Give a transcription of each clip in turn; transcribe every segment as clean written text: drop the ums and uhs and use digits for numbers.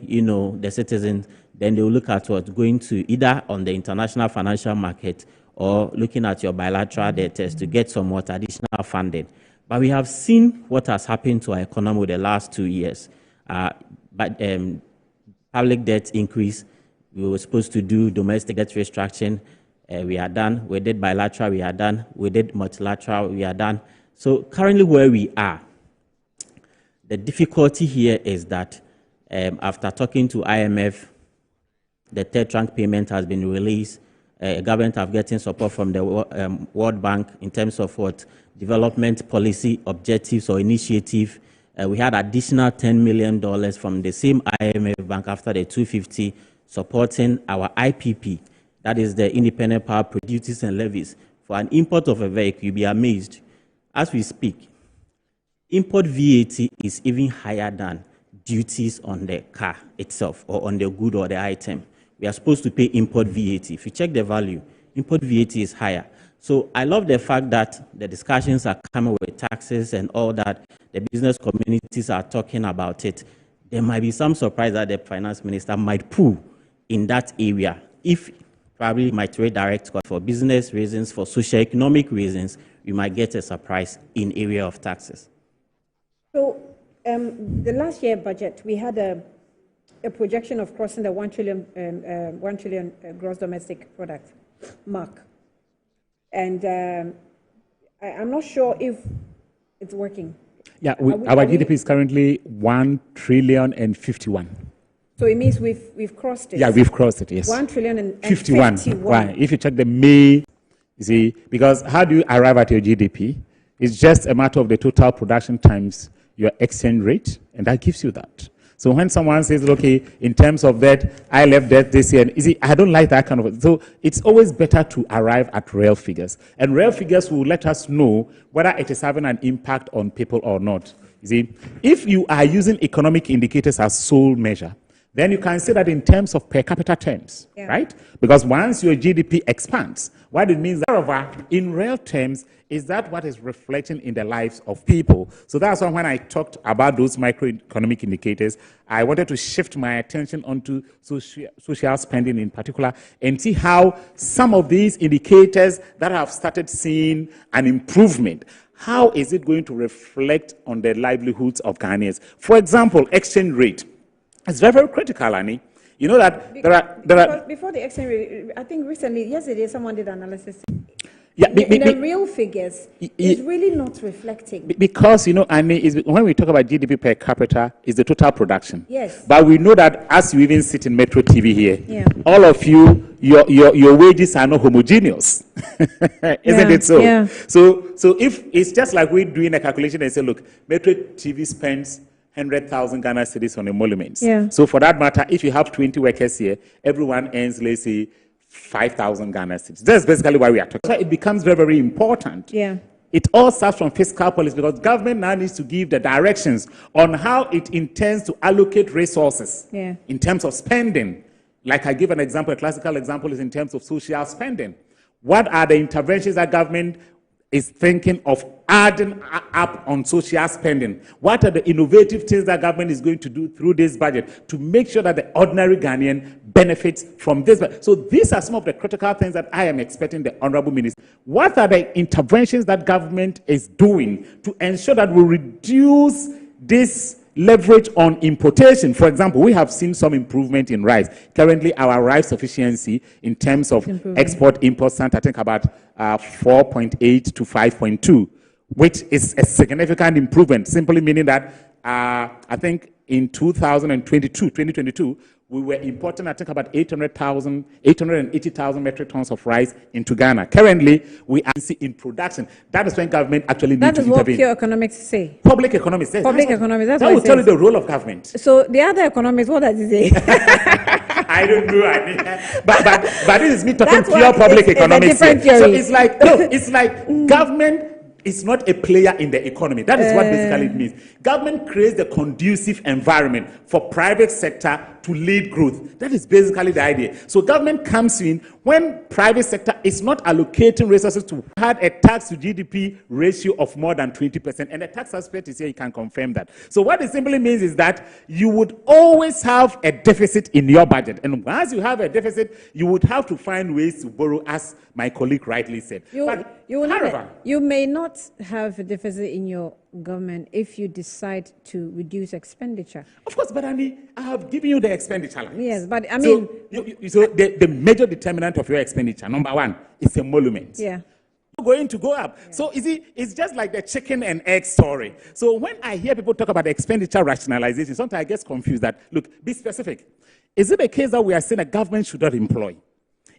the citizens, then they'll look at what going to either on the international financial market or looking at your bilateral debtors to get some more additional funding. But we have seen what has happened to our economy the last 2 years. But public debt increase, we were supposed to do domestic debt restructuring. We are done. We did bilateral, we are done. We did multilateral, we are done. So currently where we are, the difficulty here is that after talking to IMF, the third tranche payment has been released. Government have getting support from the World Bank in terms of what development policy objectives or initiative. We had additional $10 million from the same IMF bank after the 250 supporting our IPP, that is the Independent Power Producers and Levies. For an import of a vehicle, you'll be amazed. As we speak, import VAT is even higher than duties on the car itself or on the good or the item. We are supposed to pay import VAT. If you check the value, import VAT is higher. So I love the fact that the discussions are coming with taxes and all that. The business communities are talking about it. There might be some surprise that the finance minister might pull in that area. If probably might redirect for business reasons, for socio-economic reasons, we might get a surprise in area of taxes. So the last year budget, we had a projection of crossing the 1 trillion gross domestic product mark. And I'm not sure if it's working. Yeah, our GDP is currently 1,051,000,000,000. So it means we've crossed it. Yeah, we've crossed it, yes. 1,051,000,000,000. Why? If you check the May, you see, because how do you arrive at your GDP? It's just a matter of the total production times your exchange rate, and that gives you that. So when someone says, okay, in terms of that, I left that this year, you see, I don't like that kind of, so it's always better to arrive at real figures. And real figures will let us know whether it is having an impact on people or not. You see, if you are using economic indicators as sole measure, then you can say that in terms of per capita terms, right? Because once your GDP expands, what it means, however, in real terms, is that what is reflecting in the lives of people. So that's why when I talked about those microeconomic indicators, I wanted to shift my attention onto social spending in particular and see how some of these indicators that have started seeing an improvement, how is it going to reflect on the livelihoods of Ghanaians? For example, exchange rate. It's very, very critical, Annie. You know that before the exchange rate, I think yesterday, someone did analysis. Yeah, the real figures is really not reflecting. Because, Annie, when we talk about GDP per capita, is the total production. Yes. But we know that as you even sit in Metro TV here, all of you, your wages are not homogeneous. Isn't it so? Yeah. So if it's just like we're doing a calculation and say, look, Metro TV spends 100,000 Ghana cedis on emoluments. Yeah. So for that matter, if you have 20 workers here, everyone earns, let's say, 5,000 Ghana cedis. That's basically why we are talking. So it becomes very, very important. Yeah. It all starts from fiscal policy because government now needs to give the directions on how it intends to allocate resources in terms of spending. Like I give an example, a classical example is in terms of social spending. What are the interventions that government is thinking of adding up on social spending? What are the innovative things that government is going to do through this budget to make sure that the ordinary Ghanaian benefits from this? So these are some of the critical things that I am expecting the Honorable Minister. What are the interventions that government is doing to ensure that we reduce this leverage on importation? For example, we have seen some improvement in rice. Currently, our rice sufficiency in terms of export-import stands, I think, about 4.8 to 5.2, which is a significant improvement, simply meaning that I think in 2022, we were importing, I think, about 880,000 metric tons of rice into Ghana. Currently, we are in production. That is when government actually needs to intervene. That is what pure economics say. Public economics says. Public economics, that's that will tell you the role of government. So the other economics, what does it say? I don't know. But this is me talking pure public economics. It's a different theory. So it's like, government is not a player in the economy. That is what basically it means. Government creates the conducive environment for private sector to lead growth. That is basically the idea. So government comes in when private sector is not allocating resources to had a tax to GDP ratio of more than 20%, and the tax aspect is here, you can confirm that. So what it simply means is that you would always have a deficit in your budget, and once you have a deficit, you would have to find ways to borrow, as my colleague rightly said. You may not have a deficit in your government if you decide to reduce expenditure. Of course, but I have given you the expenditure line. Yes, but So the major determinant of your expenditure, number one, is emolument. Yeah. Going to go up. Yeah. So you see, it's just like the chicken and egg story. So when I hear people talk about expenditure rationalization, sometimes I get confused that, look, be specific. Is it a case that we are saying a government should not employ?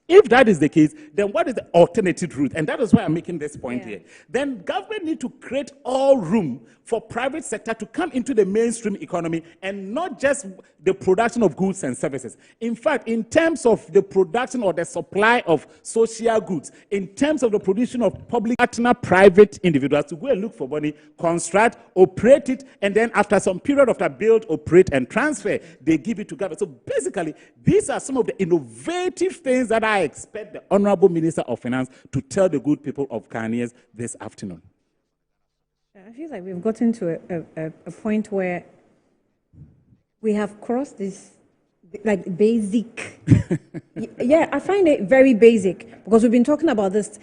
If that is the case, then what is the alternative route? And that is why I'm making this point here. Then government need to create all room for private sector to come into the mainstream economy, and not just the production of goods and services. In fact, in terms of the production or the supply of social goods, in terms of the production of public, partner, private individuals to go and look for money, construct, operate it, and then after some period after build, operate, and transfer, they give it to government. So basically, these are some of the innovative things that I expect the Honorable Minister of Finance to tell the good people of Ghanaians this afternoon. I feel like we've gotten to a point where we have crossed this, like, basic. Yeah, I find it very basic, because we've been talking about this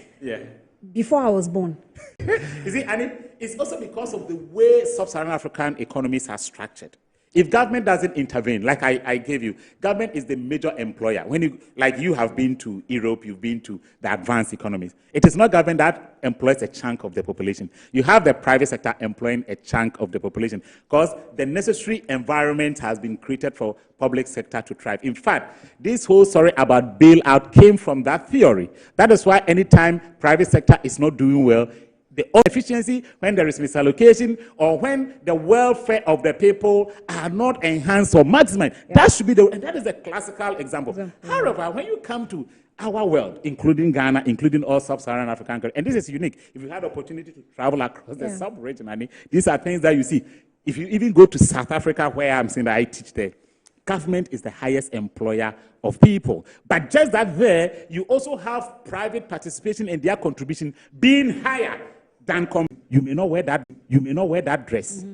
before I was born. You see, and it's also because of the way sub-Saharan African economies are structured. If government doesn't intervene, like I gave you, government is the major employer. When you have been to Europe, you've been to the advanced economies. It is not government that employs a chunk of the population. You have the private sector employing a chunk of the population, because the necessary environment has been created for public sector to thrive. In fact, this whole story about bailout came from that theory. That is why anytime private sector is not doing well, the efficiency, when there is misallocation, or when the welfare of the people are not enhanced or maximized, that should be and that is a classical example. However, when you come to our world, including Ghana, including all sub-Saharan African countries, and this is unique. If you had opportunity to travel across the sub-region, these are things that you see. If you even go to South Africa, where I'm saying that I teach there, government is the highest employer of people. But just that there, you also have private participation in their contribution being higher than you may not wear that dress.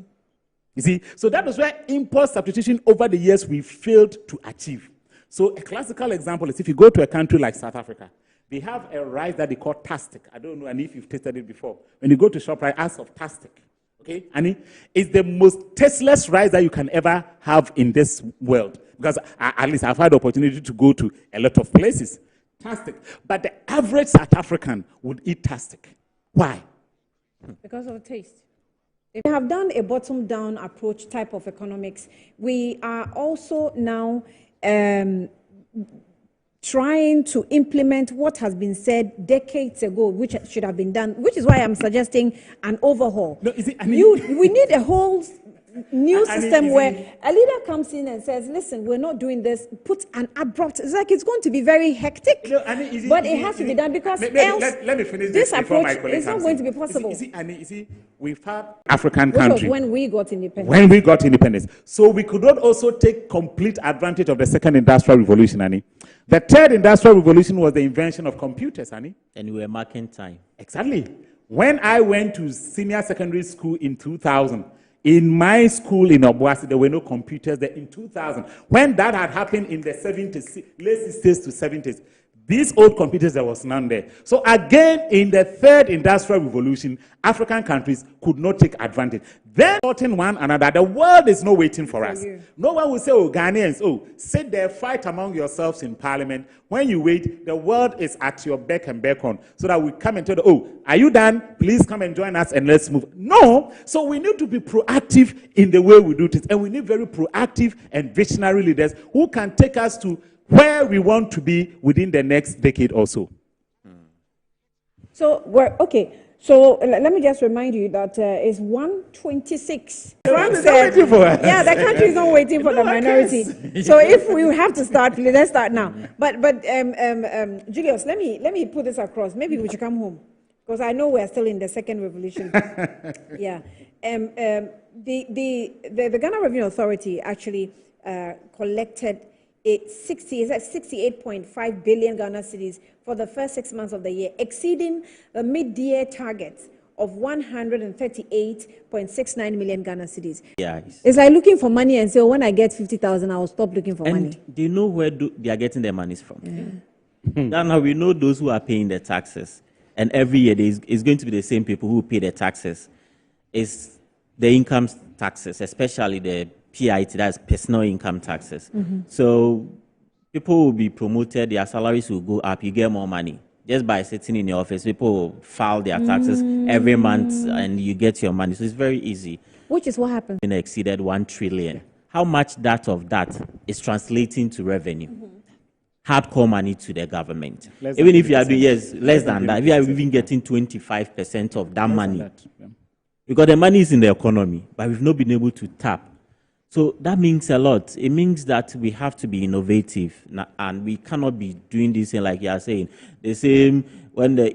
You see, so that is where import substitution over the years we failed to achieve. So a classical example is if you go to a country like South Africa, they have a rice that they call tastic. I don't know if you've tasted it before. When you go to ShopRite, ask of tastic. Okay, and it's the most tasteless rice that you can ever have in this world. Because at least I've had the opportunity to go to a lot of places. Tastic. But the average South African would eat tastic. Why? Because of the taste. If we have done a bottom-down approach type of economics, we are also now trying to implement what has been said decades ago, which should have been done, which is why I'm suggesting an overhaul. No, we need a whole new system where a leader comes in and says, listen, we're not doing this, put an abrupt, it's like it's going to be very hectic, but it has to be done, because else let me finish this before approach my colleague is not going to be possible. We've had African countries. When we got independence. When we got independence. So we could not also take complete advantage of the second industrial revolution, Annie. The third industrial revolution was the invention of computers, Annie. And we were marking time. Exactly. When I went to senior secondary school in 2000, in my school in Obuasi, there were no computers there in 2000. When that had happened in the 70s, late 60s to 70s, these old computers, there was none there. So again, in the third industrial revolution, African countries could not take advantage. Then, supporting one another, the world is not waiting for us. No one will say, oh, Ghanaians, sit there, fight among yourselves in parliament. When you wait, the world is at your beck and beckon, so that we come and tell you, are you done? Please come and join us and let's move. No. So we need to be proactive in the way we do this. And we need very proactive and visionary leaders who can take us to where we want to be within the next decade or so. So, So let me just remind you that it's 1:26. The country is not waiting for the minority. So if we have to start, let's start now. But Julius, let me put this across. Maybe we should come home, because I know we're still in the second revolution. Yeah. The Ghana Revenue Authority actually collected 68.5 billion Ghana cedis for the first 6 months of the year, exceeding the mid-year targets of 138.69 million Ghana cedis. Yeah. It's like looking for money and say, oh, when I get 50,000, I will stop looking for money. And do you know where they are getting their monies from? Now we know those who are paying the taxes. And every year it's going to be the same people who pay the taxes. It's the income taxes, especially the PIT, that's personal income taxes. So people will be promoted, their salaries will go up, you get more money. Just by sitting in your office, people will file their taxes every month and you get your money. So it's very easy. Which is what happened. Exceeded 1 trillion. How much of that is translating to revenue? Hardcore money to the government. Even if you are doing, less than that. If you are even getting 25% of that money. Because the money is in the economy, but we've not been able to tap. So that means a lot. It means that we have to be innovative, and we cannot be doing this thing like you are saying. The same when the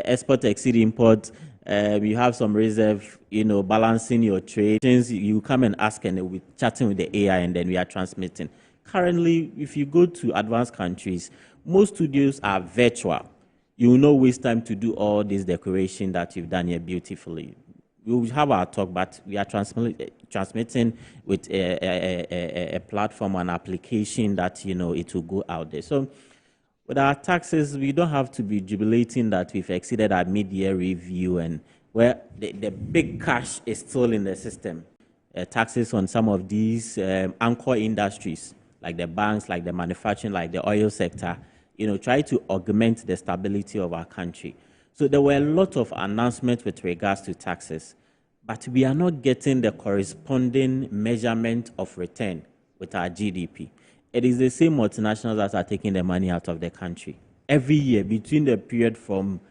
export exceed import, you have some reserve, balancing your trade. You come and ask, and we'll be chatting with the AI, and then we are transmitting. Currently, if you go to advanced countries, most studios are virtual. You will not waste time to do all this decoration that you've done here beautifully. We will have our talk, but we are transmitting with a platform, an application that, it will go out there. So with our taxes, we don't have to be jubilating that we've exceeded our mid-year review and where the big cash is still in the system. Taxes on some of these anchor industries, like the banks, like the manufacturing, like the oil sector, try to augment the stability of our country. So there were a lot of announcements with regards to taxes, but we are not getting the corresponding measurement of return with our GDP. It is the same multinationals that are taking the money out of the country. Every year, between the period from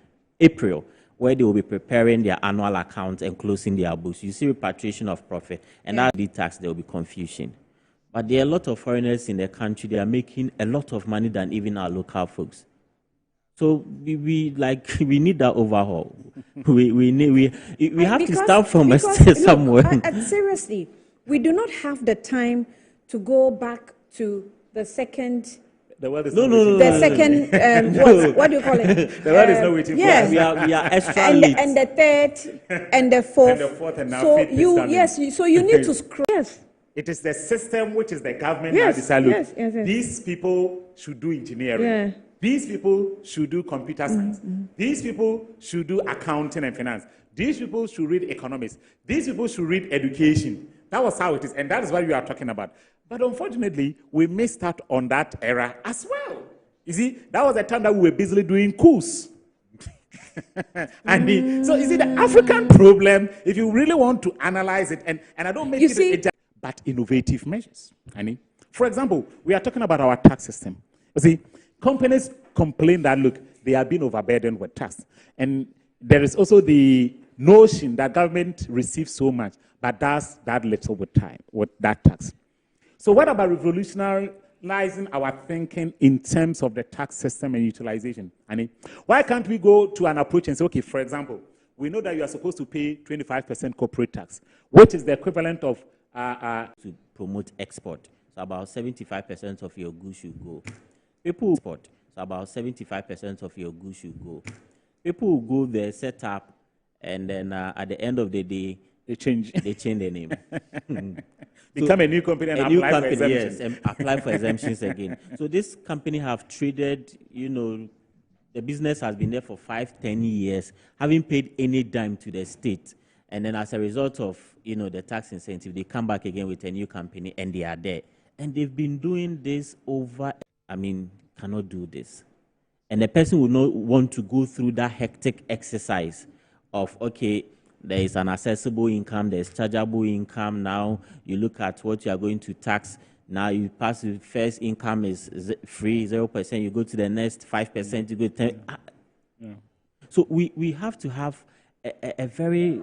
April, where they will be preparing their annual accounts and closing their books, you see repatriation of profit, and that will be tax, there will be confusion. But there are a lot of foreigners in the country, they are making a lot of money than even our local folks. So we need that overhaul. we have to start from somewhere. Seriously, we do not have the time to go back to the second. The world is The second, what do you call it? The world is not waiting for us. We are extra late. And the third, and the fourth. And the fourth, and now so fifth is so you need to scroll. Yes. It is the system which is the government that decide, look, these people should do engineering. Yeah. These people should do computer science. These people should do accounting and finance. These people should read economics. These people should read education. That was how it is, and that is what we are talking about. But unfortunately, we missed out on that era as well. You see, that was the time that we were busily doing coups. So you see, the African problem, if you really want to analyze it, and I don't make but innovative measures. For example, we are talking about our tax system. You see, companies complain that, look, they are being overburdened with tax. And there is also the notion that government receives so much, but does that little with that tax. So what about revolutionizing our thinking in terms of the tax system and utilization? Why can't we go to an approach and say, okay, for example, we know that you are supposed to pay 25% corporate tax, which is the equivalent of to promote export. So about 75% of your goods should go. People export. So about 75% of your goods should go. People will go there, set up, and then at the end of the day, they change the name. Become a new company and apply for exemptions. Yes, and apply for exemptions again. So this company have traded, the business has been there for 5-10 years, haven't paid any dime to the state. And then as a result of, the tax incentive, they come back again with a new company and they are there. And they've been doing this cannot do this. And the person will not want to go through that hectic exercise of, okay, there is an accessible income, there's chargeable income. Now you look at what you are going to tax. Now you pass the first income is free, 0%. You go to the next 5%, you go to 10%. Yeah. So we have to have a very...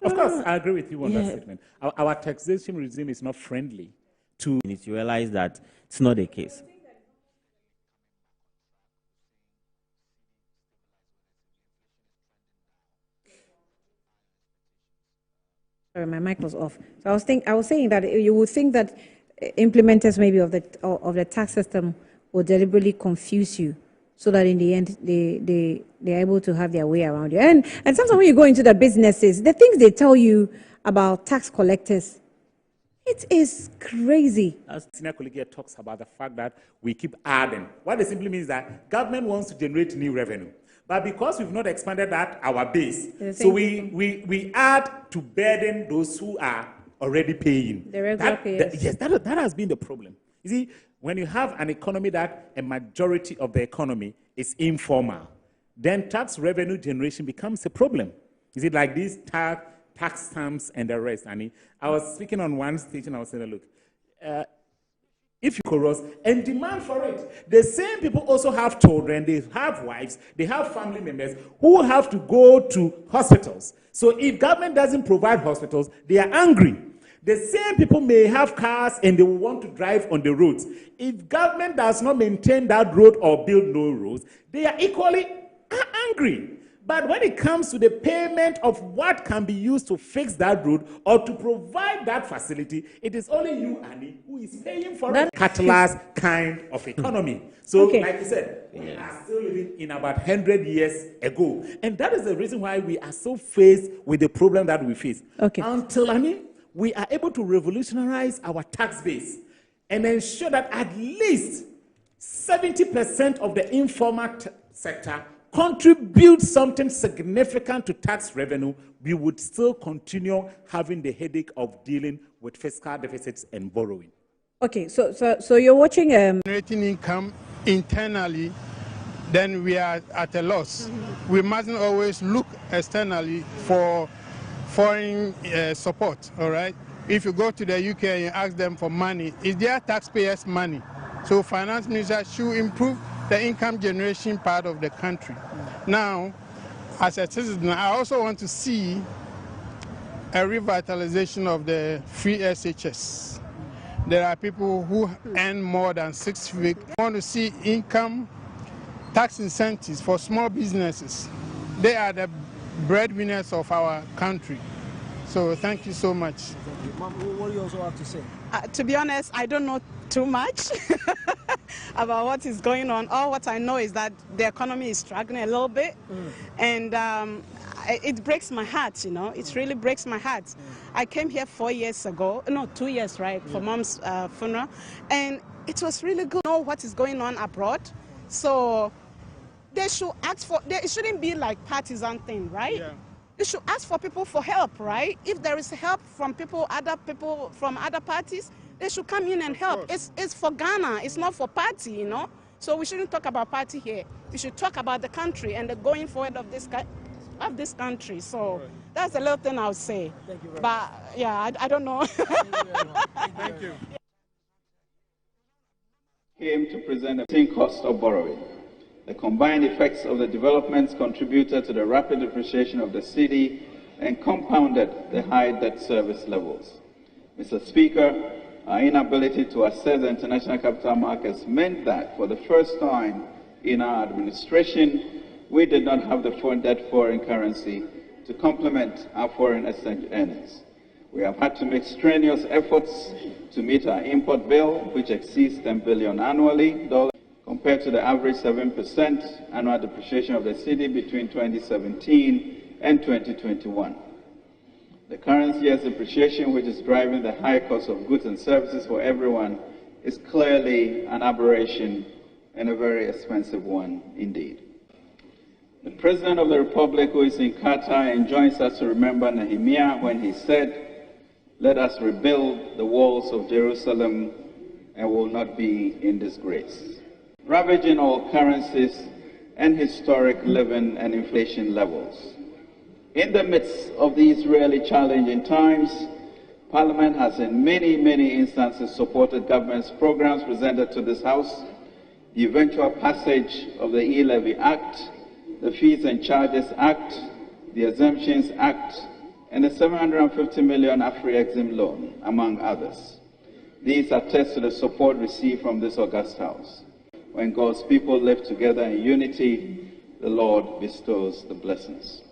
Of course, I agree with you on that statement. Our taxation regime is not friendly to... You realize that it's not the case. Sorry, my mic was off. So I was saying that you would think that implementers maybe of the tax system will deliberately confuse you, so that in the end they're able to have their way around you. And sometimes when you go into the businesses, the things they tell you about tax collectors, it is crazy. As senior colleague here talks about the fact that we keep adding. What it simply means that government wants to generate new revenue. But because we've not expanded our base, so we add to burden those who are already paying. The regular payers. Yes, that has been the problem. You see, when you have an economy that a majority of the economy is informal, then tax revenue generation becomes a problem. Is it like these tax stamps and the rest? I mean, I was speaking on one station, I was saying, look, if you chorus and demand for it, the same people also have children, they have wives, they have family members who have to go to hospitals. So if government doesn't provide hospitals, they are angry. The same people may have cars and they will want to drive on the roads. If government does not maintain that road or build no roads, they are equally angry. But when it comes to the payment of what can be used to fix that road or to provide that facility, it is only you, Annie, who is paying for it. Catalyst kind of economy. So, like you said, we are still living in about 100 years ago. And that is the reason why we are so faced with the problem that we face. Until, we are able to revolutionize our tax base and ensure that at least 70% of the informal sector contribute something significant to tax revenue, we would still continue having the headache of dealing with fiscal deficits and borrowing. Okay, so you're watching generating income internally, then we are at a loss. Mm-hmm. We mustn't always look externally for foreign support, all right? If you go to the UK and ask them for money, it's their taxpayers' money. So finance minister should improve the income generation part of the country. Now, as a citizen, I also want to see a revitalization of the free SHS. There are people who earn more than 6 figures. I want to see income tax incentives for small businesses. They are the breadwinners of our country. So thank you so much. Ma'am, what do you also have to say? To be honest, I don't know too much about what is going on. All what I know is that the economy is struggling a little bit, and it breaks my heart, you know. It really breaks my heart. I came here 4 years ago, no, 2 years, right, for Mom's funeral, and it was really good to know what is going on abroad. So they should ask for, it shouldn't be like partisan thing, right? Yeah. You should ask for people for help, right? If there is help from other people from other parties, they should come in and help. It's for Ghana, it's not for party, you know? So we shouldn't talk about party here. We should talk about the country and the going forward of this country. So that's a little thing I would say. Thank you very much. Yeah, I don't know. Thank you. Came to present the cost of borrowing. The combined effects of the developments contributed to the rapid depreciation of the cedi and compounded the high debt service levels. Mr. Speaker, our inability to access the international capital markets meant that for the first time in our administration, we did not have the foreign currency to complement our foreign exchange earnings. We have had to make strenuous efforts to meet our import bill, which exceeds $10 billion annually, compared to the average 7% annual depreciation of the cedi between 2017 and 2021. The current year's depreciation, which is driving the high cost of goods and services for everyone, is clearly an aberration and a very expensive one indeed. The President of the Republic, who is in Qatar, enjoins us to remember Nehemiah when he said, "Let us rebuild the walls of Jerusalem and will not be in disgrace." Ravaging all currencies and historic living and inflation levels. In the midst of these really challenging times, Parliament has in many instances supported government's programs presented to this House, the eventual passage of the E-Levy Act, the Fees and Charges Act, the Exemptions Act, and the 750 million Afri-Exim loan, among others. These attest to the support received from this august House. When God's people live together in unity, the Lord bestows the blessings.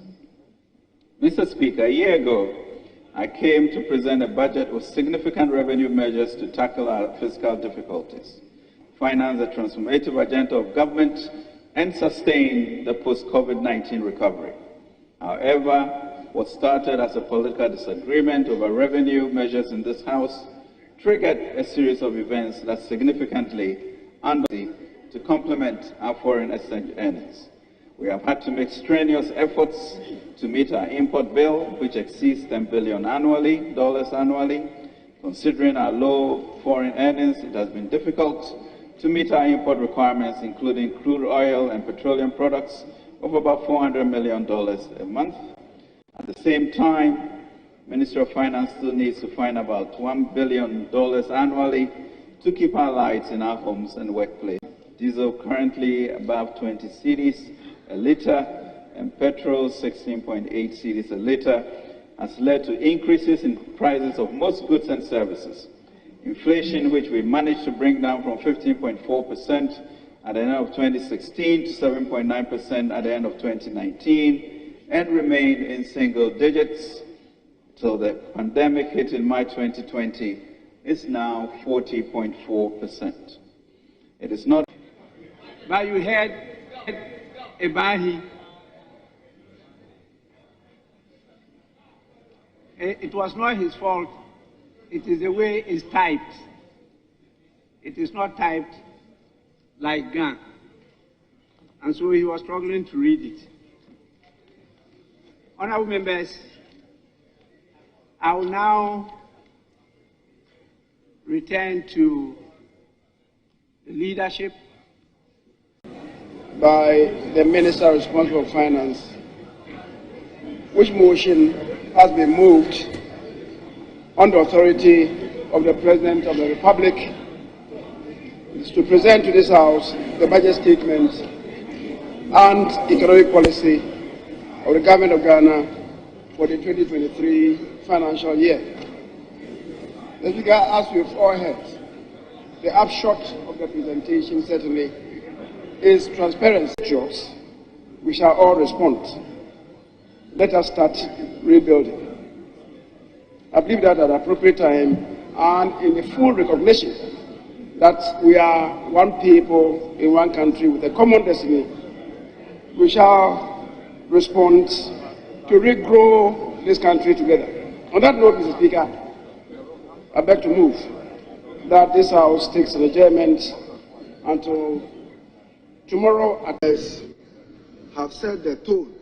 Mr. Speaker, a year ago, I came to present a budget with significant revenue measures to tackle our fiscal difficulties, finance the transformative agenda of government, and sustain the post-COVID-19 recovery. However, what started as a political disagreement over revenue measures in this House triggered a series of events that significantly undermined to complement our foreign exchange earnings. We have had to make strenuous efforts to meet our import bill, which exceeds $10 billion annually. Considering our low foreign earnings, it has been difficult to meet our import requirements, including crude oil and petroleum products, of about $400 million a month. At the same time, Ministry of Finance still needs to find about $1 billion annually to keep our lights in our homes and workplace. Diesel currently above 20 cedis a litre, and petrol 16.8 cedis a litre, has led to increases in prices of most goods and services. Inflation, which we managed to bring down from 15.4% at the end of 2016 to 7.9% at the end of 2019, and remained in single digits till the pandemic hit in March 2020, is now 40.4%. It is not. But you had Ebahi. It was not his fault. It is the way it's typed. It is not typed like Gan. And so he was struggling to read it. Honorable members, I will now return to the leadership by the Minister responsible for Finance, which motion has been moved on the authority of the President of the Republic is to present to this House the budget statement and economic policy of the Government of Ghana for the 2023 financial year. The Speaker, as we've all heard, the upshot of the presentation certainly is transparency. We shall all respond. Let us start rebuilding. I believe that at the appropriate time and in the full recognition that we are one people in one country with a common destiny, we shall respond to regrow this country together. On that note, Mr. Speaker, I beg to move that this House takes an adjournment until tomorrow. Have set the tone.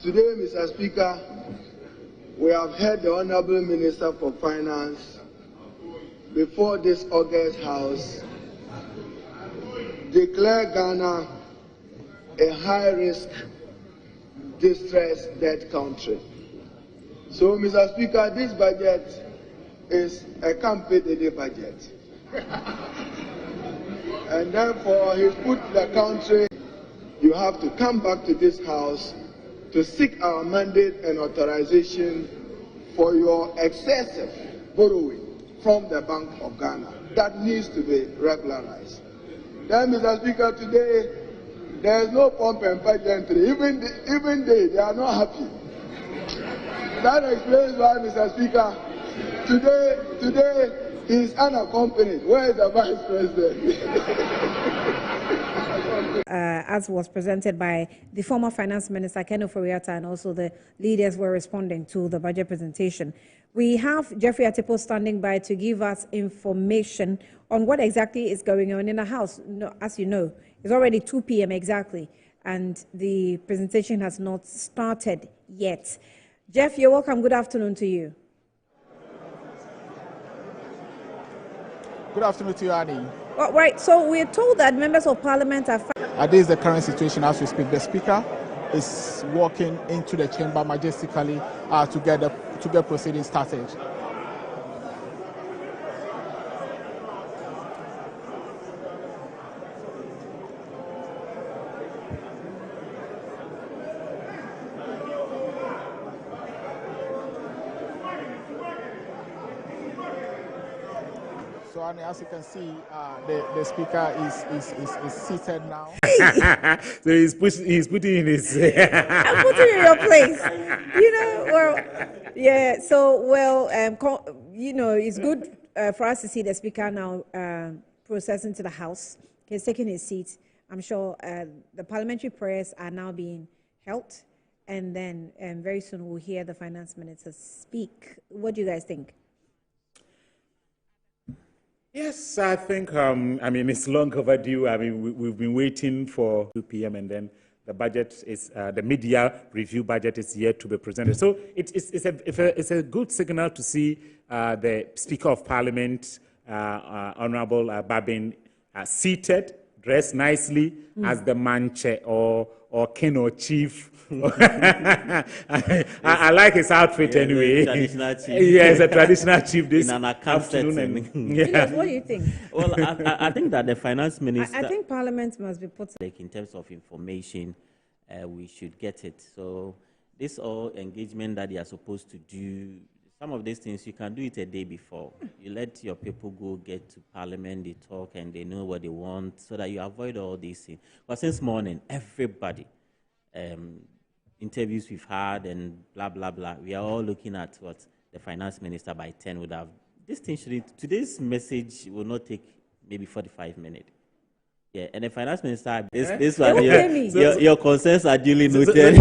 Today, Mr. Speaker, we have heard the Honorable Minister for Finance before this August House declare Ghana a high-risk, distressed debt country. So, Mr. Speaker, this budget is a campaign budget. And therefore, he's put the country, you have to come back to this House to seek our mandate and authorization for your excessive borrowing from the Bank of Ghana. That needs to be regularized. Then, Mr. Speaker, today, there is no pomp and pageantry. Even they are not happy. That explains why, Mr. Speaker, today he is unaccompanied. Where is the Vice President? As was presented by the former Finance Minister, Ken Ofori-Atta, and also the leaders were responding to the budget presentation. We have Jeffrey Atipo standing by to give us information on what exactly is going on in the House. No, as you know, it's already 2 p.m. exactly, and the presentation has not started yet. Jeff, you're welcome. Good afternoon to you. Good afternoon to you, Annie. Well, right, so we're told that members of Parliament are... This is the current situation as we speak. The Speaker is walking into the chamber majestically to get proceedings started. So, as you can see, the Speaker is seated now. So he's putting in his... I'm putting you in your place. You know, well, Yeah, so, well, it's good for us to see the Speaker now processing to the House. He's taking his seat. I'm sure the parliamentary prayers are now being held, and then very soon we'll hear the Finance Minister speak. What do you guys think? Yes, I think, it's long overdue. We've been waiting for 2 p.m. and then the budget is, the mid-year review budget is yet to be presented. So it's a good signal to see the Speaker of Parliament, Honorable Babin, seated, dressed nicely as the manche or king or chief. I like his outfit anyway. Traditional chief. Yes, a traditional chief this in an afternoon. Yes, what do you think? Well, I think that the finance minister. I think Parliament must be put. Like in terms of information, we should get it. So this all engagement that they are supposed to do. Some of these things you can do it a day before. You let your people go get to Parliament, they talk and they know what they want, so that you avoid all these things. But since morning, everybody, interviews we've had and blah blah blah, we are all looking at what the finance minister by 10 would have. This thing today's message will not take maybe 45 minutes. Yeah, and the finance minister, this one, your concerns are duly noted.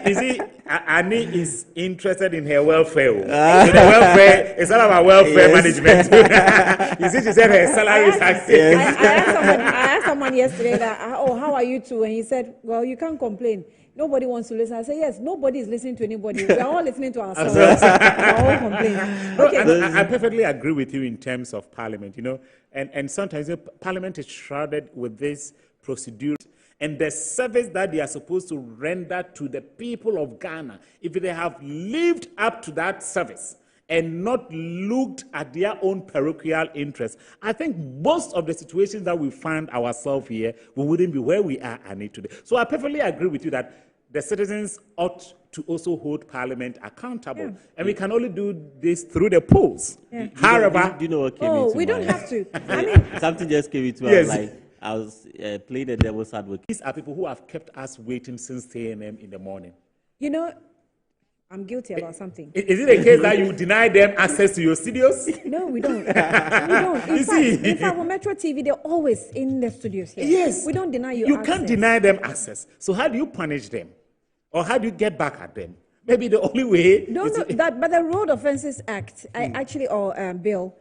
Is he Annie is interested in her welfare. Welfare, it's all about welfare management. You see, she said her salary is active. I asked someone yesterday that, how are you two? And he said, well, you can't complain. Nobody wants to listen. I say, yes, nobody is listening to anybody. We are all listening to ourselves. We are all complaining. Okay. I perfectly agree with you in terms of Parliament, and sometimes Parliament is shrouded with this procedure and the service that they are supposed to render to the people of Ghana. If they have lived up to that service and not looked at their own parochial interests, I think most of the situations that we find ourselves here, we wouldn't be where we are today. So I perfectly agree with you that the citizens ought to also hold Parliament accountable. Yeah. And we can only do this through the polls. Yeah. However... Do you know what came into we mind? Don't have to. Something just came into yes. mind. I was playing the devil's advocate. These are people who have kept us waiting since 10 a.m. in the morning. I'm guilty about something. Is it a case that you deny them access to your studios? No, we don't. We don't. In fact, with Metro TV, they're always in the studios here. Yes. We don't deny you access. You can't deny them access. So how do you punish them? Or how do you get back at them? Maybe the only way... But the Road Offences Act, bill,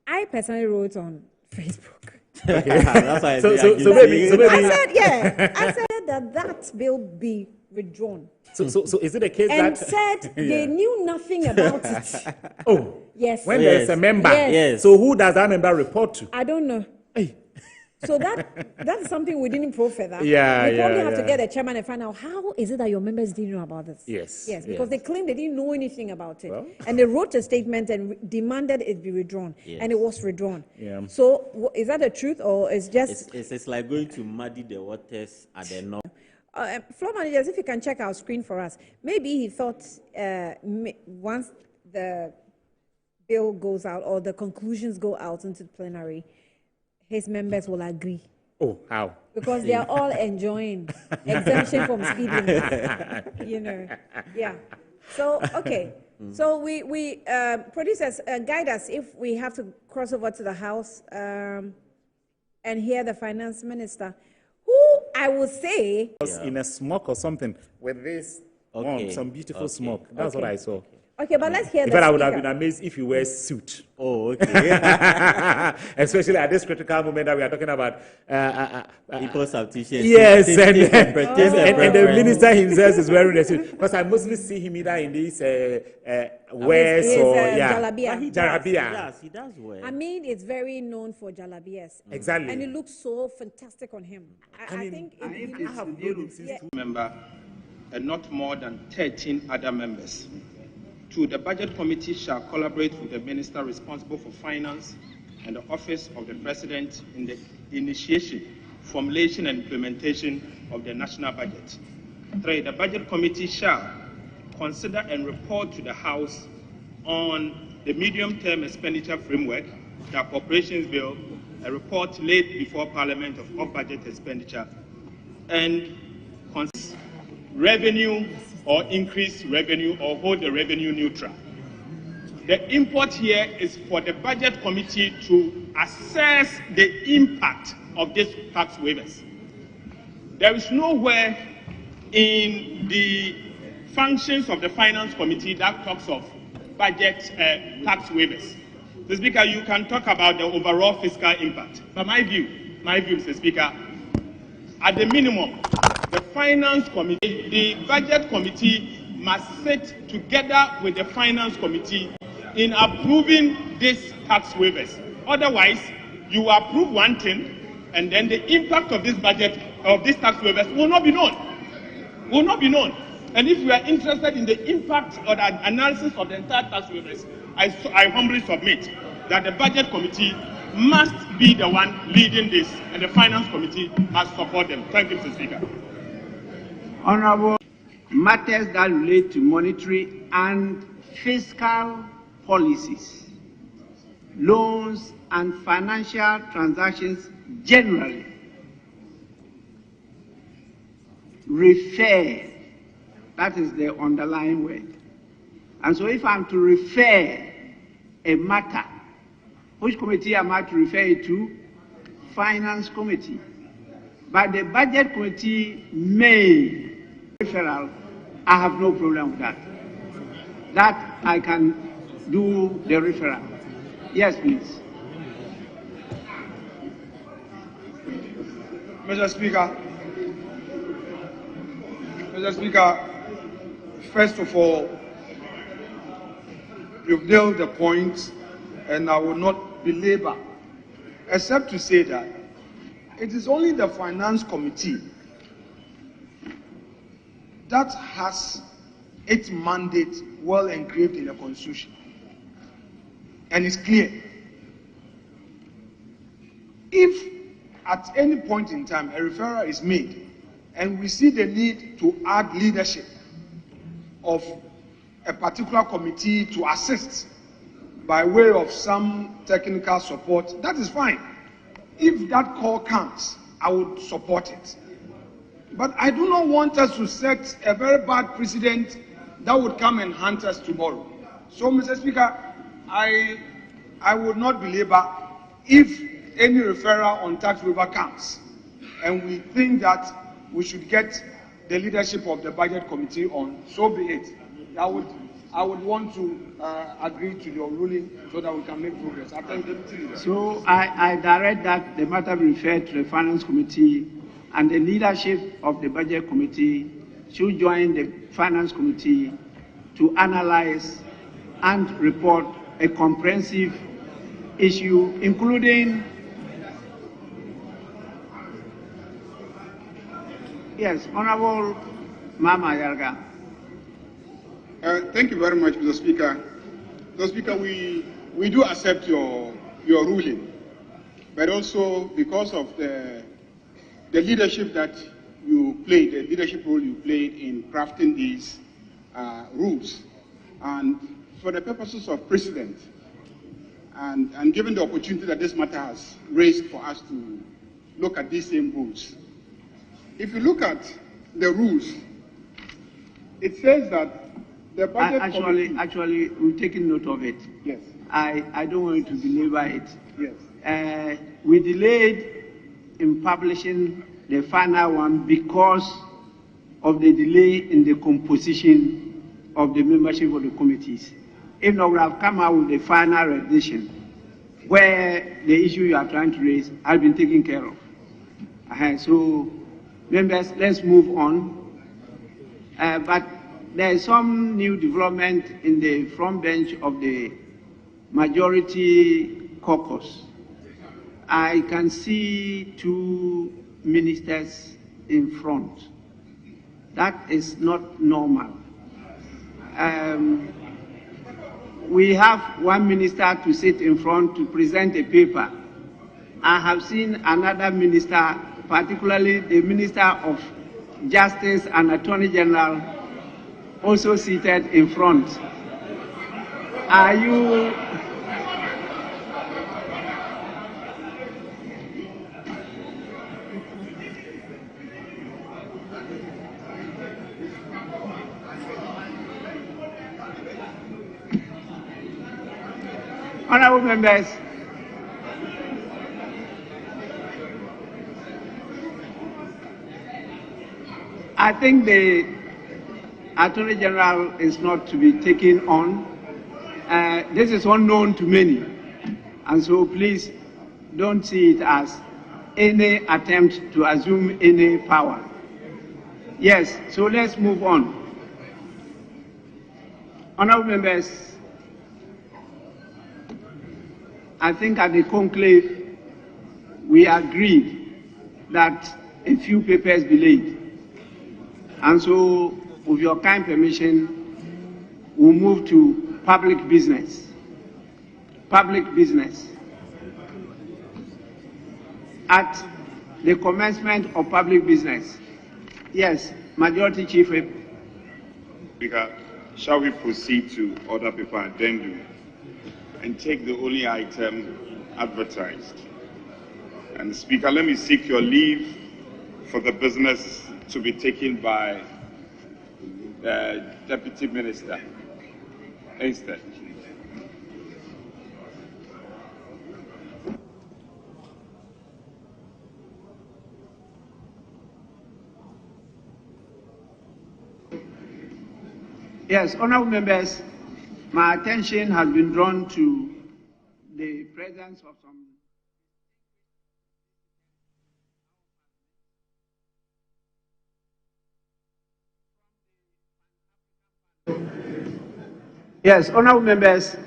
I personally wrote on Facebook. Okay. That's why so maybe... I said that bill be withdrawn. So is it a case and said they knew nothing about it. Oh. Yes. When there's a member. Yes. So who does that member report to? I don't know. Hey. So that's something we didn't probe further. Yeah, we probably have to get the chairman and find out how is it that your members didn't know about this. Yes. Yes, because they claimed they didn't know anything about it. Well. And they wrote a statement and demanded it be withdrawn. Yes. And it was withdrawn. Yeah. So is that the truth or is just... It's like going to muddy the waters at the north. Floor managers, if you can check our screen for us. Maybe he thought once the bill goes out or the conclusions go out into the plenary, his members will agree. Oh, how? Because they are all enjoying exemption from speed limits. Yeah. So, okay. So we producers, guide us if we have to cross over to the House and hear the finance minister, who I would say... in a smoke or something with this, some beautiful smoke. That's what I saw. Okay, but let's hear the speaker. I would have been amazed if you wear a suit. Oh, okay. Especially at this critical moment that we are talking about. Equal substitution. Yes, and the minister himself is wearing a suit. Because I mostly see him either in these wears or... Jalabia. He does wear. I mean, it's very known for jalabias. Exactly. And it looks so fantastic on him. I think... member and not more than 13 other members. 2, the Budget Committee shall collaborate with the Minister responsible for Finance and the Office of the President in the initiation, formulation and implementation of the national budget. 3, the Budget Committee shall consider and report to the House on the medium-term expenditure framework, the Appropriations Bill, a report laid before Parliament of off-budget expenditure, and revenue or increase revenue or hold the revenue neutral. The import here is for the budget committee to assess the impact of these tax waivers. There is nowhere in the functions of the finance committee that talks of budget tax waivers. Mr. Speaker, you can talk about the overall fiscal impact, but my view, Mr. Speaker, at the minimum, the finance committee, the budget committee must sit together with the finance committee in approving these tax waivers. Otherwise, you approve one thing, and then the impact of this budget, of these tax waivers, will not be known. Will not be known. And if we are interested in the impact or the analysis of the entire tax waivers, I humbly submit that the budget committee must be the one leading this, and the finance committee must support them. Thank you, Mr. Speaker. Honorable, matters that relate to monetary and fiscal policies, loans and financial transactions generally refer. That is the underlying word. And so if I'm to refer a matter, which committee am I to refer it to? Finance committee. But the budget committee may referral. I have no problem with that. That I can do the referral. Yes, please. Mr. Speaker, first of all, you've nailed the point, and I will not belabor, except to say that it is only the Finance Committee that has its mandate well engraved in the Constitution, and it's clear. If at any point in time a referral is made and we see the need to add leadership of a particular committee to assist by way of some technical support, that is fine. If that call comes, I would support it. But I do not want us to set a very bad precedent that would come and haunt us tomorrow. So, Mr. Speaker, I would not belabor. If any referral on tax waiver comes and we think that we should get the leadership of the budget committee on, so be it. I would want to agree to your ruling so that we can make progress. I thank you. So I direct that the matter be referred to the finance committee, and the leadership of the budget committee should join the finance committee to analyze and report a comprehensive issue, including, yes, Honorable Mama Yarga. Thank you very much, Mr. Speaker. Mr. Speaker, we do accept your ruling, but also because of the leadership that you played, the leadership role you played in crafting these rules, and for the purposes of precedent, and given the opportunity that this matter has raised for us to look at these same rules. If you look at the rules, it says that the budget actually, we've taken note of it. Yes. I don't want to belabor it. Yes. We delayed in publishing the final one because of the delay in the composition of the membership of the committees. If not, we have come out with the final edition where the issue you are trying to raise has been taken care of. So, members, let's move on. But there is some new development in the front bench of the majority caucus. I can see two ministers in front. That is not normal. We have one minister to sit in front to present a paper. I have seen another minister, particularly the Minister of Justice and Attorney General, also seated in front. Are you... Honorable members, I think the Attorney General is not to be taken on. This is unknown to many, and so please don't see it as any attempt to assume any power. Yes, so let's move on. Honorable members, I think at the conclave, we agreed that a few papers be laid. And so, with your kind permission, we'll move to public business. Public business. At the commencement of public business, yes, Majority Chief Whip. Speaker, shall we proceed to order paper addendum and take the only item advertised? And Speaker, let me seek your leave for the business to be taken by the Deputy Minister instead. Yes, honorable members, my attention has been drawn to the presence of some Yes, honorable members,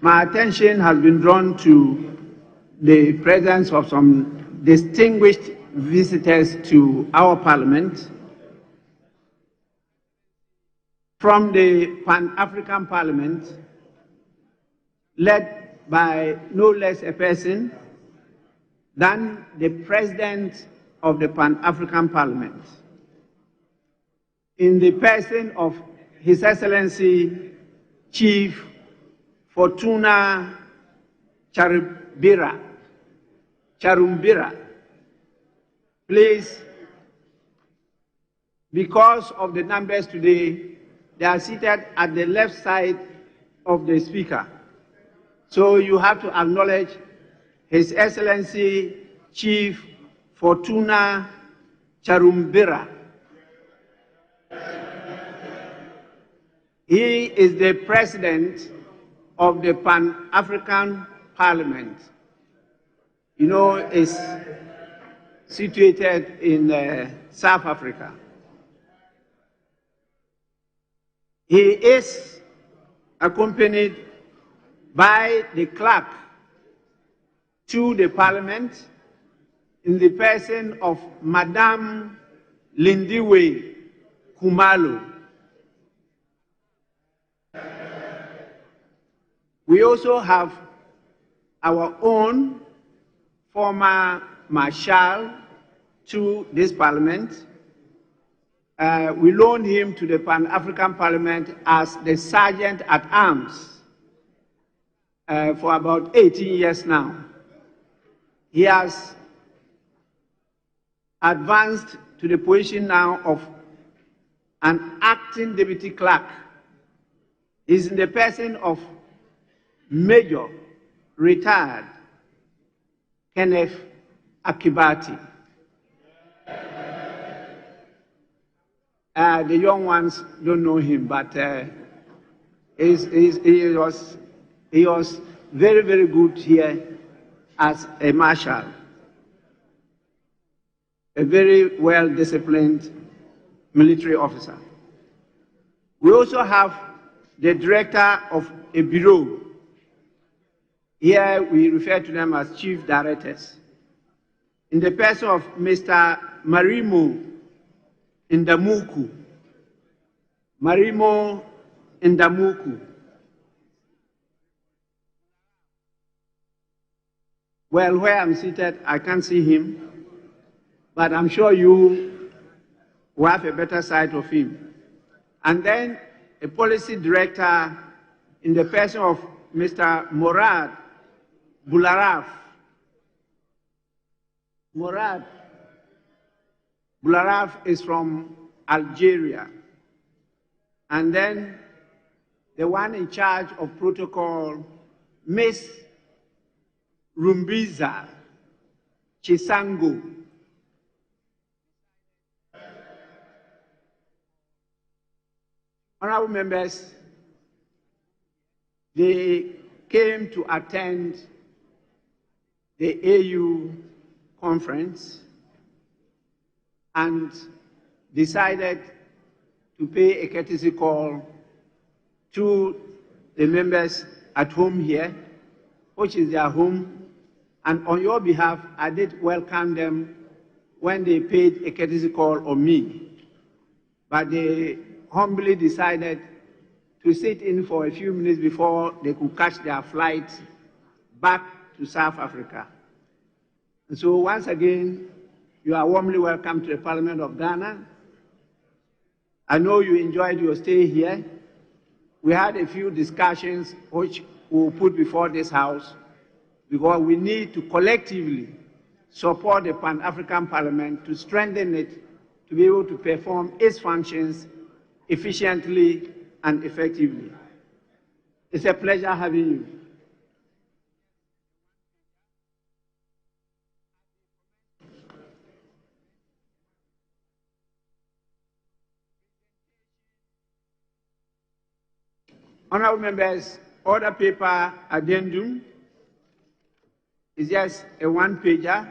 my attention has been drawn to the presence of some distinguished visitors to our Parliament from the Pan-African Parliament, led by no less a person than the President of the Pan-African Parliament, in the person of His Excellency Chief Fortuna Charumbira. Please, because of the numbers today, they are seated at the left side of the Speaker. So you have to acknowledge His Excellency Chief Fortuna Charumbira. He is the President of the Pan-African Parliament. You know, it's situated in South Africa. He is accompanied by the clerk to the Parliament in the person of Madame Lindiwe Kumalo. We also have our own former Marshal to this Parliament. We loaned him to the Pan-African Parliament as the Sergeant at Arms for about 18 years now. He has advanced to the position now of an acting deputy clerk. He's in the person of Major retired Kenneth Akibati. The young ones don't know him, but he was very, very good here as a marshal, a very well-disciplined military officer. We also have the director of a bureau. Here we refer to them as chief directors, in the person of Mr. Marimo Ndamuku. Marimo Ndamuku. Well, where I'm seated, I can't see him, but I'm sure you will have a better sight of him. And then a policy director in the person of Mr. Morad Bularaf. Morad Bularaf is from Algeria. And then the one in charge of protocol, Ms. Rumbiza Chisango. Honorable members, they came to attend the AU conference and decided to pay a courtesy call to the members at home here, which is their home. And on your behalf, I did welcome them when they paid a courtesy call on me. But they humbly decided to sit in for a few minutes before they could catch their flight back to South Africa. And so once again, you are warmly welcome to the Parliament of Ghana. I know you enjoyed your stay here. We had a few discussions which we'll put before this House because we need to collectively support the Pan-African Parliament to strengthen it to be able to perform its functions efficiently and effectively. It's a pleasure having you. Honorable members, order paper addendum is just a one-pager.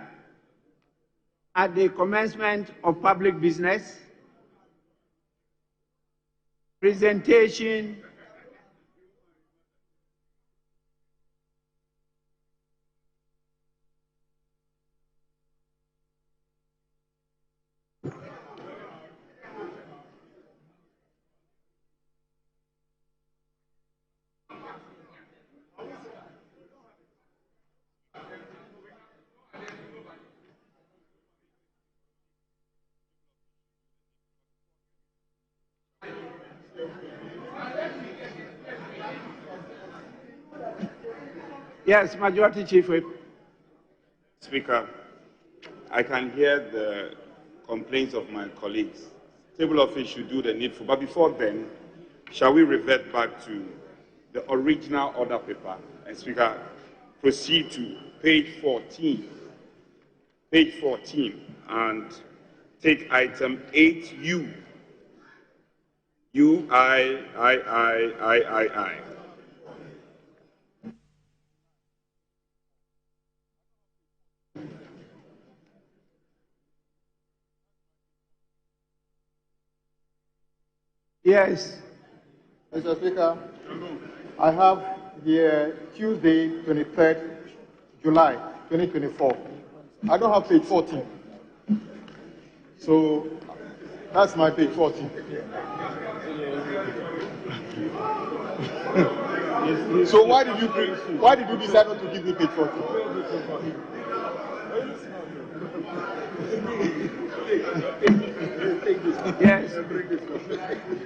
At the commencement of public business, presentation Yes, Majority Chief Whip. Speaker, I can hear the complaints of my colleagues. Table office should do the needful. But before then, shall we revert back to the original order paper? And Speaker, proceed to page 14. Page 14, and take item 8U. I. Yes. Mr. Speaker, I have here Tuesday, 23rd July, 2024. I don't have page 14. So that's my page 14. So why did you decide not to give me page 14? Yes.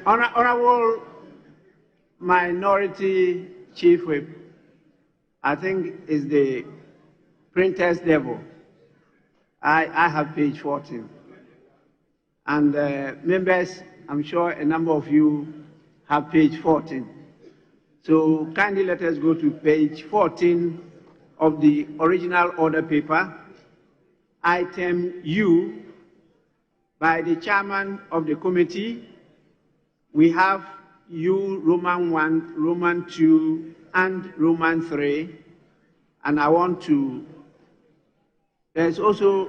Honorable Minority Chief Whip, I think is the printer's devil. I have page 14. And members, I'm sure a number of you have page 14. So kindly let us go to page 14 of the original order paper, item U, by the chairman of the committee. We have U, Roman 1, Roman 2, and Roman 3. And I want to, there's also,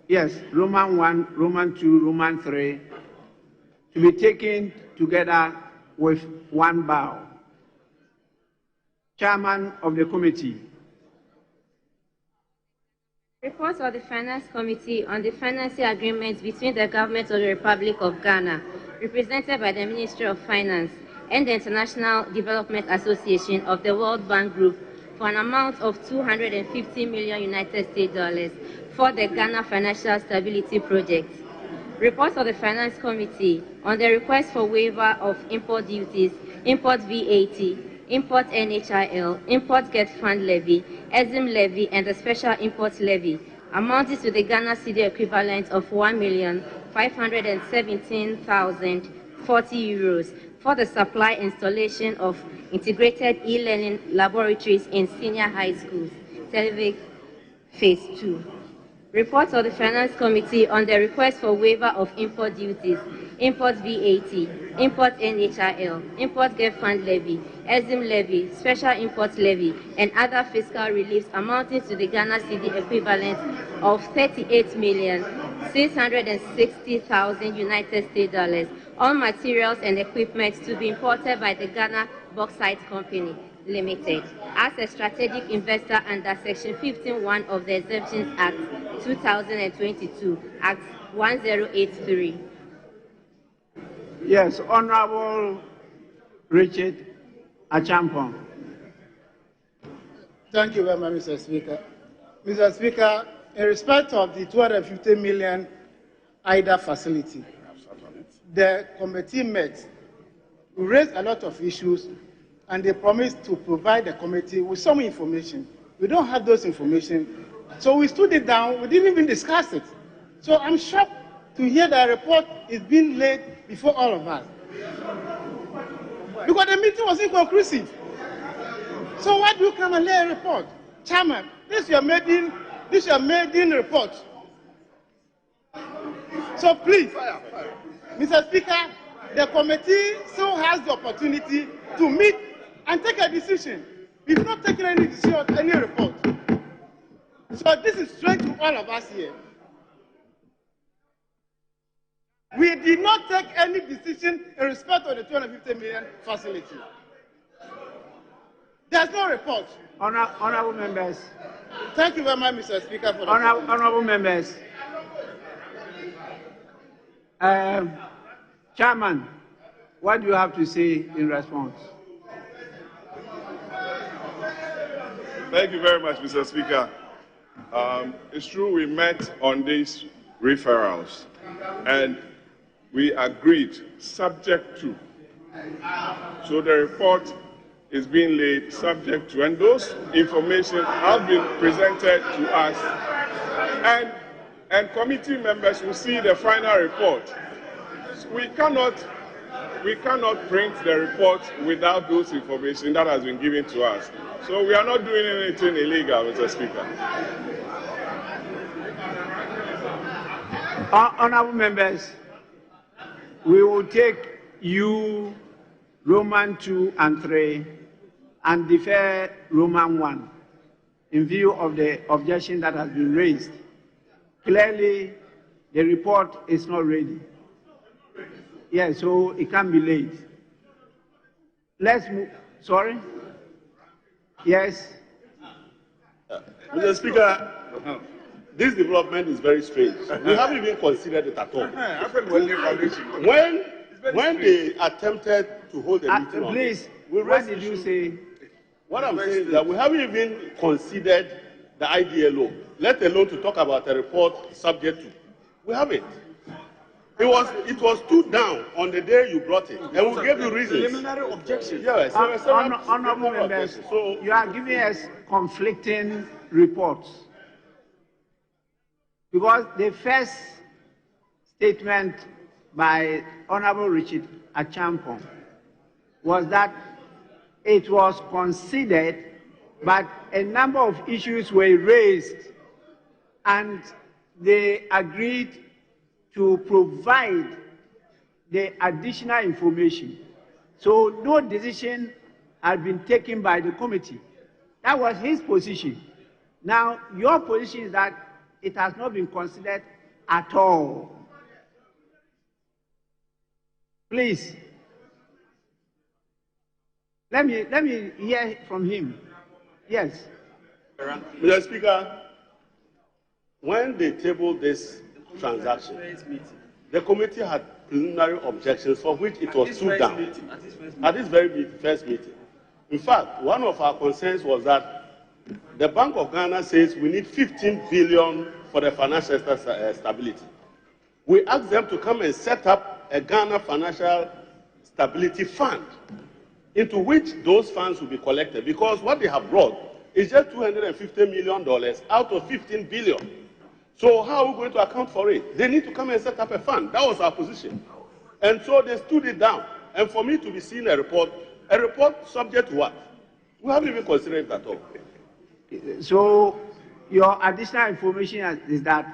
yes, Roman 1, Roman 2, Roman 3, to be taken together with one bow. Chairman of the committee. Report of the Finance Committee on the financing agreement between the Government of the Republic of Ghana, represented by the Ministry of Finance, and the International Development Association of the World Bank Group for an amount of $250 million United States dollars for the Ghana Financial Stability Project. Report of the Finance Committee on the request for waiver of import duties, import VAT, import NHIL, import get fund levy, EXIM levy, and the special import levy, amounting to the Ghana cedi equivalent of €1,517,040 for the supply installation of integrated e-learning laboratories in senior high schools, Televic Phase 2. Report of the Finance Committee on the request for waiver of import duties, import VAT, import NHIL, import gift fund levy, EXIM levy, special import levy, and other fiscal reliefs amounting to the Ghana cedi equivalent of 38,660,000 United States dollars on materials and equipment to be imported by the Ghana Bauxite Company Limited as a strategic investor under Section 15(1) of the Exemptions Act 2022, Act 1083. Yes, Honorable Richard Achampong. Thank you very much, Mr. Speaker. Mr. Speaker, in respect of the 250 million IDA facility, the committee met, we raised a lot of issues, and they promised to provide the committee with some information. We don't have those information, so we stood it down. We didn't even discuss it. So I'm shocked to hear that a report is being laid before all of us, because the meeting was inconclusive. So why do you come and lay a report? Chairman, this is your maiden report. So please, Mr. Speaker, the committee still has the opportunity to meet and take a decision. We've not taken any decision on any report. So this is strange to all of us here. We did not take any decision in respect of the 250 million facility. There's no report. Honorable members. Thank you very much, Mr. Speaker. For Honorable members. Chairman, what do you have to say in response? Thank you very much, Mr. Speaker. It's true we met on these referrals and we agreed subject to. So the report is being laid subject to, and those information have been presented to us, and committee members will see the final report. So we cannot print the report without those information that has been given to us. So we are not doing anything illegal, Mr. Speaker. Honorable members, we will take you Roman 2 and 3 and defer Roman 1 in view of the objection that has been raised. Clearly, the report is not ready. Yes, so it can be late. Let's move. Sorry? Yes. Mr. Speaker, this development is very strange. We haven't even considered it at all. When they attempted to hold a meeting on please, it, what did you say? What I'm saying is that we haven't even considered the IDLO, let alone to talk about a report subject to. We haven't. It was stood down on the day you brought it, and we gave you reasons. Preliminary objection. Yes, Honorable members, so you are giving us conflicting reports. Because the first statement by Honorable Richard Achampong was that it was considered, but a number of issues were raised, and they agreed to provide the additional information. So no decision had been taken by the committee. That was his position. Now, your position is that it has not been considered at all. Please, let me hear from him. Yes. Mr. Speaker, when they tabled this transaction, the committee had preliminary objections for which it was stood down at this very first meeting. In fact, one of our concerns was that the Bank of Ghana says we need 15 billion for the financial stability. We asked them to come and set up a Ghana Financial Stability Fund into which those funds will be collected, because what they have brought is just $250 million out of 15 billion. So how are we going to account for it? They need to come and set up a fund. That was our position. And so they stood it down. And for me to be seeing a report subject to what? We haven't even considered it at all. So your additional information is that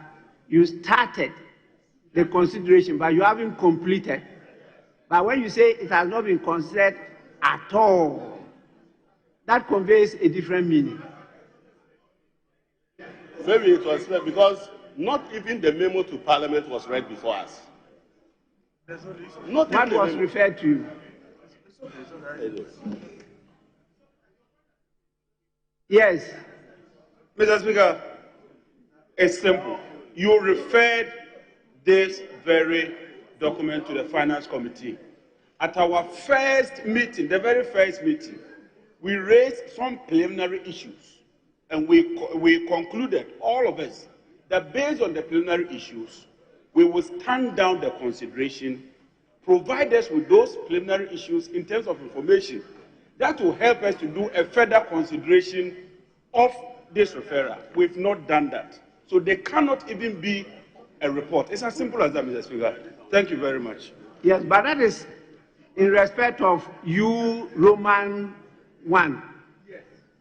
you started the consideration, but you haven't completed. But when you say it has not been considered at all, that conveys a different meaning. Maybe it was because not even the memo to Parliament was read before us. What was referred to you? Yes. Mr. Speaker, it's simple. You referred this very document to the Finance Committee. At our first meeting, the very first meeting, we raised some preliminary issues, and we concluded, all of us, that based on the preliminary issues, we will stand down the consideration, provide us with those preliminary issues in terms of information that will help us to do a further consideration of this referral. We've not done that. So there cannot even be a report. It's as simple as that, Mr. Speaker. Thank you very much. Yes, but that is in respect of you, Roman 1.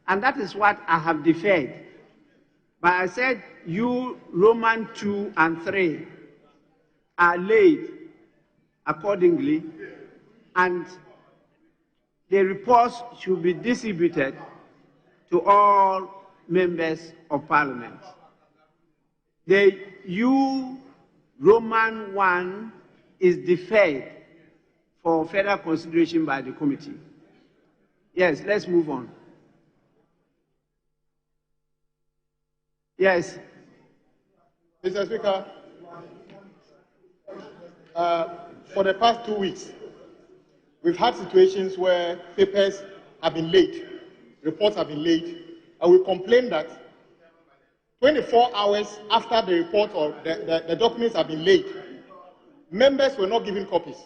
And that is what I have deferred. But I said you, Roman 2 and 3 are laid accordingly, and the reports should be distributed to all members of Parliament. The U Roman 1 is deferred for further consideration by the committee. Yes, let's move on. Yes. Mr. Speaker, for the past 2 weeks, we've had situations where papers have been late, reports have been late, and we complain that 24 hours after the report or the documents have been laid, members were not given copies.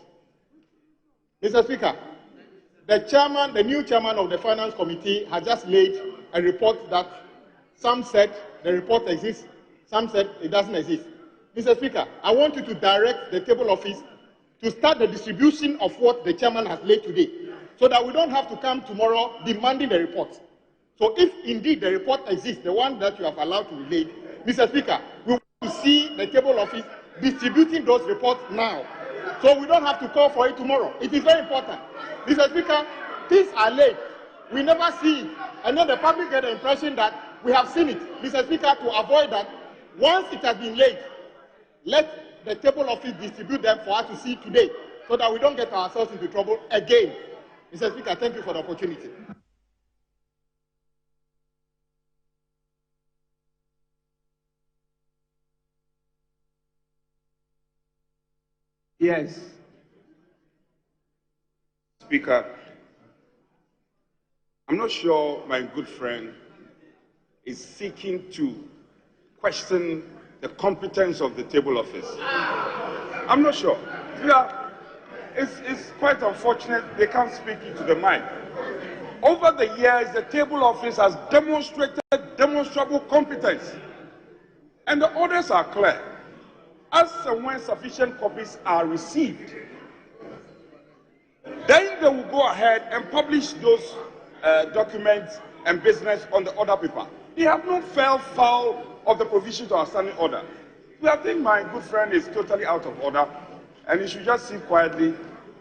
Mr. Speaker, the new chairman of the Finance Committee has just laid a report that some said the report exists, some said it doesn't exist. Mr. Speaker, I want you to direct the table office to start the distribution of what the chairman has laid today, so that we don't have to come tomorrow demanding the report. So if indeed the report exists, the one that you have allowed to be laid, Mr. Speaker, we want to see the table office distributing those reports now, so we don't have to call for it tomorrow. It is very important. Mr. Speaker, things are late. We never see it. And then the public get the impression that we have seen it. Mr. Speaker, to avoid that, once it has been laid, let the table office distribute them for us to see today, so that we don't get ourselves into trouble again. Mr. Speaker, thank you for the opportunity. Yes. Speaker, I'm not sure my good friend is seeking to question the competence of the table office. I'm not sure. Yeah, it's quite unfortunate they can't speak into the mic. Over the years, the table office has demonstrated demonstrable competence, and the orders are clear. As and when sufficient copies are received, then they will go ahead and publish those documents and business on the order paper. They have not fell foul of the provisions of our standing order. So I think my good friend is totally out of order, and he should just sit quietly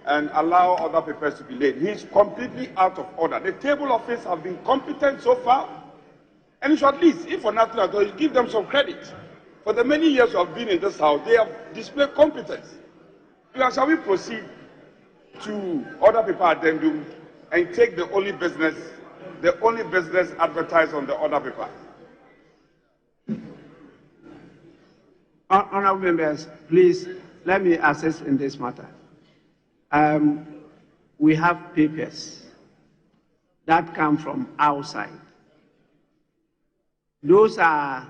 and allow other papers to be laid. He is completely out of order. The table office have been competent so far, and you should at least, if for nothing at all, give them some credit. For the many years you have been in this house, they have displayed competence. Now, shall we proceed to order paper addendum and take the only business advertised on the order paper? Honourable members, please let me assist in this matter. We have papers that come from outside. Those are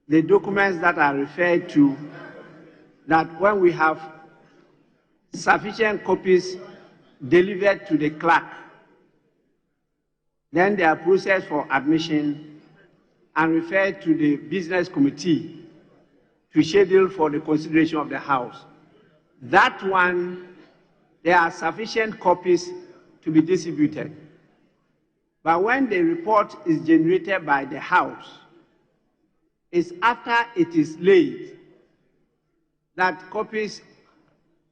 the documents that are referred to, that when we have sufficient copies delivered to the clerk, then they are processed for admission and referred to the business committee to schedule for the consideration of the House. That one there are sufficient copies to be distributed. But when the report is generated by the House, it's after it is laid that copies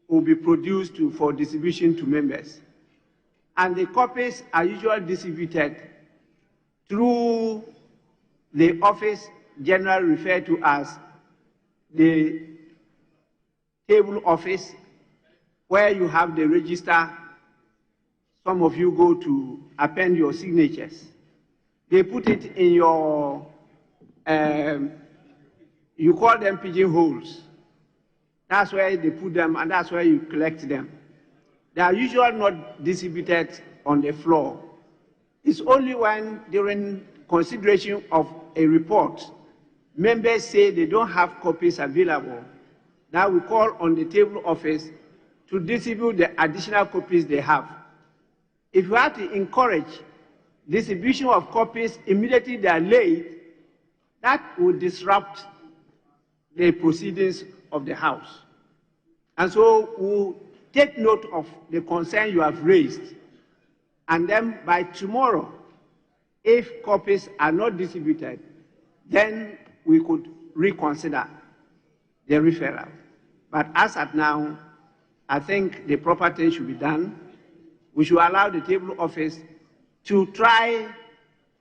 will be produced for distribution to members. And the copies are usually distributed through the office generally referred to as the table office, where you have the register. Some of you go to append your signatures. They put it in your, you call them pigeonholes. That's where they put them, and that's where you collect them. They are usually not distributed on the floor. It's only when, during consideration of a report, members say they don't have copies available, that we call on the table office to distribute the additional copies they have. If you have to encourage distribution of copies immediately they are laid, that would disrupt the proceedings of the House. And so we'll take note of the concern you have raised, and then by tomorrow, if copies are not distributed, then we could reconsider the referral. But as at now, I think the proper thing should be done. We should allow the table office to try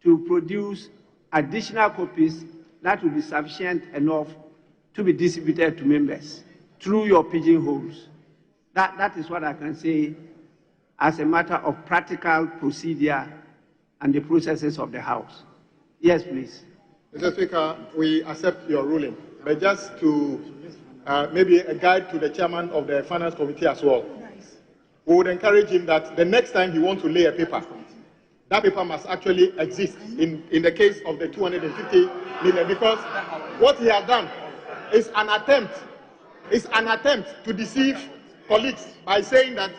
to produce additional copies that will be sufficient enough to be distributed to members through your pigeonholes. That is what I can say as a matter of practical procedure and the processes of the House. Yes, please. Mr. Speaker, we accept your ruling, but just to maybe a guide to the chairman of the Finance Committee as well. We would encourage him that the next time he wants to lay a paper, that paper must actually exist in the case of the 250 million, because what he has done is an attempt to deceive colleagues by saying that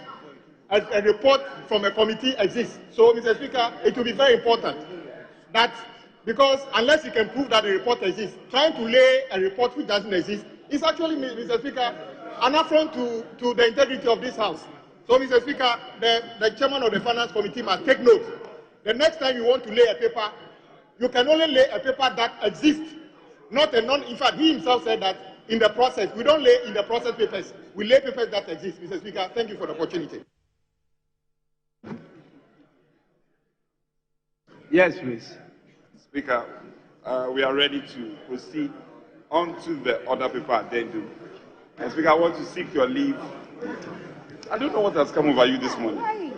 a report from a committee exists. So, Mr. Speaker, it will be very important that, because unless you can prove that a report exists, trying to lay a report which doesn't exist is actually, Mr. Speaker, an affront to the integrity of this House. So, Mr. Speaker, the chairman of the Finance Committee must take note. The next time you want to lay a paper, you can only lay a paper that exists, not a non. In fact, he himself said that in the process, we don't lay in the process papers, we lay papers that exist. Mr. Speaker, thank you for the opportunity. Yes, please. Speaker, we are ready to proceed on to the other paper addendum. And Speaker, I want to seek your leave. I don't know what has come over you this morning.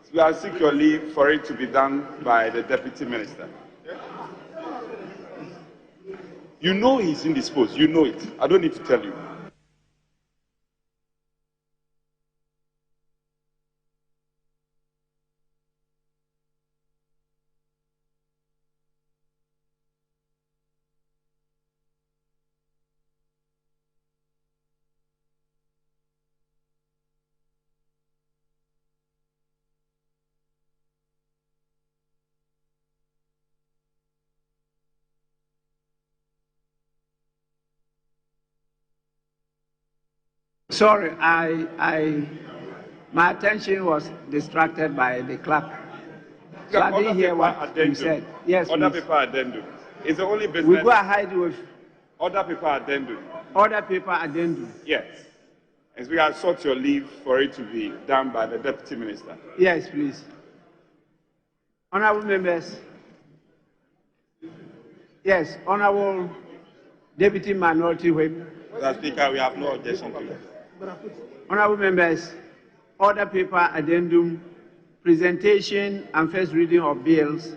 Speaker, I seek your leave for it to be done by the Deputy Minister. You know he's indisposed. You know it. I don't need to tell you. Sorry, my attention was distracted by the clerk. So I didn't hear what you said. Yes, Other please. paper addendum. It's the only business. We go ahead with other paper addendum. other paper addendum. Yes. And Speaker, I sought your leave for it to be done by the Deputy Minister. Yes, please. Honorable members. Yes, Honorable Deputy Minority Whip. Mr. Speaker, we have no objection to it. Honorable members, order paper addendum, presentation and first reading of bills,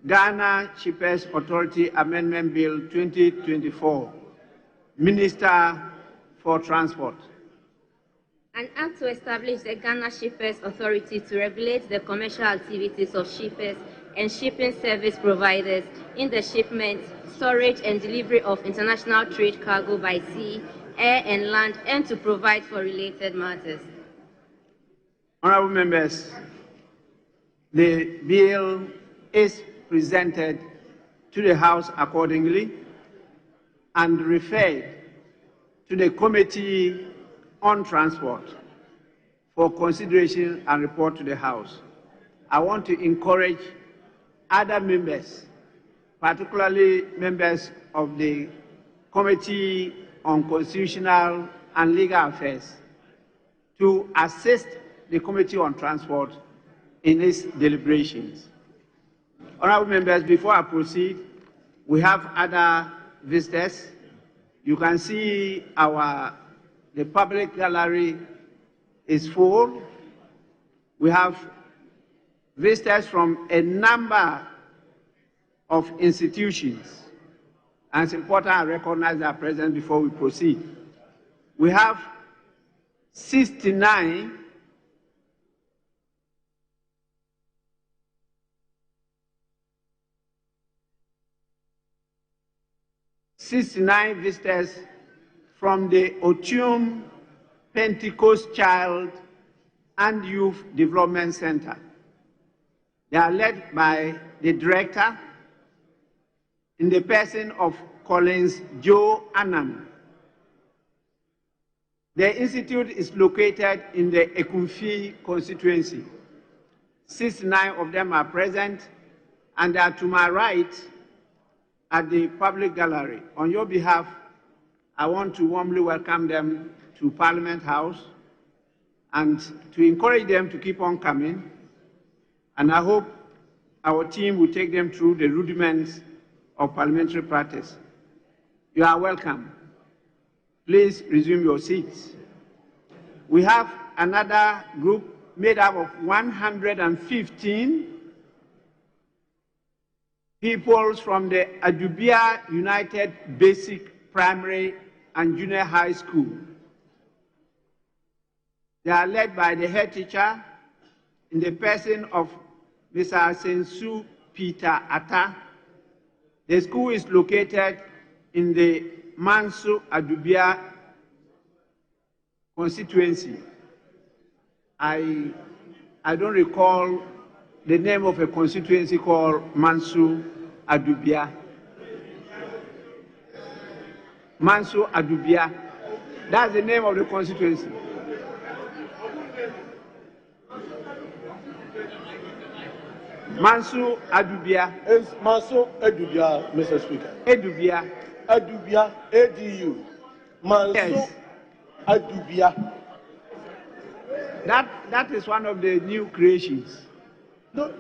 Ghana Shippers Authority Amendment Bill 2024, Minister for Transport. An act to establish the Ghana Shippers Authority to regulate the commercial activities of shippers and shipping service providers in the shipment, storage and delivery of international trade cargo by sea, air and land, and to provide for related matters. Honorable members, the bill is presented to the House accordingly and referred to the Committee on Transport for consideration and report to the House. I want to encourage other members, particularly members of the Committee on Constitutional and Legal Affairs, to assist the Committee on Transport in its deliberations. Honorable members, before I proceed, we have other visitors. You can see the public gallery is full. We have visitors from a number of institutions, and it's important I recognize their presence before we proceed. We have 69 visitors from the Otium Pentecost Child and Youth Development Center. They are led by the director in the person of Collins Joe Annam. The institute is located in the Ekumfi constituency. 69 of them are present, and they are to my right at the public gallery. On your behalf, I want to warmly welcome them to Parliament House and to encourage them to keep on coming. And I hope our team will take them through the rudiments of parliamentary practice. You are welcome. Please resume your seats. We have another group made up of 115 people from the Adubia United Basic Primary and Junior High School. They are led by the head teacher in the person of Mr. Sensu Peter Atta. The school is located in the Manso Adubia constituency. I don't recall the name of a constituency called Manso Adubia. Manso Adubia. That's the name of the constituency. Manso Adubia. It's Manso Adubia, Mr. Speaker. Adubia. Adubia, ADU. Manso Yes. Adubia. That is one of the new creations. No,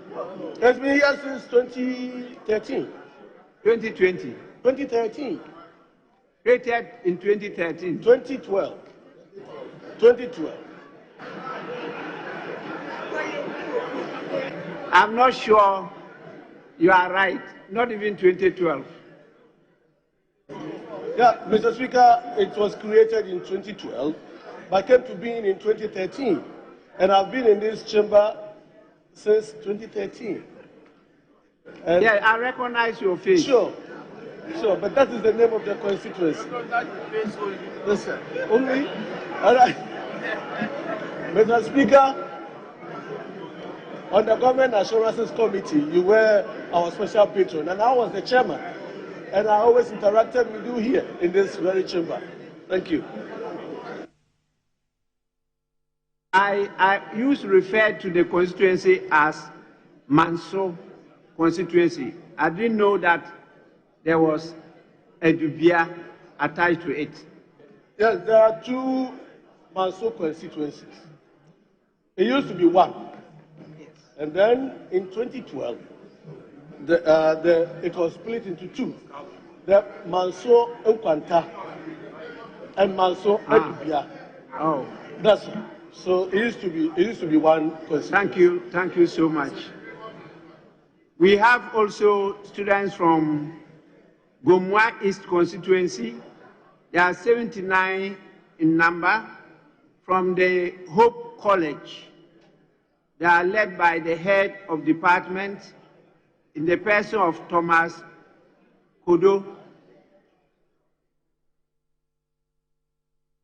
it's been here since 2013. 2020. 2013. Created in 2013. 2012. 2012. I'm not sure you are right. Not even 2012. Yeah, Mr. Speaker, it was created in 2012, but came to being in 2013. And I've been in this chamber since 2013. And yeah, I recognize your face. Sure, but that is the name of the constituency. Listen, only, all right. Mr. Speaker, on the Government Assurances Committee, you were our special patron, and I was the chairman. And I always interacted with you here in this very chamber. Thank you. I used to refer to the constituency as Manso constituency. I didn't know that there was a Dubia attached to it. Yes, there are two Manso constituencies. It used to be one. Yes. And then in 2012, it was split into two. The Manso Nkwanta and Manso Adubia. Oh. That's it. So it used to be one constituency. Thank you so much. We have also students from Gomwa East constituency. There are 79 in number from the Hope College. They are led by the head of department in the person of Thomas Kodo.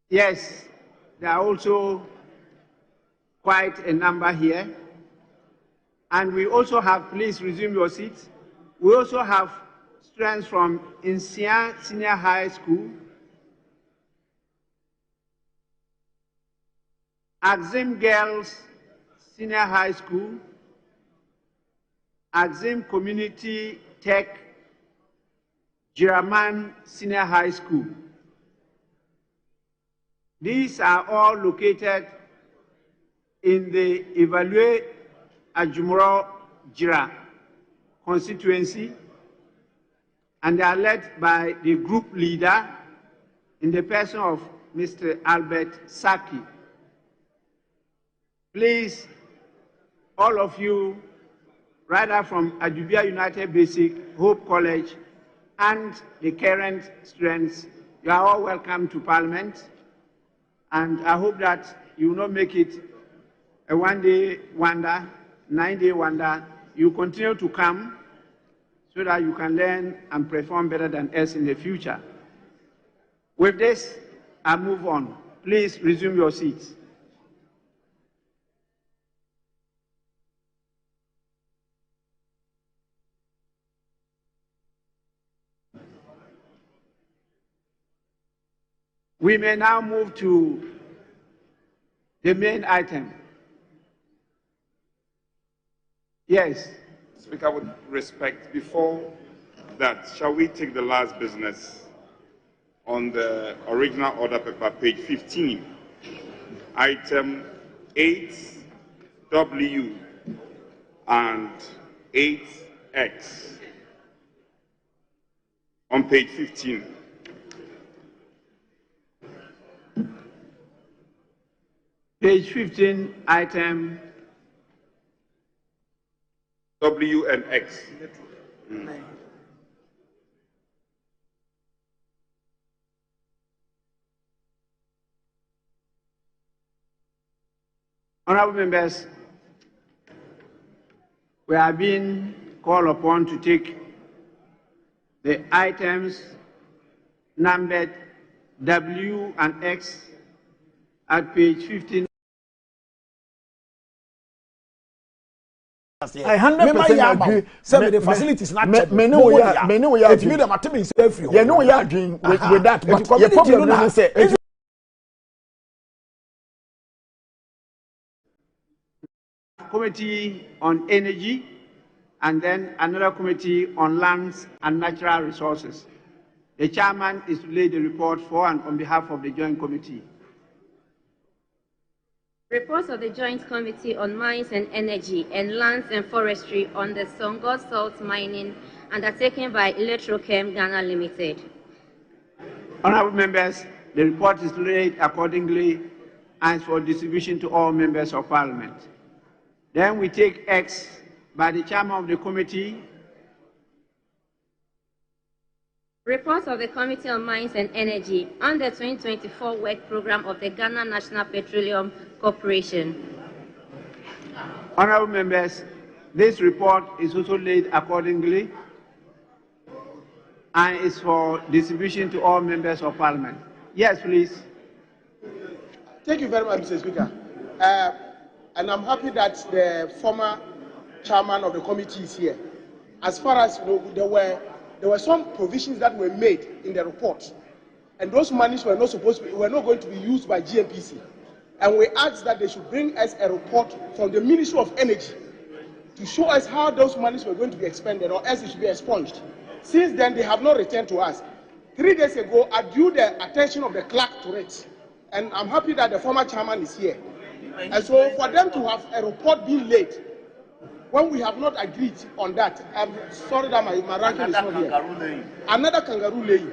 Yes, there are also quite a number here. And we also have, please resume your seats. We also have students from Insia Senior High School Axim Girls Senior High School, Axim Community Tech Jiraman Senior High School. These are all located in the Evaluate Ajumuro Jira constituency, and they are led by the group leader in the person of Mr. Albert Saki. Please, all of you, rather from Adubia United Basic, Hope College, and the current students, you are all welcome to Parliament, and I hope that you will not make it a one-day wonder, 9-day wonder. You continue to come so that you can learn and perform better than us in the future. With this, I move on. Please resume your seats. We may now move to the main item. Yes. Speaker, with respect, before that, shall we take the last business on the original order paper, page 15, item 8W and 8X on page 15. Page 15, item W and X. Honorable members, we are being called upon to take the items numbered W and X at page 15. I 100% agree. Some of the facilities not checked. Many we are if you the matter is every. You know we are doing with that. But the problem is say Committee on Energy, and then another committee on lands and natural resources. The chairman is to lay the report for and on behalf of the joint committee. Reports of the Joint Committee on Mines and Energy and Lands and Forestry on the Songo Salt Mining undertaken by Electrochem Ghana Limited. Honorable members, the report is laid accordingly and for distribution to all members of Parliament. Then we take X by the chairman of the committee. Reports of the Committee on Mines and Energy on the 2024 work program of the Ghana National Petroleum Corporation. Honorable members, this report is also laid accordingly and is for distribution to all members of Parliament. Yes, please. Thank you very much, Mr. Speaker. And I'm happy that the former chairman of the committee is here. As far as you know, there were some provisions that were made in the report, and those monies were not going to be used by GNPC. And we asked that they should bring us a report from the Ministry of Energy to show us how those monies were going to be expended, or else it should be expunged. Since then, they have not returned to us. 3 days ago, I drew the attention of the clerk to it, and I'm happy that the former chairman is here. And so for them to have a report being late, when we have not agreed on that, I'm sorry that my ranking is not here. Another kangaroo laying.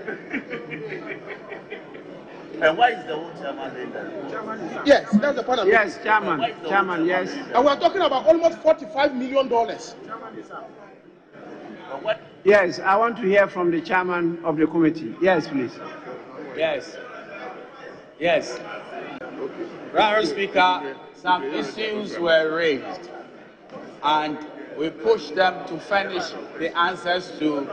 And why is the old chairman laying that? Yes, that's the point I'm making. Yes, chairman, yes. And we're talking about almost $45 million. Yes, I want to hear from the chairman of the committee. Yes, please. Yes. Yes. Mr. Speaker, some issues were raised, and we pushed them to furnish the answers to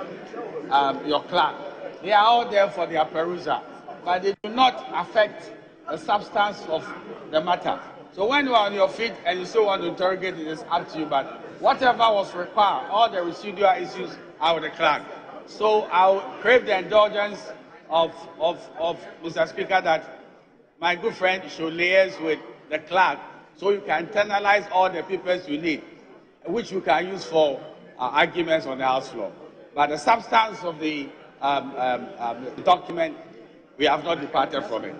your clerk. They are all there for their perusal, but they do not affect the substance of the matter. So when you are on your feet and you still want to interrogate, it is up to you, but whatever was required, all the residual issues are with the clerk. So I'll crave the indulgence of Mr. Speaker that my good friend should liaise with the clerk so you can internalize all the papers you need, which you can use for arguments on the House floor. But the substance of the document, we have not departed from it.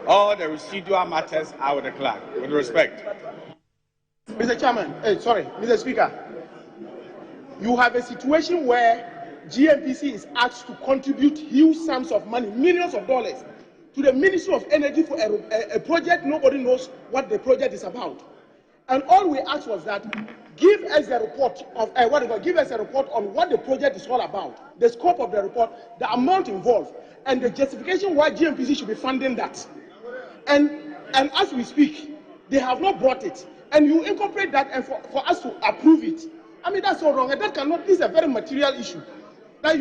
All the residual matters are with the clerk, with respect. Mr. Chairman, Mr. Speaker, you have a situation where GNPC is asked to contribute huge sums of money, millions of dollars, to the Ministry of Energy for a project nobody knows what the project is about. And all we asked was that give us a report of give us a report on what the project is all about, the scope of the report, the amount involved, and the justification why GNPC should be funding that. And as we speak, they have not brought it. And you incorporate that and for us to approve it. I mean, that's so wrong. And that cannot, this is a very material issue. That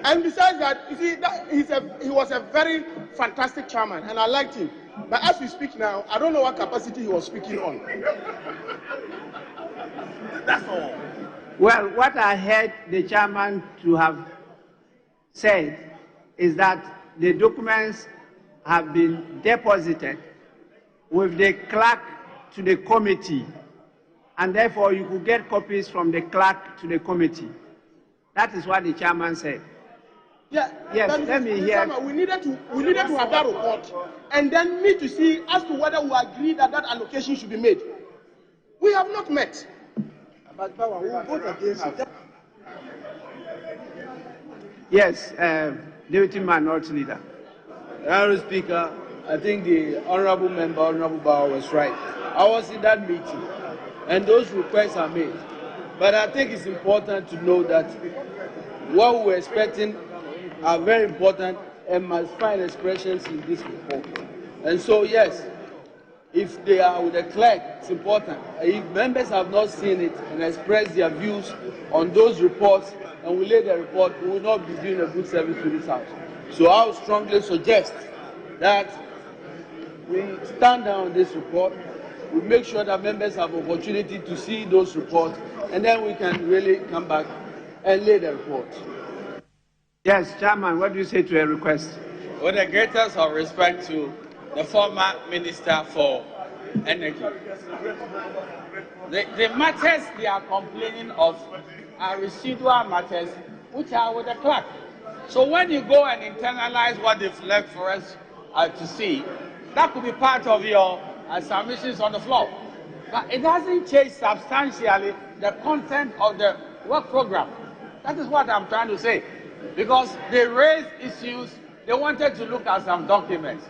and besides that, you see, he was a very fantastic chairman, and I liked him. But as we speak now, I don't know what capacity he was speaking on. That's all. Well, what I heard the chairman to have said is that the documents have been deposited with the clerk to the committee, and therefore you could get copies from the clerk to the committee. That is what the chairman said. Yeah, yes, let me hear. We needed to have that report and then meet to see as to whether we agree that that allocation should be made. We have not met. But we will vote against it. Yes, Deputy Minority Leader. Honourable Speaker, I think the Honourable Member, Honourable Bauer, was right. I was in that meeting, and those requests are made. But I think it's important to know that what we're expecting are very important and must find expressions in this report. And so, yes, if they are with the clerk, it's important. If members have not seen it and expressed their views on those reports, and we lay the report, we will not be doing a good service to this House. So I would strongly suggest that we stand down on this report, we make sure that members have opportunity to see those reports, and then we can really come back and lay the report. Yes, Chairman, what do you say to a request? With the greatest of respect to the former Minister for Energy, the matters they are complaining of are residual matters which are with the clerk. So when you go and internalize what they've left for us to see, that could be part of your submissions on the floor. But it doesn't change substantially the content of the work program. That is what I'm trying to say. Because they raised issues, they wanted to look at some documents.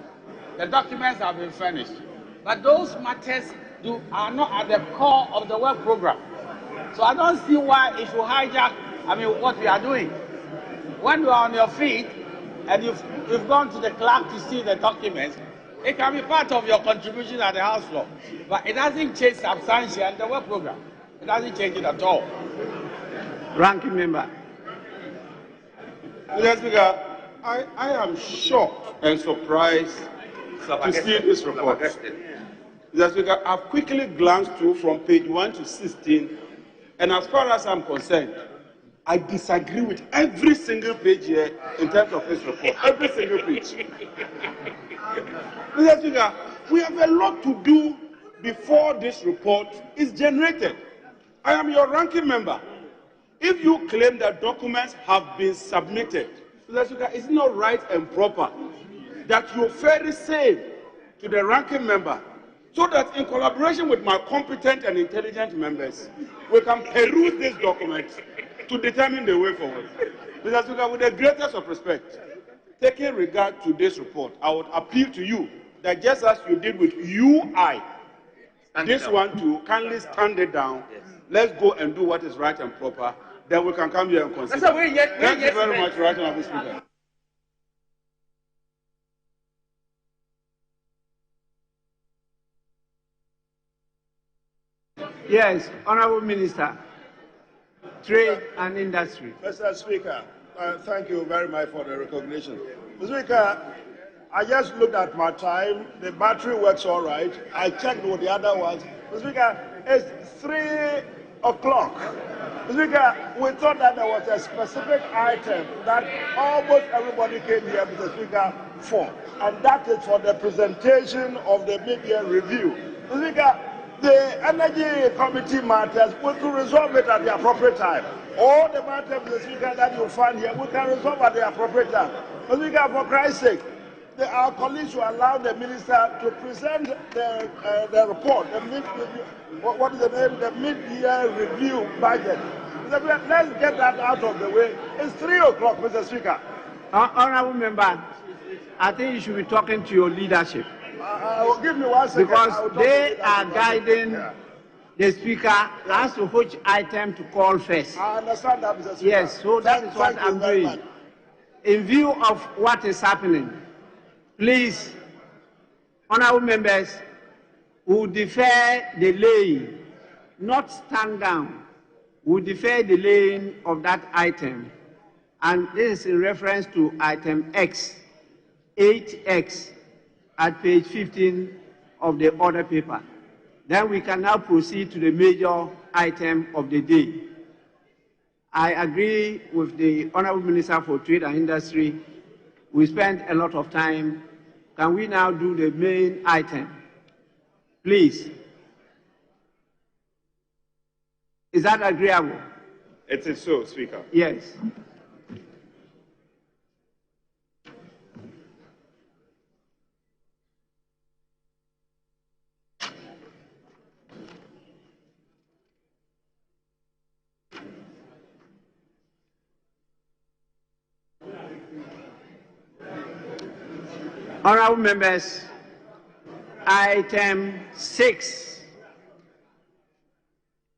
The documents have been furnished. But those matters are not at the core of the work program. So I don't see why it should hijack, what we are doing. When you are on your feet and you've gone to the clerk to see the documents, it can be part of your contribution at the House floor. But it doesn't change substantially the work program. It doesn't change it at all. Ranking member. Mr. Speaker, I am shocked and surprised to see this report. Mr. Speaker, I've quickly glanced through from page 1 to 16, and as far as I'm concerned, I disagree with every single page here in terms of this report. Every single page. Mr. Speaker, we have a lot to do before this report is generated. I am your ranking member. If you claim that documents have been submitted, Mr. Speaker, it's not right and proper that you ferry same to the ranking member so that in collaboration with my competent and intelligent members, we can peruse this document to determine the way forward. Mr. Speaker, with the greatest of respect, taking regard to this report, I would appeal to you that just as you did with UI, this one too, kindly stand it down. Yes. Let's go and do what is right and proper. Then we can come here and consider. Thank you very much, Right Honourable Speaker. Yes, Honourable Minister, Trade and Industry. Mr. Speaker, thank you very much for the recognition. Mr. Speaker, I just looked at my time. The battery works all right. I checked with the other ones. Mr. Speaker, it's 3 o'clock. Mr. Speaker, we thought that there was a specific item that almost everybody came here, Mr. Speaker, for, and that is for the presentation of the mid-year review. Speaker, the Energy Committee matters, we could resolve it at the appropriate time. All the matters, the Speaker, that you find here, we can resolve at the appropriate time. Speaker, for Christ's sake, our colleagues will allow the minister to present the report, what is the name? The mid-year review budget. Let's get that out of the way. It's 3 o'clock, Mr. Speaker. Honourable member, I think you should be talking to your leadership. Give me 1 second. Because they are guiding the Speaker as to which item to call first. I understand that, Mr. Speaker. Yes, so that is what I'm doing. In view of what is happening, please, honourable members, who defer the laying, not stand down, who defer the laying of that item. And this is in reference to item X, 8X, at page 15 of the order paper. Then we can now proceed to the major item of the day. I agree with the Honourable Minister for Trade and Industry. We spent a lot of time. Can we now do the main item? Please. Is that agreeable? It is so, Speaker. Yes. Honourable members, item 6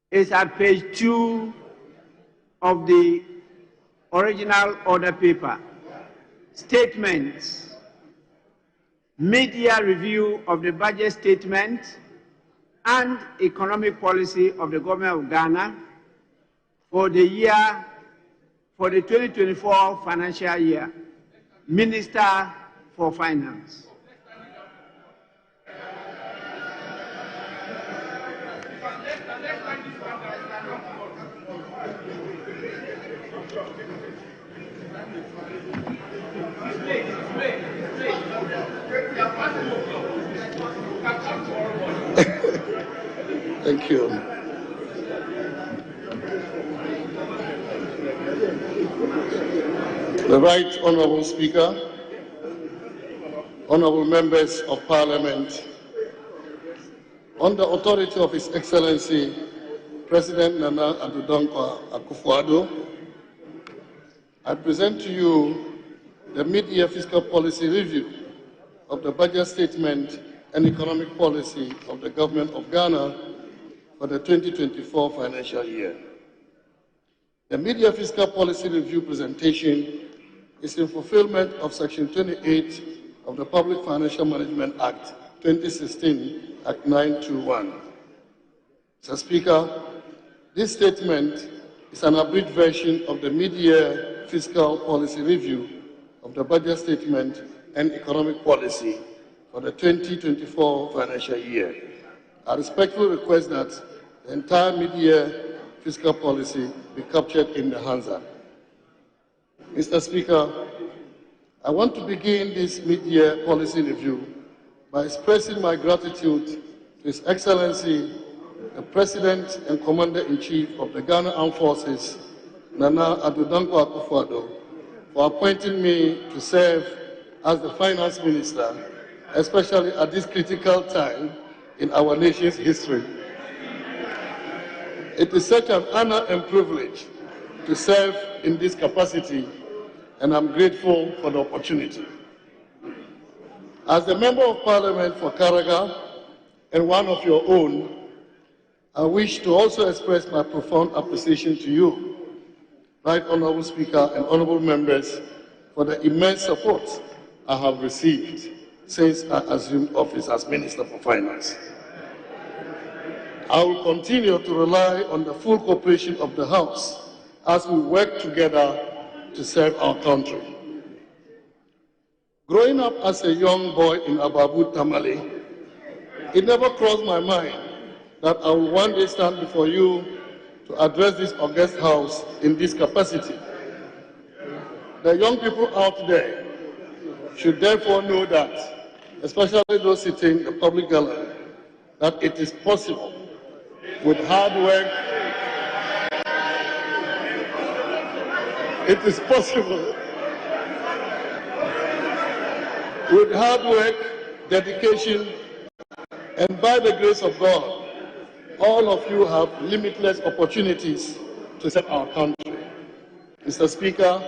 is at page 2 of the original order paper. Statements. Mid-year review of the budget statement and economic policy of the government of Ghana for the 2024 financial year. Minister for Finance. Thank you. The Right Honourable Speaker, Honourable Members of Parliament, on the authority of His Excellency President Nana Addo Akufo-Addo, I present to you the mid-year fiscal policy review of the budget statement and economic policy of the Government of Ghana for the 2024 financial year. The mid-year fiscal policy review presentation is in fulfillment of Section 28 of the Public Financial Management Act 2016, Act 921. Mr. Speaker, this statement is an abridged version of the mid-year fiscal policy review of the budget statement and economic policy for the 2024 financial year. I respectfully request that the entire mid-year fiscal policy be captured in the Hansa. Mr. Speaker, I want to begin this mid-year policy review by expressing my gratitude to His Excellency, the President and Commander-in-Chief of the Ghana Armed Forces, Nana Addo Akufo-Addo, for appointing me to serve as the Finance Minister, especially at this critical time in our nation's history. It is such an honor and privilege to serve in this capacity, and I'm grateful for the opportunity. As the Member of Parliament for Karaga and one of your own, I wish to also express my profound appreciation to you, Right Honourable Speaker and Honourable Members, for the immense support I have received since I assumed office as Minister for Finance. I will continue to rely on the full cooperation of the House as we work together to serve our country. Growing up as a young boy in Ababu, Tamale, it never crossed my mind that I will one day stand before you to address this august House in this capacity. The young people out there should therefore know that, especially those sitting in the public gallery, that it is possible with hard work. It is possible with hard work, dedication, and by the grace of God, all of you have limitless opportunities to serve our country. Mr. Speaker,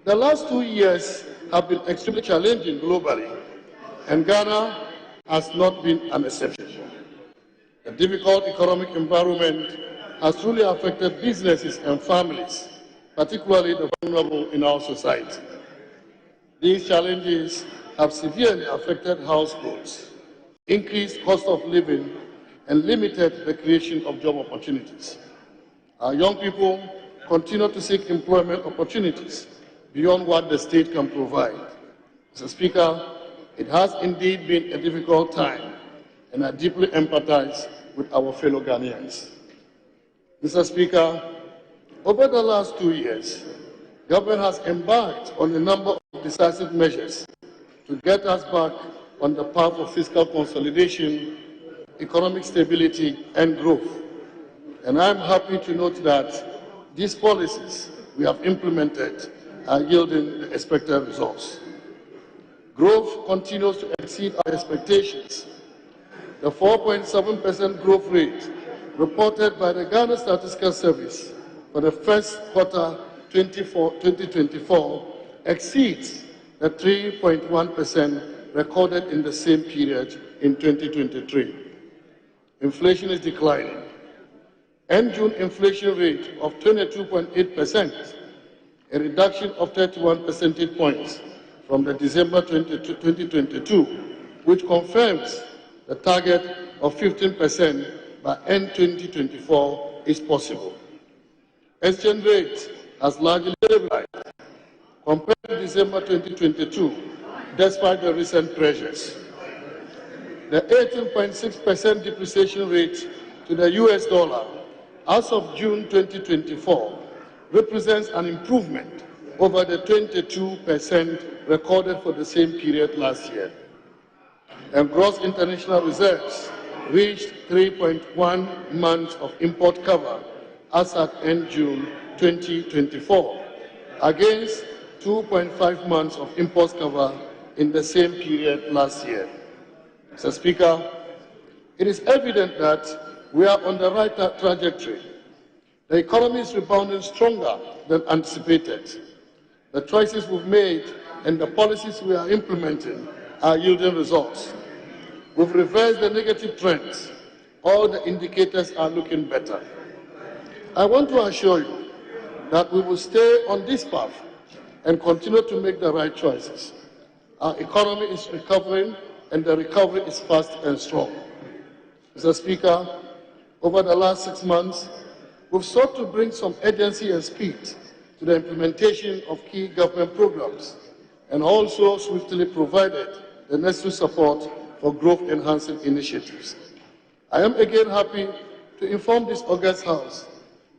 the last 2 years have been extremely challenging globally, and Ghana has not been an exception. The difficult economic environment has truly affected businesses and families, particularly the vulnerable in our society. These challenges have severely affected households, increased cost of living, and limited the creation of job opportunities. Our young people continue to seek employment opportunities beyond what the state can provide. Mr. Speaker, it has indeed been a difficult time, and I deeply empathize with our fellow Ghanaians. Mr. Speaker, over the last 2 years, government has embarked on a number of decisive measures to get us back on the path of fiscal consolidation, economic stability, and growth. And I'm happy to note that these policies we have implemented are yielding the expected results. Growth continues to exceed our expectations. The 4.7% growth rate reported by the Ghana Statistical Service for the first quarter 2024 exceeds the 3.1% recorded in the same period in 2023. Inflation is declining. End June inflation rate of 22.8%, a reduction of 31 percentage points from the December 2022, which confirms the target of 15% by end 2024 is possible. Exchange rate has largely stabilized compared to December 2022, despite the recent pressures. The 18.6% depreciation rate to the US dollar as of June 2024 represents an improvement over the 22% recorded for the same period last year. And gross international reserves reached 3.1 months of import cover as at end June 2024, against 2.5 months of import cover in the same period last year. Mr. Speaker, it is evident that we are on the right trajectory. The economy is rebounding stronger than anticipated. The choices we've made and the policies we are implementing are yielding results. We've reversed the negative trends. All the indicators are looking better. I want to assure you that we will stay on this path and continue to make the right choices. Our economy is recovering, and the recovery is fast and strong. Mr. Speaker, over the last 6 months, we've sought to bring some urgency and speed to the implementation of key government programs, and also swiftly provided the necessary support for growth-enhancing initiatives. I am again happy to inform this august House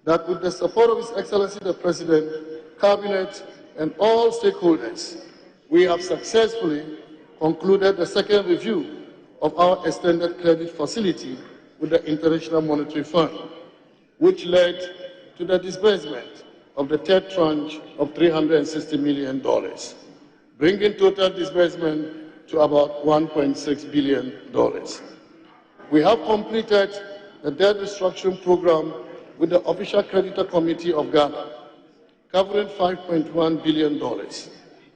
that with the support of His Excellency the President, Cabinet, and all stakeholders, we have successfully concluded the second review of our extended credit facility with the International Monetary Fund, which led to the disbursement of the third tranche of $360 million, bringing total disbursement to about $1.6 billion. We have completed the debt restructuring program with the Official Creditor Committee of Ghana, covering $5.1 billion,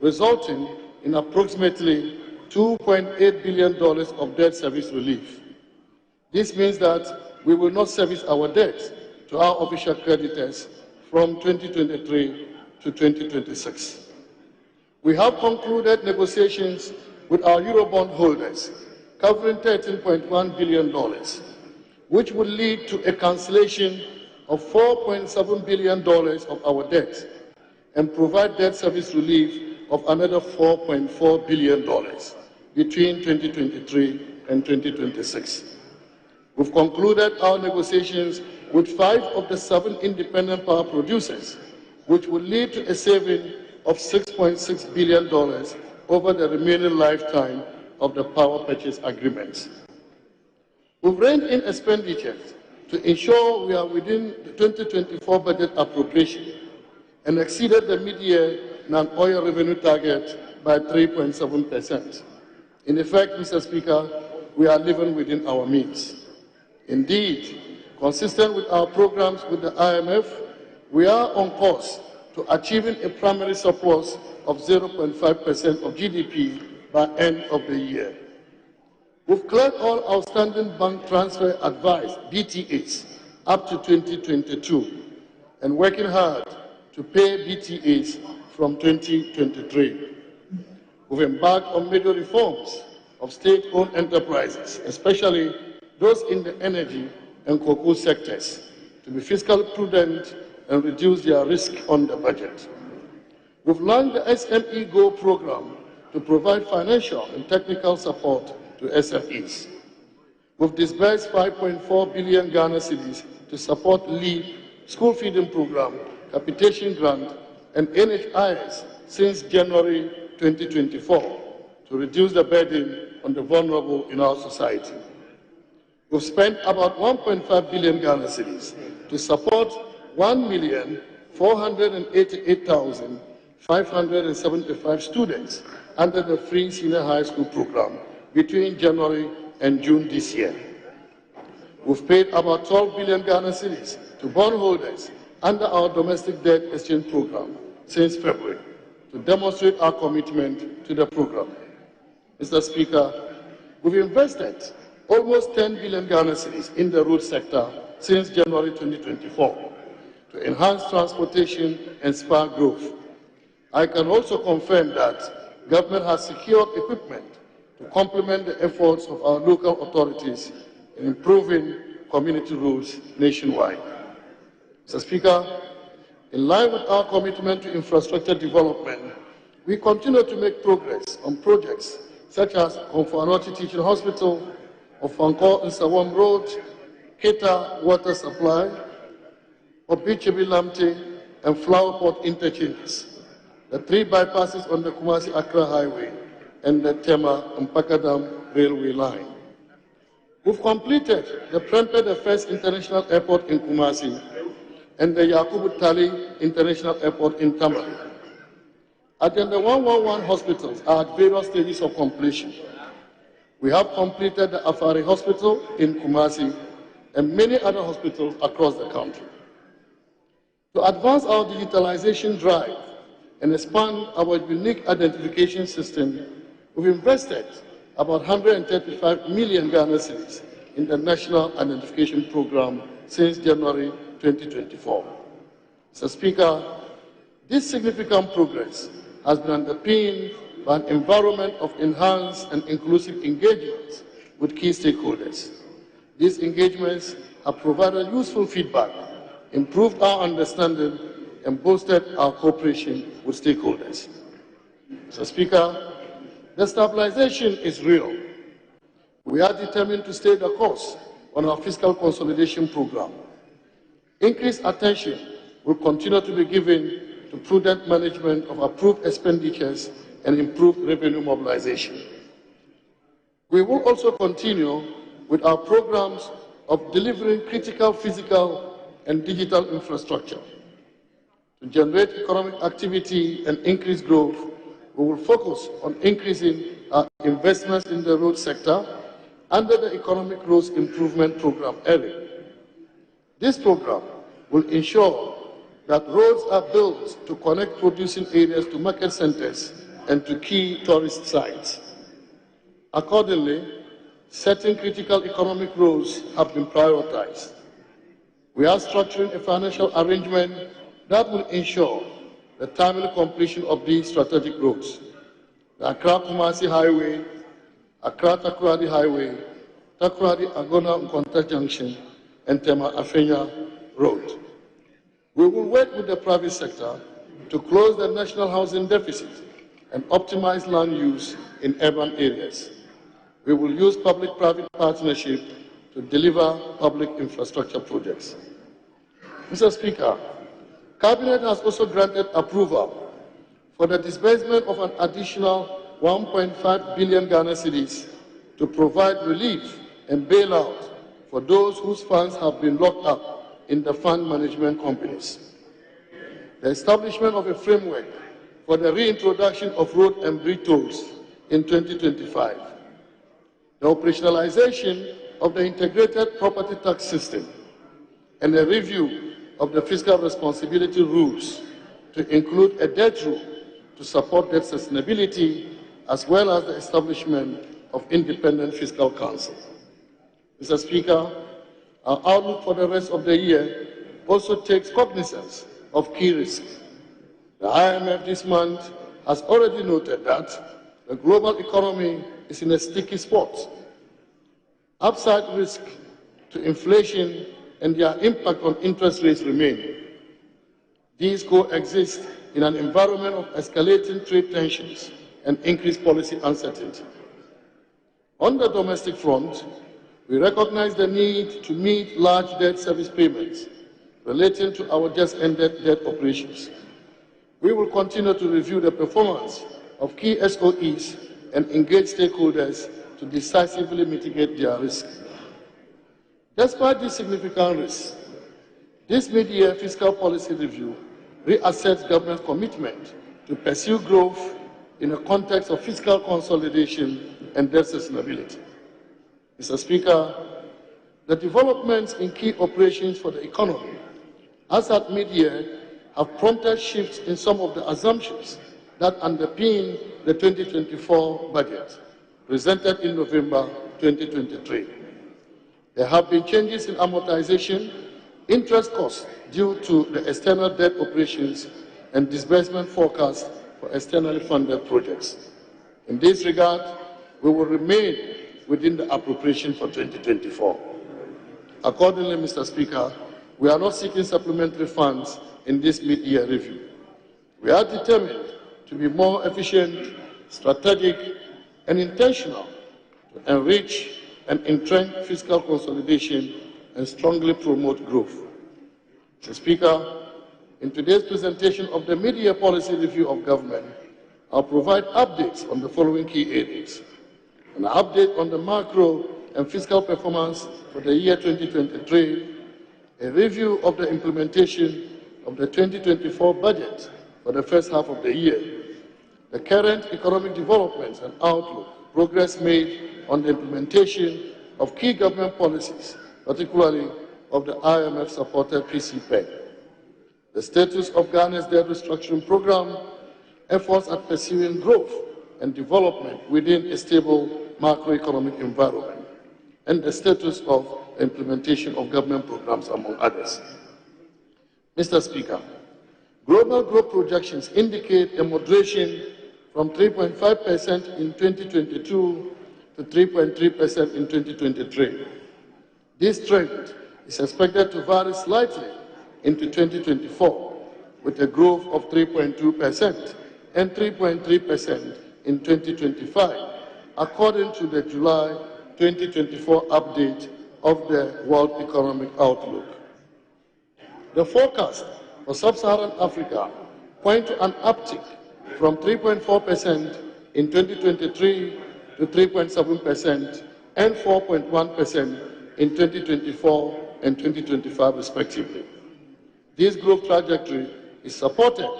resulting in approximately $2.8 billion of debt service relief. This means that we will not service our debt to our official creditors from 2023 to 2026. We have concluded negotiations with our Eurobond holders, covering $13.1 billion, which will lead to a cancellation of $4.7 billion of our debt and provide debt service relief of another $4.4 billion between 2023 and 2026. We've concluded our negotiations with 5 of the 7 independent power producers, which will lead to a saving of $6.6 billion over the remaining lifetime of the power purchase agreements. We've reined in expenditures to ensure we are within the 2024 budget appropriation and exceeded the mid-year non-oil revenue target by 3.7%. In effect, Mr. Speaker, we are living within our means. Indeed, consistent with our programs with the IMF, we are on course to achieving a primary surplus of 0.5% of GDP by end of the year. We've cleared all outstanding bank transfer advice, BTAs, up to 2022, and working hard to pay BTAs from 2023. We've embarked on major reforms of state-owned enterprises, especially those in the energy and cocoa sectors, to be fiscally prudent and reduce their risk on the budget. We've launched the SME Go program to provide financial and technical support to SMEs. We've disbursed 5.4 billion Ghana cedis to support LEAP, school feeding program, capitation grant, and NHIS since January 2024 to reduce the burden on the vulnerable in our society. We've spent about 1.5 billion Ghana cedis to support 1,488,575 students under the free senior high school program between January and June this year. We've paid about 12 billion Ghana cedis to bondholders under our domestic debt exchange program since February to demonstrate our commitment to the program. Mr. Speaker, we've invested almost 10 billion Ghana cedis in the road sector since January 2024 to enhance transportation and spur growth. I can also confirm that government has secured equipment to complement the efforts of our local authorities in improving community roads nationwide. Mr. Speaker, in line with our commitment to infrastructure development, we continue to make progress on projects such as Omfanoti Teaching Hospital, Ofanko Nsawam Road, Keta Water Supply, Obichebi Lamte, and Flower Pot interchanges, the 3 bypasses on the Kumasi-Accra Highway, and the Tema-Mpakadam Railway Line. We've completed the Prempeh the First International Airport in Kumasi and the Yakubu Tali International Airport in Tamale. Agenda 111 hospitals are at various stages of completion. We have completed the Afari Hospital in Kumasi and many other hospitals across the country. To advance our digitalization drive and expand our unique identification system, we've invested about 135 million Ghana cedis in the National Identification Program since January 2024. Mr. Speaker, this significant progress has been underpinned by an environment of enhanced and inclusive engagement with key stakeholders. These engagements have provided useful feedback, improved our understanding, and boosted our cooperation with stakeholders. Mr. Speaker, the stabilization is real. We are determined to stay the course on our fiscal consolidation program. Increased attention will continue to be given to prudent management of approved expenditures and improved revenue mobilization. We will also continue with our programs of delivering critical physical and digital infrastructure. To generate economic activity and increase growth, we will focus on increasing our investments in the road sector under the Economic Growth Improvement Program area. This program will ensure that roads are built to connect producing areas to market centers and to key tourist sites. Accordingly, certain critical economic roads have been prioritized. We are structuring a financial arrangement that will ensure the timely completion of these strategic roads: the Accra-Kumasi Highway, Accra-Takoradi Highway, Takoradi-Agona-Nkonta Junction, and Tema-Afenya Road. We will work with the private sector to close the national housing deficit and optimize land use in urban areas. We will use public-private partnership to deliver public infrastructure projects. Mr. Speaker, Cabinet has also granted approval for the disbursement of an additional 1.5 billion Ghana cedis to provide relief and bailout for those whose funds have been locked up in the fund management companies. The establishment of a framework for the reintroduction of road and bridge tolls in 2025. The operationalization of the integrated property tax system and a review of the fiscal responsibility rules to include a debt rule to support debt sustainability, as well as the establishment of independent fiscal council. Mr. Speaker, our outlook for the rest of the year also takes cognizance of key risks. The IMF this month has already noted that the global economy is in a sticky spot. Upside risk to inflation and their impact on interest rates remain. These coexist in an environment of escalating trade tensions and increased policy uncertainty. On the domestic front, we recognize the need to meet large debt service payments relating to our just-ended debt operations. We will continue to review the performance of key SOEs and engage stakeholders to decisively mitigate their risk. Despite these significant risks, this mid-year fiscal policy review reassesses government's commitment to pursue growth in a context of fiscal consolidation and debt sustainability. Mr. Speaker, the developments in key operations for the economy, as at mid-year, have prompted shifts in some of the assumptions that underpin the 2024 budget, presented in November 2023. There have been changes in amortization, interest costs due to the external debt operations, and disbursement forecasts for externally funded projects. In this regard, we will remain within the appropriation for 2024. Accordingly, Mr. Speaker, we are not seeking supplementary funds in this mid-year review. We are determined to be more efficient, strategic, and intentional to enrich and entrench fiscal consolidation and strongly promote growth. Mr. Speaker, in today's presentation of the mid-year policy review of government, I'll provide updates on the following key areas: an update on the macro and fiscal performance for the year 2023, a review of the implementation of the 2024 budget for the first half of the year, the current economic developments and outlook, progress made on the implementation of key government policies, particularly of the IMF-supported PCPEG, the status of Ghana's debt restructuring program, efforts at pursuing growth and development within a stable macroeconomic environment, and the status of implementation of government programs, among others. Mr. Speaker, global growth projections indicate a moderation from 3.5% in 2022 to 3.3% in 2023. This trend is expected to vary slightly into 2024, with a growth of 3.2% and 3.3% in 2025, according to the July 2024 update of the World Economic Outlook. The forecast for sub-Saharan Africa point to an uptick from 3.4% in 2023 to 3.7% and 4.1% in 2024 and 2025, respectively. This growth trajectory is supported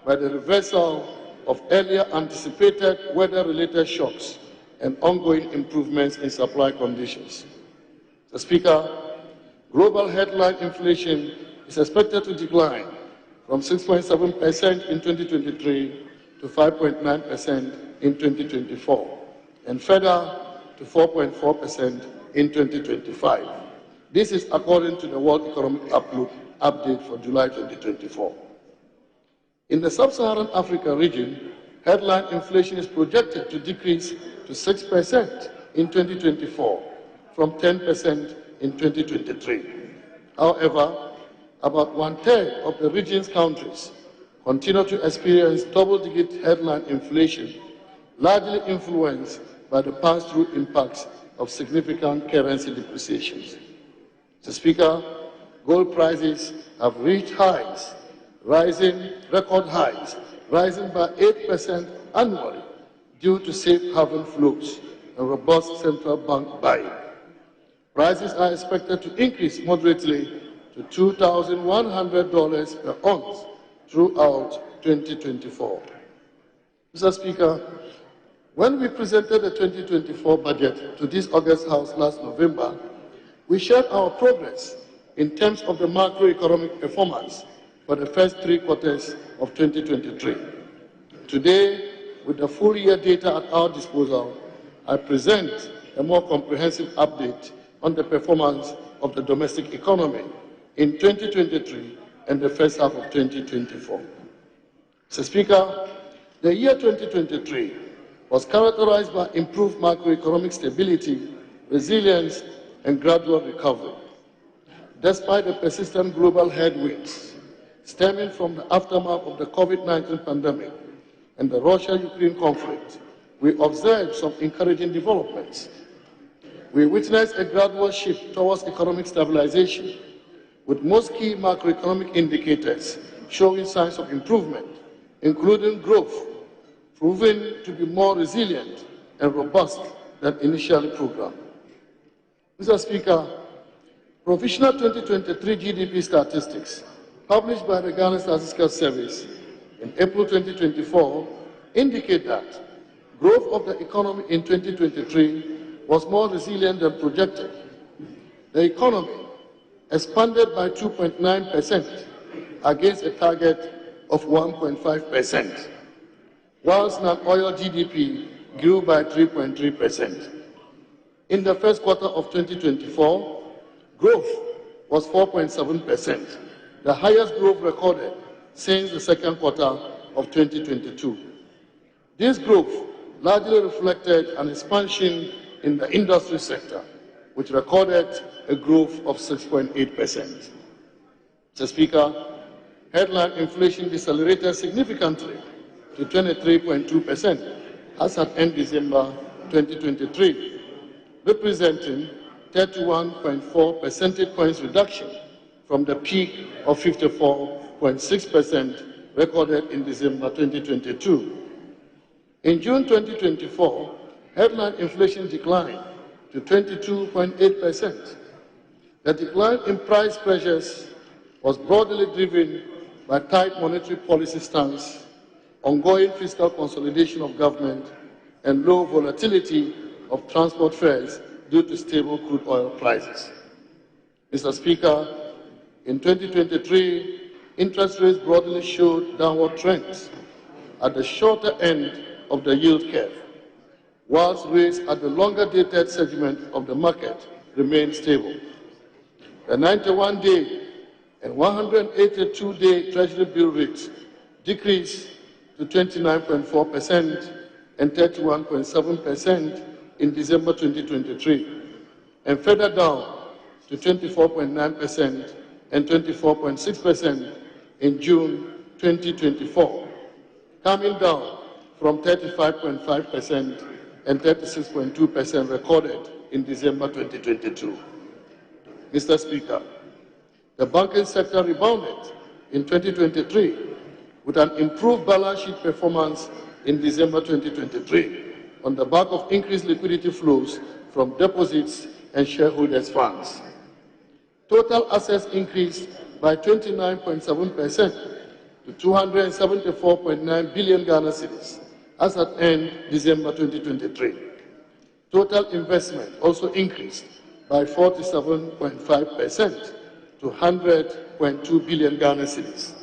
by the reversal of earlier anticipated weather-related shocks and ongoing improvements in supply conditions. Mr. Speaker, global headline inflation is expected to decline from 6.7% in 2023 to 5.9% in 2024, and further to 4.4% in 2025. This is according to the World Economic Outlook update for July 2024. In the sub-Saharan Africa region, headline inflation is projected to decrease to 6% in 2024 from 10% in 2023. However, about one-third of the region's countries continue to experience double-digit headline inflation, largely influenced by the pass-through impacts of significant currency depreciations. Mr. Speaker, gold prices have reached record highs, rising by 8% annually due to safe haven flows and robust central bank buying. Prices are expected to increase moderately to $2,100 per ounce throughout 2024. Mr. Speaker, when we presented the 2024 budget to this August House last November, we shared our progress in terms of the macroeconomic performance for the first 3 quarters of 2023. Today, with the full year data at our disposal, I present a more comprehensive update on the performance of the domestic economy in 2023 and the first half of 2024. Mr. Speaker, the year 2023 was characterized by improved macroeconomic stability, resilience, and gradual recovery. Despite the persistent global headwinds stemming from the aftermath of the COVID-19 pandemic and the Russia-Ukraine conflict, we observed some encouraging developments. We witnessed a gradual shift towards economic stabilization, with most key macroeconomic indicators showing signs of improvement, including growth, proving to be more resilient and robust than initially programmed. Mr. Speaker, provisional 2023 GDP statistics published by the Ghana Statistical Service in April 2024 indicate that growth of the economy in 2023 was more resilient than projected. The economy expanded by 2.9% against a target of 1.5%, whilst non-oil GDP grew by 3.3%. In the first quarter of 2024, growth was 4.7%, the highest growth recorded since the second quarter of 2022. This growth largely reflected an expansion in the industry sector, which recorded a growth of 6.8%. Mr. Speaker, headline inflation decelerated significantly to 23.2% as at end December 2023, representing 31.4 percentage points reduction from the peak of 54.6% recorded in December 2022. In June 2024, headline inflation declined to 22.8%. The decline in price pressures was broadly driven by tight monetary policy stance, ongoing fiscal consolidation of government, and low volatility of transport fares due to stable crude oil prices. Mr. Speaker, in 2023, interest rates broadly showed downward trends at the shorter end of the yield curve, whilst rates at the longer-dated segment of the market remained stable. The 91-day and 182-day Treasury bill rates decreased to 29.4% and 31.7% in December 2023, and further down to 24.9% and 24.6% in June 2024, coming down from 35.5% and 36.2% recorded in December 2022. Mr. Speaker, the banking sector rebounded in 2023 with an improved balance sheet performance in December 2023 on the back of increased liquidity flows from deposits and shareholders' funds. Total assets increased by 29.7% to 274.9 billion Ghana cedis as at end December 2023. Total investment also increased by 47.5% to 100.2 billion Ghana cedis,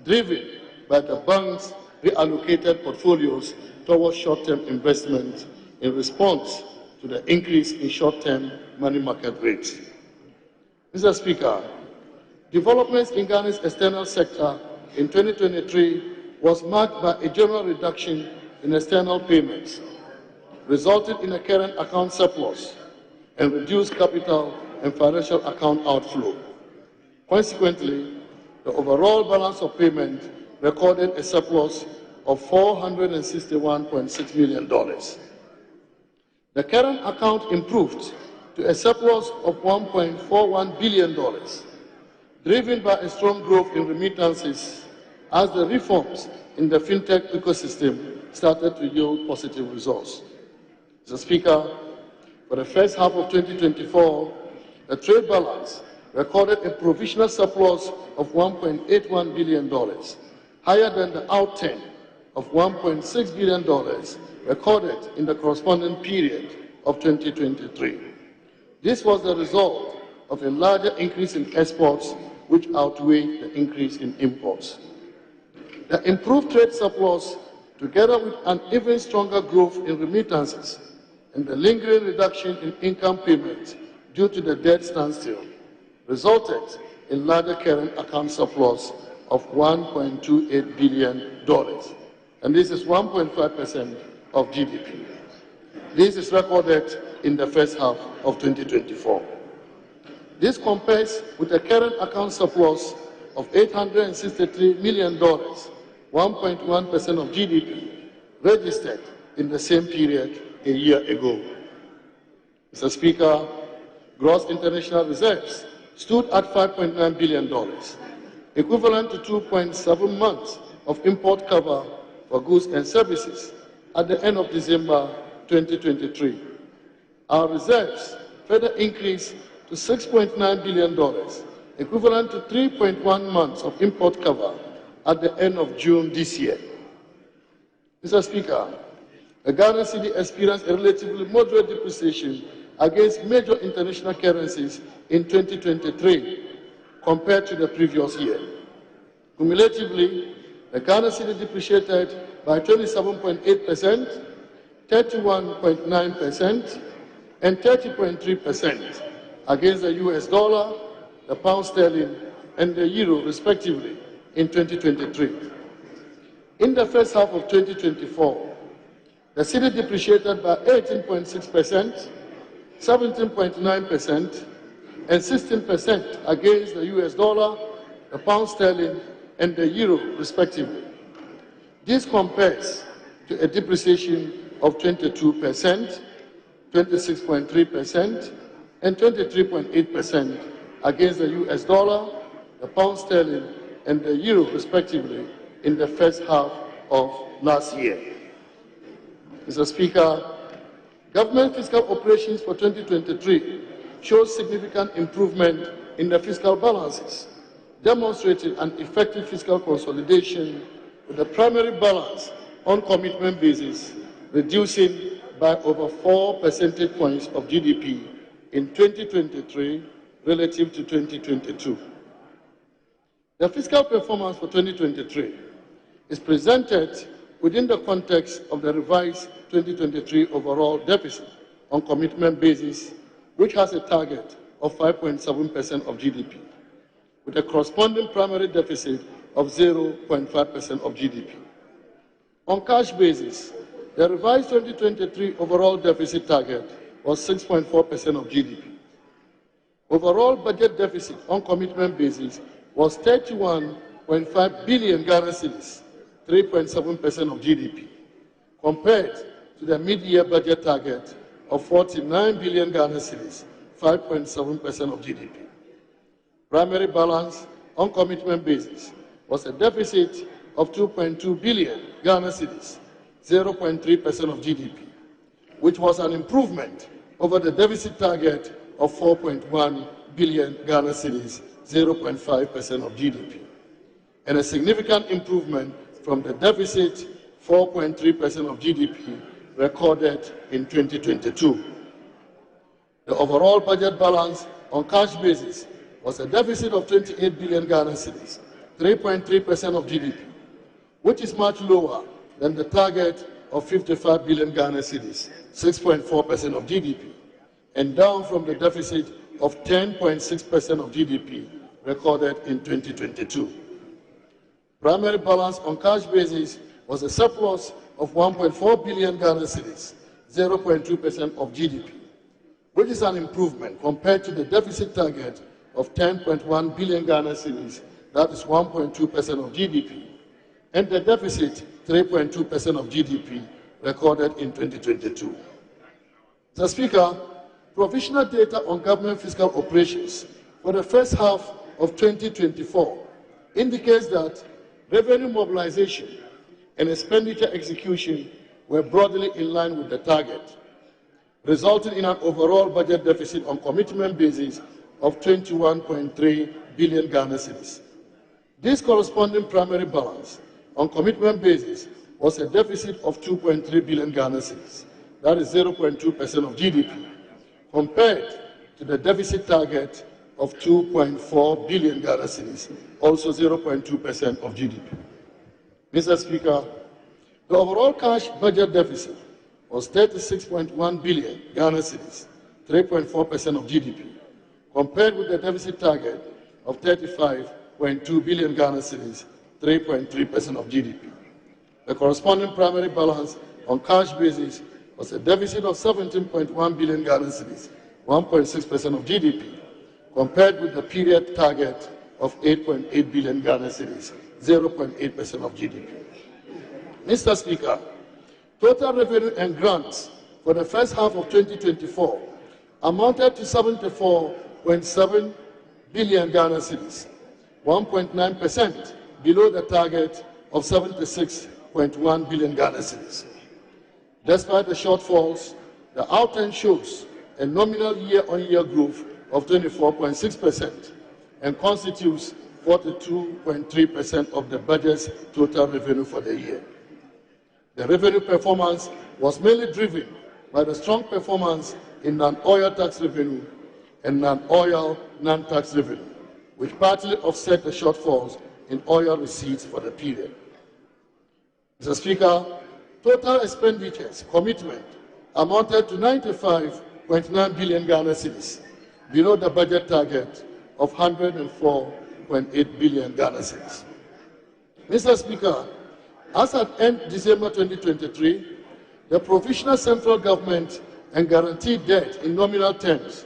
driven by the bank's reallocated portfolios towards short-term investment in response to the increase in short-term money market rates. Mr. Speaker, developments in Ghana's external sector in 2023 was marked by a general reduction in external payments, resulting in a current account surplus and reduced capital and financial account outflow. Consequently, the overall balance of payment recorded a surplus of $461.6 million. The current account improved to a surplus of $1.41 billion, driven by a strong growth in remittances as the reforms in the fintech ecosystem started to yield positive results. Mr. Speaker, for the first half of 2024, the trade balance recorded a provisional surplus of $1.81 billion, higher than the outturn of $1.6 billion recorded in the corresponding period of 2023. This was the result of a larger increase in exports, which outweighed the increase in imports. The improved trade surplus, together with an even stronger growth in remittances and the lingering reduction in income payments due to the debt standstill, resulted in larger current account surplus of $1.28 billion, and this is 1.5% of GDP. This is recorded in the first half of 2024. This compares with a current account surplus of $863 million, 1.1% of GDP, registered in the same period a year ago. Mr. Speaker, gross international reserves stood at $5.9 billion, equivalent to 2.7 months of import cover for goods and services at the end of December 2023. Our reserves further increased to $6.9 billion, equivalent to 3.1 months of import cover at the end of June this year. Mr. Speaker, the Ghana cedi experienced a relatively moderate depreciation against major international currencies in 2023 compared to the previous year. Cumulatively, the Ghana cedi depreciated by 27.8%, 31.9%, and 30.3% against the US dollar, the pound sterling, and the euro, respectively, in 2023. In the first half of 2024, the cedi depreciated by 18.6%, 17.9%, and 16% against the US dollar, the pound sterling, and the euro, respectively. This compares to a depreciation of 22%, 26.3%, and 23.8% against the US dollar, the pound sterling, and the euro, respectively, in the first half of last year. Mr. Speaker, government fiscal operations for 2023 shows significant improvement in the fiscal balances, demonstrating an effective fiscal consolidation with the primary balance on commitment basis reducing by over 4 percentage points of GDP in 2023 relative to 2022. The fiscal performance for 2023 is presented within the context of the revised 2023 overall deficit on commitment basis, which has a target of 5.7% of GDP, with a corresponding primary deficit of 0.5% of GDP. On cash basis, the revised 2023 overall deficit target was 6.4% of GDP. Overall budget deficit on commitment basis was 31.5 billion Ghana cedis, 3.7% of GDP, compared to the mid-year budget target of 49 billion Ghana cedis, 5.7% of GDP. Primary balance on commitment basis was a deficit of 2.2 billion Ghana cedis, 0.3% of GDP, which was an improvement over the deficit target of 4.1 billion Ghana cedis, 0.5% of GDP, and a significant improvement from the deficit 4.3% of GDP recorded in 2022. The overall budget balance on cash basis was a deficit of 28 billion Ghana cedis, 3.3% of GDP, which is much lower than the target of 55 billion Ghana cedis, 6.4% of GDP, and down from the deficit of 10.6% of GDP recorded in 2022. Primary balance on cash basis was a surplus of 1.4 billion Ghana cedis, 0.2% of GDP, which is an improvement compared to the deficit target of 10.1 billion Ghana cedis, that is 1.2% of GDP, and the deficit 3.2% of GDP recorded in 2022. Mr. Speaker, provisional data on government fiscal operations for the first half of 2024 indicates that revenue mobilization and expenditure execution were broadly in line with the target, resulting in an overall budget deficit on commitment basis of 21.3 billion Ghana cedis. This corresponding primary balance on commitment basis was a deficit of 2.3 billion Ghana cedis, that is 0.2% of GDP, compared to the deficit target of 2.4 billion Ghana cedis, also 0.2% of GDP. Mr. Speaker, the overall cash budget deficit was 36.1 billion Ghana cedis, 3.4% of GDP, compared with the deficit target of 35.2 billion Ghana cedis, 3.3% of GDP. The corresponding primary balance on cash basis was a deficit of 17.1 billion Ghana cedis, 1.6% of GDP, compared with the period target of 8.8 billion Ghana cedis, 0.8% of GDP. Mr. Speaker, total revenue and grants for the first half of 2024 amounted to 74.7 billion Ghana cedis, 1.9% below the target of 76.1 billion Ghana cedis. Despite the shortfalls, the outturn shows a nominal year-on-year growth of 24.6% and constitutes 42.3% of the budget's total revenue for the year. The revenue performance was mainly driven by the strong performance in non-oil tax revenue and non-oil non-tax revenue, which partly offset the shortfalls in oil receipts for the period. Mr. Speaker, total expenditures commitment amounted to 95.9 billion Ghana cedis, below the budget target of 104.8 billion Ghana cedis. Mr. Speaker, as at end December 2023, the provisional central government and guaranteed debt in nominal terms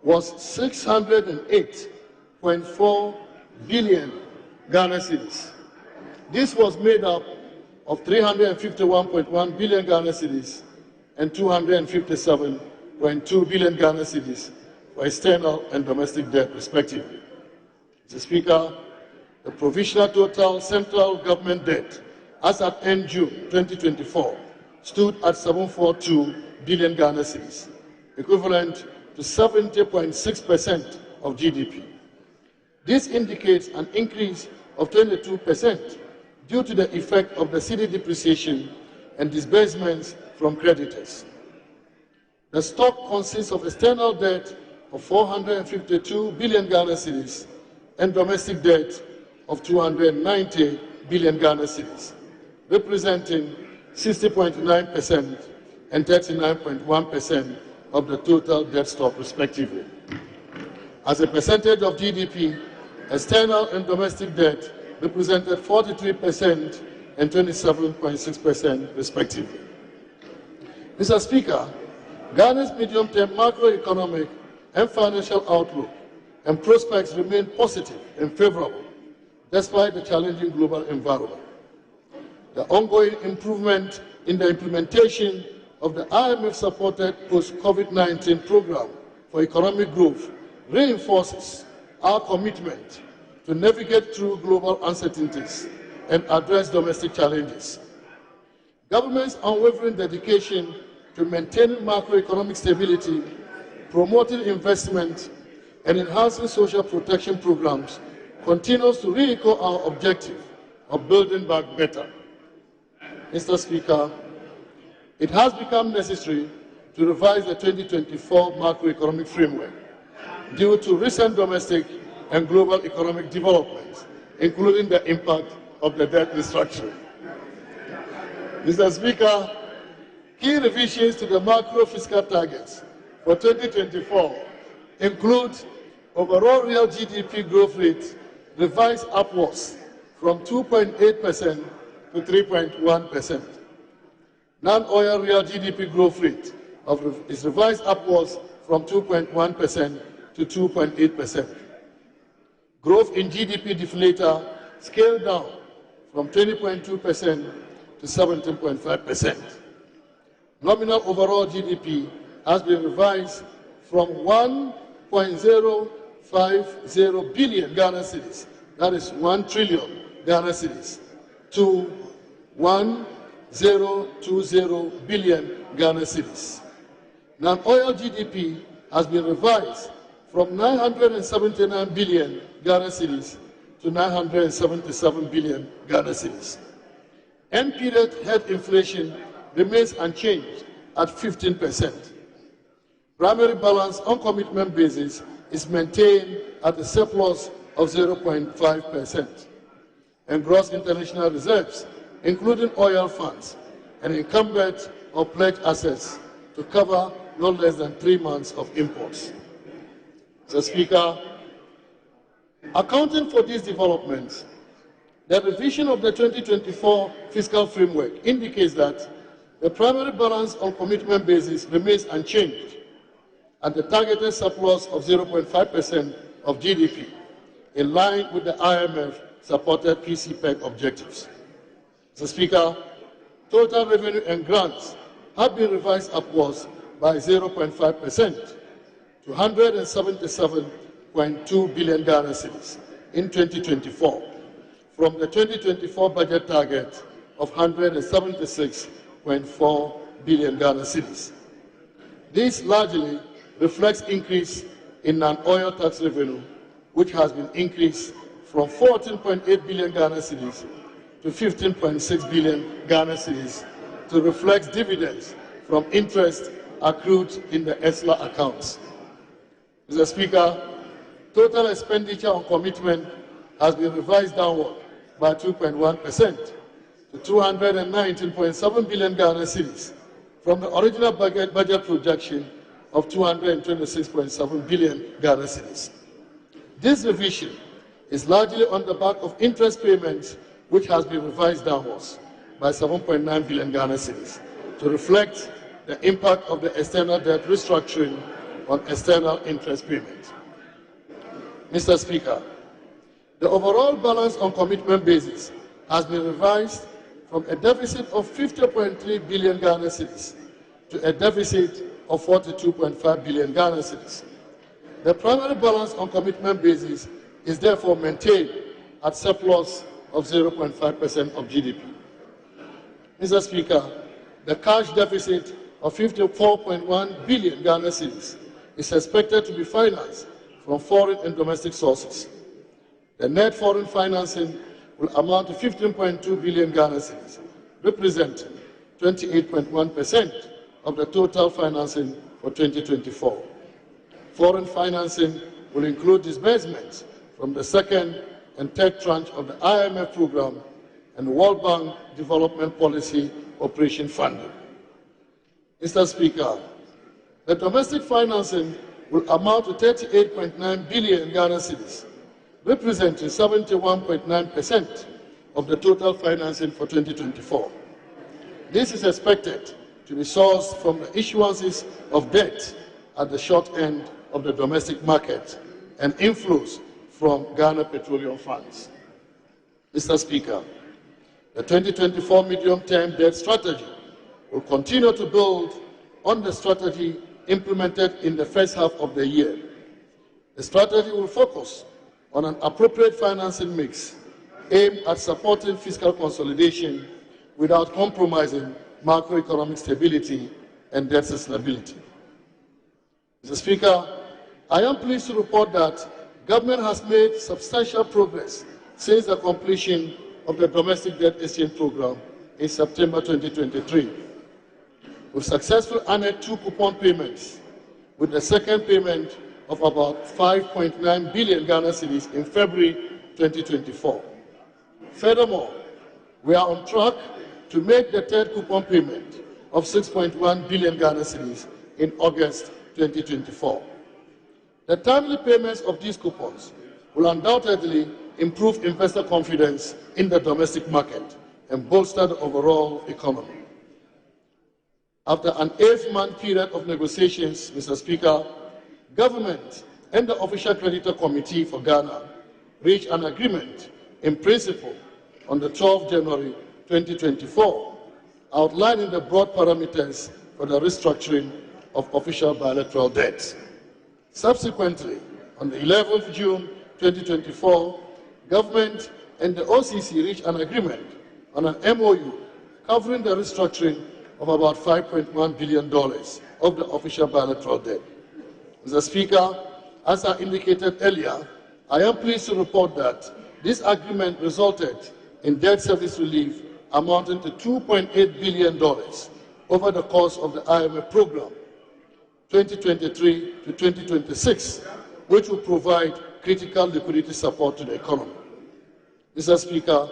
was 608.4 billion Ghana cedis. This was made up of 351.1 billion Ghana cedis and 257.2 billion Ghana cedis for external and domestic debt, respectively. Mr. Speaker, the provisional total central government debt as at end June 2024 stood at 742 billion Ghana cedis, equivalent to 70.6% of GDP. This indicates an increase of 22% due to the effect of the cedi depreciation and disbursements from creditors. The stock consists of external debt of 452 billion Ghana cedis and domestic debt of 290 billion Ghana cedis, representing 60.9% and 39.1% of the total debt stock, respectively. As a percentage of GDP, external and domestic debt represented 43% and 27.6%, respectively. Mr. Speaker, Ghana's medium-term macroeconomic and financial outlook and prospects remain positive and favorable, despite the challenging global environment. The ongoing improvement in the implementation of the IMF-supported post-COVID-19 program for economic growth reinforces our commitment to navigate through global uncertainties and address domestic challenges. Government's unwavering dedication to maintaining macroeconomic stability, promoting investment, and enhancing social protection programs continues to re-echo our objective of building back better. Mr. Speaker, it has become necessary to revise the 2024 macroeconomic framework due to recent domestic and global economic developments, including the impact of the debt restructuring. Mr. Speaker, key revisions to the macro fiscal targets for 2024 include overall real GDP growth rate revised upwards from 2.8% to 3.1%. Non-oil real GDP growth rate is revised upwards from 2.1% to 2.8%. Growth in GDP deflator scaled down from 20.2% to 17.5%. Nominal overall GDP has been revised from 1.050 billion Ghana cedis, that is 1 trillion Ghana cedis to 1,020 billion Ghana cedis. Non-oil GDP has been revised from 979 billion Ghana cedis to 977 billion Ghana cedis. End period head inflation remains unchanged at 15%. Primary balance on commitment basis is maintained at a surplus of 0.5%. And gross international reserves, including oil funds and incumbent or pledged assets, to cover no less than 3 months of imports. Mr. Speaker, accounting for these developments, the revision of the 2024 fiscal framework indicates that the primary balance on commitment basis remains unchanged at the targeted surplus of 0.5% of GDP, in line with the IMF-supported PCPEC objectives. Mr. Speaker, total revenue and grants have been revised upwards by 0.5% to 177.2 billion Ghana cedis in 2024, from the 2024 budget target of 176.4 billion Ghana cedis. This largely reflects increase in non-oil tax revenue, which has been increased from 14.8 billion Ghana cedis to 15.6 billion Ghana cedis to reflect dividends from interest accrued in the ESLA accounts. Mr. Speaker, total expenditure on commitment has been revised downward by 2.1% to 219.7 billion Ghana cedis from the original budget projection of 226.7 billion Ghana cedis. This revision is largely on the back of interest payments, which has been revised downwards by 7.9 billion Ghana cedis to reflect the impact of the external debt restructuring on external interest payments. Mr. Speaker, the overall balance on commitment basis has been revised from a deficit of 50.3 billion Ghana cedis to a deficit of 42.5 billion Ghana cedis. The primary balance on commitment basis is therefore maintained at surplus of 0.5% of GDP. Mr. Speaker, the cash deficit of 54.1 billion Ghana cedis is expected to be financed from foreign and domestic sources. The net foreign financing will amount to 15.2 billion Ghana cedis, representing 28.1% of the total financing for 2024. Foreign financing will include disbursements from the second and third tranche of the IMF program and World Bank Development Policy Operation Funding. Mr. Speaker, the domestic financing will amount to 38.9 billion Ghana cedis, representing 71.9% of the total financing for 2024. This is expected to be sourced from the issuances of debt at the short end of the domestic market and inflows from Ghana Petroleum Funds. Mr. Speaker, the 2024 medium-term debt strategy will continue to build on the strategy implemented in the first half of the year. The strategy will focus on an appropriate financing mix aimed at supporting fiscal consolidation without compromising macroeconomic stability and debt sustainability. Mr. Speaker, I am pleased to report that government has made substantial progress since the completion of the domestic debt exchange program in September 2023. We've successfully honored 2 coupon payments, with the second payment of about 5.9 billion Ghana cedis in February 2024. Furthermore, we are on track to make the third coupon payment of 6.1 billion Ghana cedis in August 2024. The timely payments of these coupons will undoubtedly improve investor confidence in the domestic market and bolster the overall economy. After an 8-month period of negotiations, Mr. Speaker, government and the Official Creditor Committee for Ghana reached an agreement in principle on the 12th January 2024, outlining the broad parameters for the restructuring of official bilateral debt. Subsequently, on the 11th June 2024, government and the OCC reached an agreement on an MOU covering the restructuring of about $5.1 billion of the official bilateral debt. Mr. Speaker, as I indicated earlier, I am pleased to report that this agreement resulted in debt service relief amounting to $2.8 billion over the course of the IMF program 2023 to 2026, which will provide critical liquidity support to the economy. Mr. Speaker,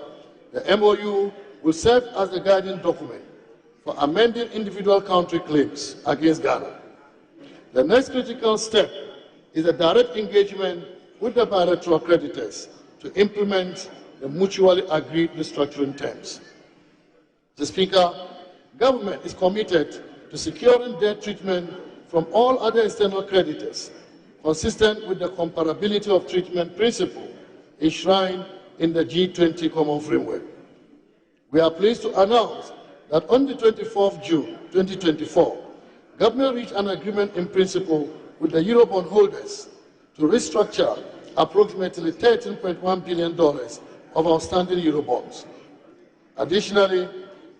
the MOU will serve as the guiding document for amending individual country claims against Ghana. The next critical step is a direct engagement with the bilateral creditors to implement the mutually agreed restructuring terms. Mr. Speaker, government is committed to securing debt treatment from all other external creditors, consistent with the comparability of treatment principle enshrined in the G20 Common Framework. We are pleased to announce that on the 24th June 2024, government reached an agreement in principle with the Eurobond holders to restructure approximately $13.1 billion of outstanding Eurobonds. Additionally,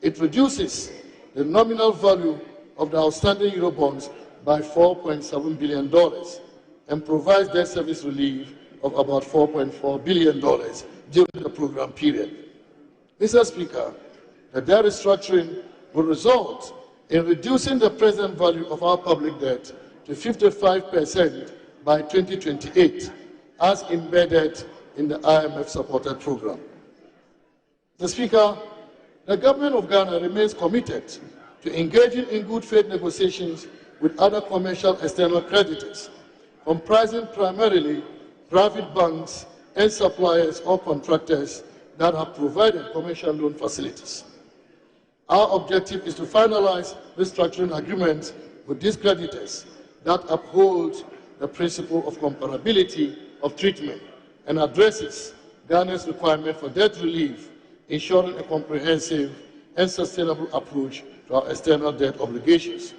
it reduces the nominal value of the outstanding Eurobonds by $4.7 billion and provides debt service relief of about $4.4 billion during the program period. Mr. Speaker, the debt restructuring will result in reducing the present value of our public debt to 55% by 2028, as embedded in the IMF-supported program. Mr. Speaker, the government of Ghana remains committed to engaging in good faith negotiations with other commercial external creditors, comprising primarily private banks and suppliers or contractors that have provided commercial loan facilities. Our objective is to finalize restructuring agreements with these creditors that uphold the principle of comparability of treatment and addresses Ghana's requirement for debt relief, ensuring a comprehensive and sustainable approach to our external debt obligations.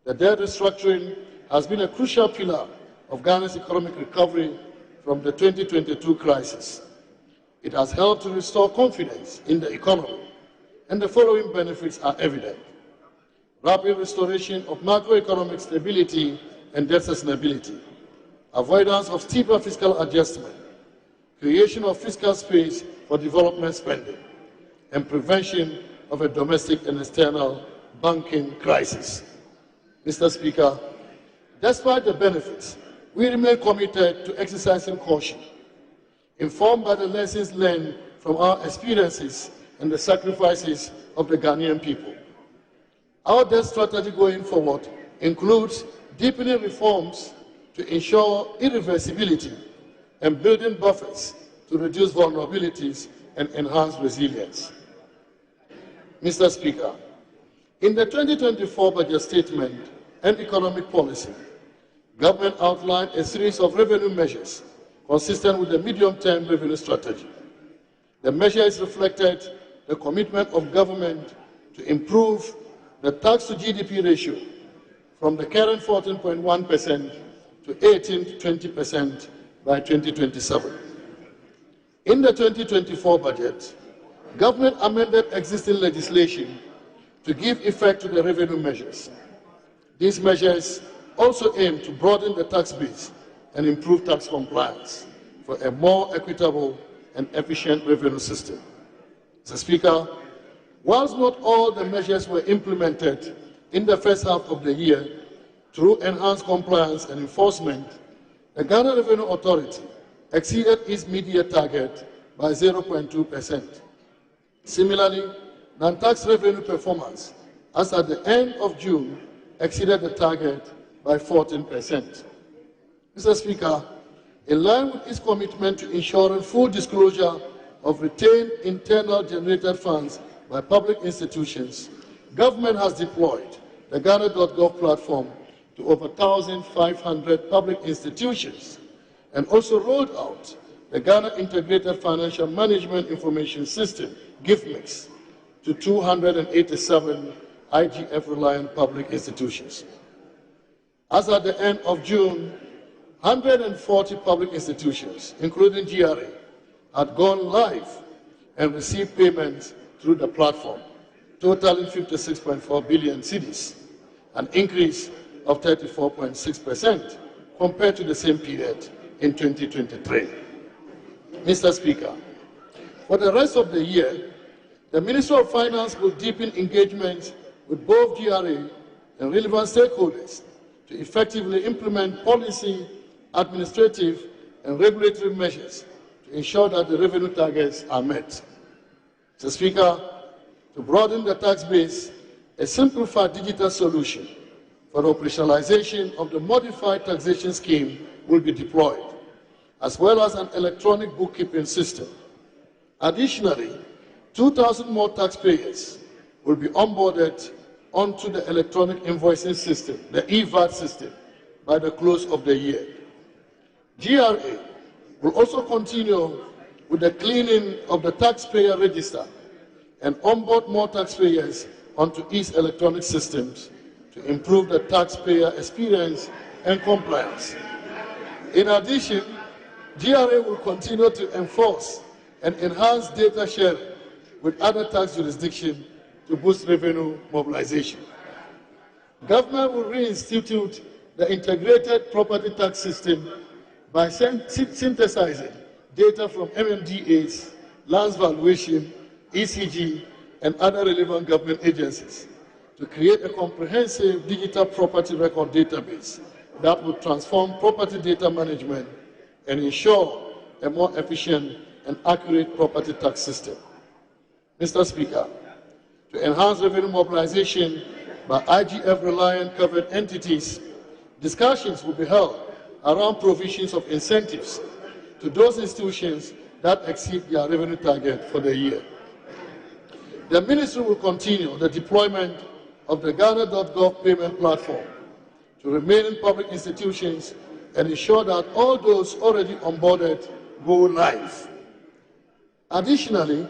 The debt restructuring has been a crucial pillar of Ghana's economic recovery from the 2022 crisis. It has helped to restore confidence in the economy, and the following benefits are evident: rapid restoration of macroeconomic stability and debt sustainability, avoidance of steeper fiscal adjustment, creation of fiscal space for development spending, and prevention of a domestic and external banking crisis. Mr. Speaker, despite the benefits, we remain committed to exercising caution, informed by the lessons learned from our experiences and the sacrifices of the Ghanaian people. Our debt strategy going forward includes deepening reforms to ensure irreversibility and building buffers to reduce vulnerabilities and enhance resilience. Mr. Speaker, in the 2024 budget statement and economic policy, government outlined a series of revenue measures consistent with the medium-term revenue strategy. The measures reflected the commitment of government to improve the tax-to-GDP ratio from the current 14.1% to 18 to 20% by 2027. In the 2024 budget, government amended existing legislation to give effect to the revenue measures. These measures also aim to broaden the tax base and improve tax compliance for a more equitable and efficient revenue system. Mr. Speaker, whilst not all the measures were implemented in the first half of the year through enhanced compliance and enforcement, the Ghana Revenue Authority exceeded its mid-year target by 0.2%. Similarly, non-tax revenue performance, as at the end of June, exceeded the target by 14%. Mr. Speaker, in line with its commitment to ensuring full disclosure of retained internal generated funds by public institutions, government has deployed the Ghana.gov platform to over 1,500 public institutions and also rolled out the Ghana Integrated Financial Management Information System, GIFMIX, to 287 IGF-reliant public institutions. As at the end of June, 140 public institutions, including GRA, had gone live and received payments through the platform, totaling 56.4 billion cedis, an increase of 34.6% compared to the same period in 2023. Mr. Speaker, for the rest of the year, the Ministry of Finance will deepen engagement with both GRA and relevant stakeholders to effectively implement policy, administrative, and regulatory measures to ensure that the revenue targets are met. Mr. Speaker, to broaden the tax base, a simplified digital solution for the operationalization of the modified taxation scheme will be deployed, as well as an electronic bookkeeping system. Additionally, 2,000 more taxpayers will be onboarded onto the electronic invoicing system, the EVAT system, by the close of the year. GRA will also continue with the cleaning of the taxpayer register and onboard more taxpayers onto its electronic systems to improve the taxpayer experience and compliance. In addition, GRA will continue to enforce and enhance data sharing with other tax jurisdictions to boost revenue mobilization. Government will reinstitute the integrated property tax system by synthesizing data from MMDAs, lands valuation, ECG, and other relevant government agencies to create a comprehensive digital property record database that will transform property data management and ensure a more efficient and accurate property tax system. Mr. Speaker, to enhance revenue mobilization by IGF-reliant covered entities, discussions will be held around provisions of incentives to those institutions that exceed their revenue target for the year. The Ministry will continue the deployment of the Ghana.gov payment platform to remaining public institutions and ensure that all those already onboarded go live. Additionally,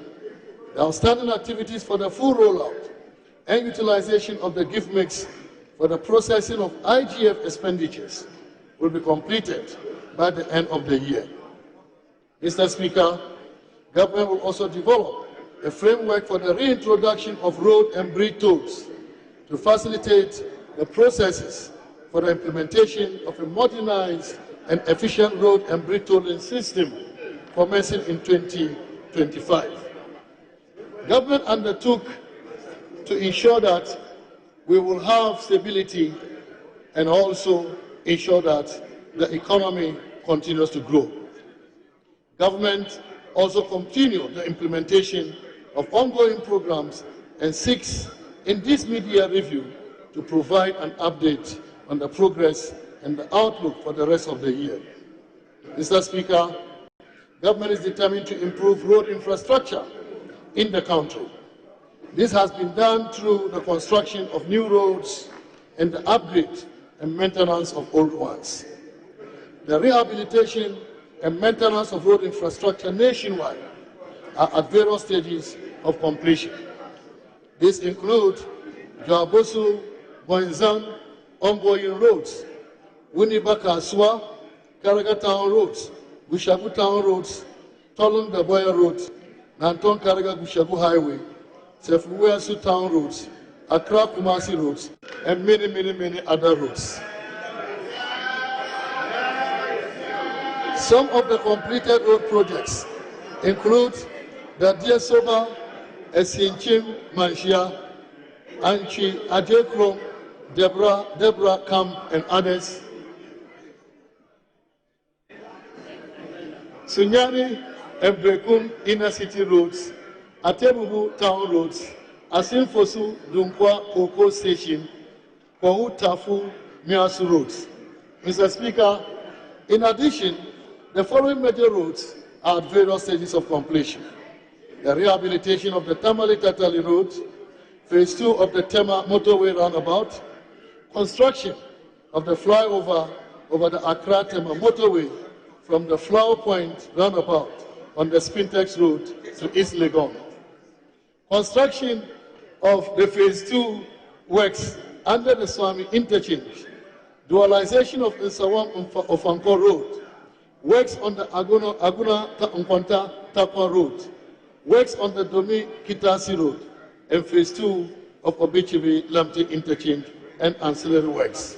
the outstanding activities for the full rollout and utilization of the gift mix for the processing of IGF expenditures will be completed by the end of the year. Mr. Speaker, government will also develop a framework for the reintroduction of road and bridge tolls to facilitate the processes for the implementation of a modernized and efficient road and bridge tolling system commencing in 2025. Government undertook to ensure that we will have stability and also ensure that the economy continues to grow. Government also continued the implementation of ongoing programs and seeks in this mid-year review to provide an update on the progress and the outlook for the rest of the year. Mr. Speaker, government is determined to improve road infrastructure in the country. This has been done through the construction of new roads and the upgrade and maintenance of old ones. The rehabilitation and maintenance of road infrastructure nationwide are at various stages of completion. These include Joabosu, Boinzan, ongoing roads, Winneba-Kasua, Karaga Town roads, Bushabu Town roads, Tolun Daboya road, Nanton Karaga Bushabu Highway, Sefuwesu Town roads, Accra Kumasi roads, and many other roads. Some of the completed road projects include the Diesoba, Esinchim, Manshia, Anchi, Adekrom, Deborah Camp, and others. Sunyani and Brekum inner city roads, Atebubu town roads, Asinfosu, Dunkwa, Koko station, Kwahu Tafu, Miasu roads. Mr. Speaker, in addition, the following major roads are at various stages of completion: the rehabilitation of the Tamale-Tatali Road, Phase 2 of the Tema Motorway Roundabout, construction of the flyover over the Accra-Tema Motorway from the Flower Point Roundabout on the Spintex Road to East Legon, construction of the Phase 2 works under the Swami Interchange, dualization of Nsawam Ofanko Road, works on the Aguna Nkwanta Takwa Road, works on the Domi-Kitasi Road, and Phase 2 of Obichibi-Lamte Interchange and ancillary works.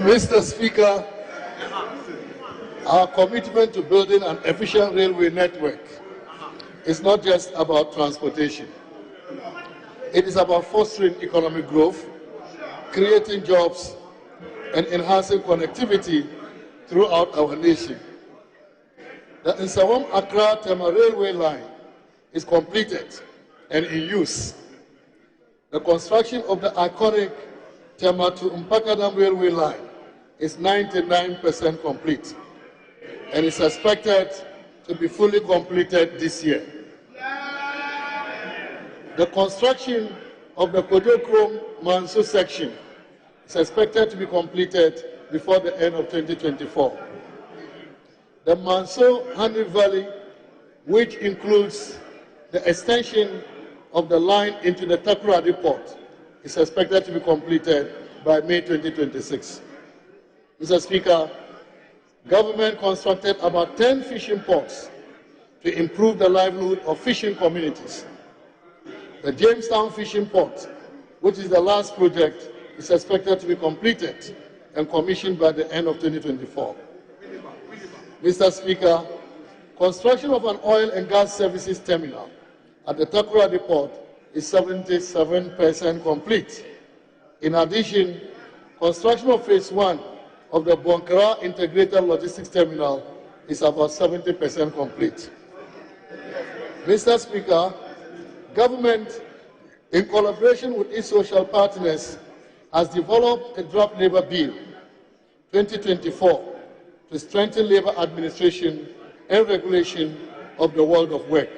Mr. Speaker, our commitment to building an efficient railway network is not just about transportation. It is about fostering economic growth, creating jobs, and enhancing connectivity throughout our nation. The Nsawam-Accra Tema railway line is completed and in use. The construction of the iconic Tema to Mpakadam railway line is 99% complete and is expected to be fully completed this year. The construction of the Kodokrom-Manso section is expected to be completed before the end of 2024. The Manso-Hanri Valley, which includes the extension of the line into the Takoradi port, is expected to be completed by May 2026. Mr. Speaker, government constructed about 10 fishing ports to improve the livelihood of fishing communities. The Jamestown Fishing Port, which is the last project, is expected to be completed and commissioned by the end of 2024. Mr. Speaker, construction of an oil and gas services terminal at the Takoradi port is 77% complete. In addition, construction of Phase 1 of the Bonkara Integrated Logistics Terminal is about 70% complete. Mr. Speaker, government, in collaboration with its social partners, has developed a draft labor bill 2024 to strengthen labor administration and regulation of the world of work.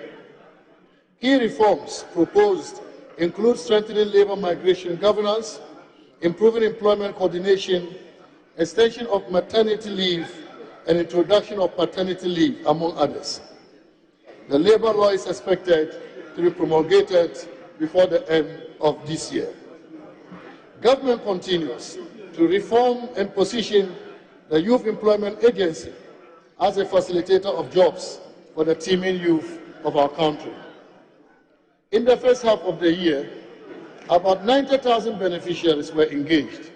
Key reforms proposed include strengthening labor migration governance, improving employment coordination, extension of maternity leave, and introduction of paternity leave, among others. The labor law is expected to be promulgated before the end of this year. Government continues to reform and position the Youth Employment Agency as a facilitator of jobs for the teeming youth of our country. In the first half of the year, about 90,000 beneficiaries were engaged,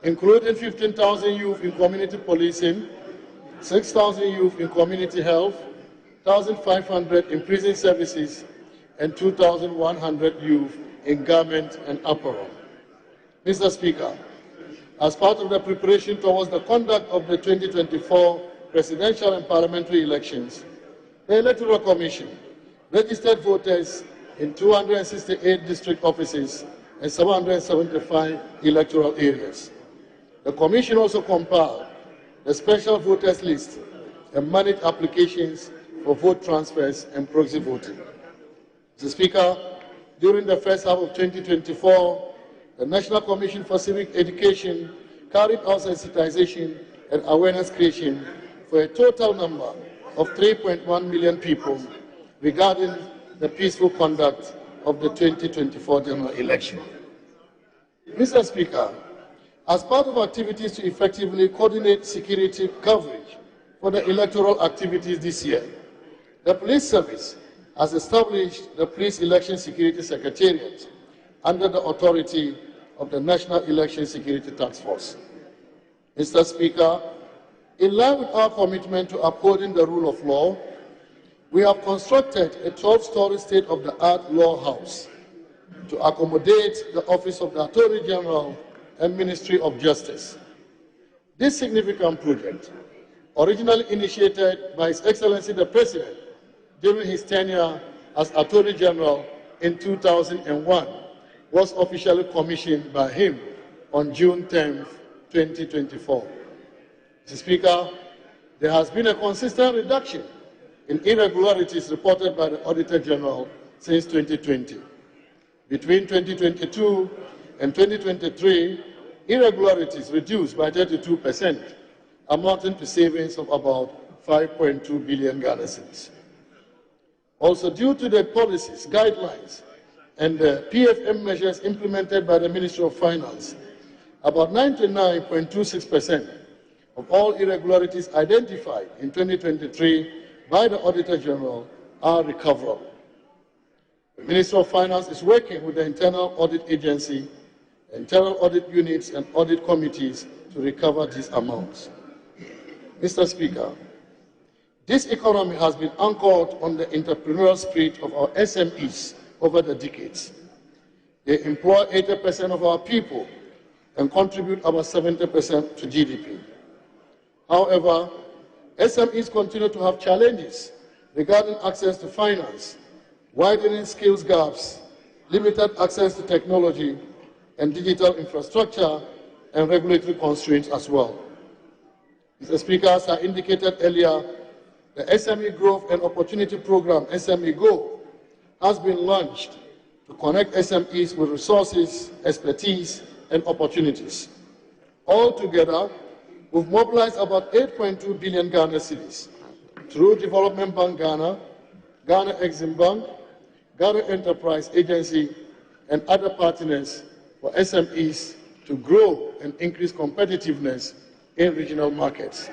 including 15,000 youth in community policing, 6,000 youth in community health, 1,500 in prison services, and 2,100 youth in garment and apparel. Mr. Speaker, as part of the preparation towards the conduct of the 2024 presidential and parliamentary elections, the Electoral Commission registered voters in 268 district offices and 775 electoral areas. The Commission also compiled the special voters list and managed applications for vote transfers and proxy voting. Mr. Speaker, during the first half of 2024, the National Commission for Civic Education carried out sensitization and awareness creation for a total number of 3.1 million people regarding the peaceful conduct of the 2024 general election. Mr. Speaker, as part of activities to effectively coordinate security coverage for the electoral activities this year, the Police Service has established the Police Election Security Secretariat under the authority of the National Election Security Task Force. Mr. Speaker, in line with our commitment to upholding the rule of law, we have constructed a 12-story state-of-the-art law house to accommodate the Office of the Attorney General and Ministry of Justice. This significant project, originally initiated by His Excellency the President during his tenure as Attorney General in 2001, was officially commissioned by him on June 10, 2024. Mr. Speaker, there has been a consistent reduction in irregularities reported by the Auditor General since 2020. Between 2022 and 2023, irregularities reduced by 32%, amounting to savings of about 5.2 billion Ghana cedis. Also, due to the policies, guidelines, and the PFM measures implemented by the Ministry of Finance, about 99.26% of all irregularities identified in 2023 by the Auditor General are recoverable. The Ministry of Finance is working with the Internal Audit Agency, internal audit units, and audit committees to recover these amounts. Mr. Speaker, this economy has been anchored on the entrepreneurial spirit of our SMEs over the decades. They employ 80% of our people and contribute about 70% to GDP. However, SMEs continue to have challenges regarding access to finance, widening skills gaps, limited access to technology and digital infrastructure, and regulatory constraints as well. Mr. Speaker, as I indicated earlier, the SME Growth and Opportunity Program, SME Go, has been launched to connect SMEs with resources, expertise, and opportunities. Altogether, we've mobilized about 8.2 billion Ghana cedis through Development Bank Ghana, Ghana Exim Bank, Ghana Enterprise Agency, and other partners for SMEs to grow and increase competitiveness in regional markets.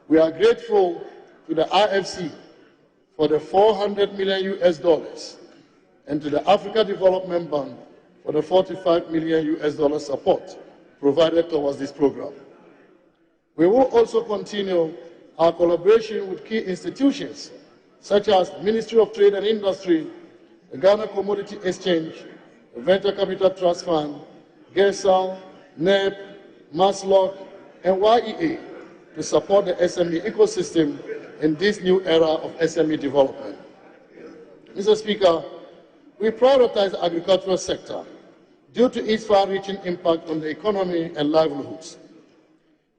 We are grateful to the IFC for the $400 million and to the Africa Development Bank for the $45 million support provided towards this program. We will also continue our collaboration with key institutions such as the Ministry of Trade and Industry, the Ghana Commodity Exchange, the Venture Capital Trust Fund, GESAL, NEP, MASLOC, and YEA to support the SME ecosystem in this new era of SME development. Mr. Speaker, we prioritize the agricultural sector due to its far-reaching impact on the economy and livelihoods.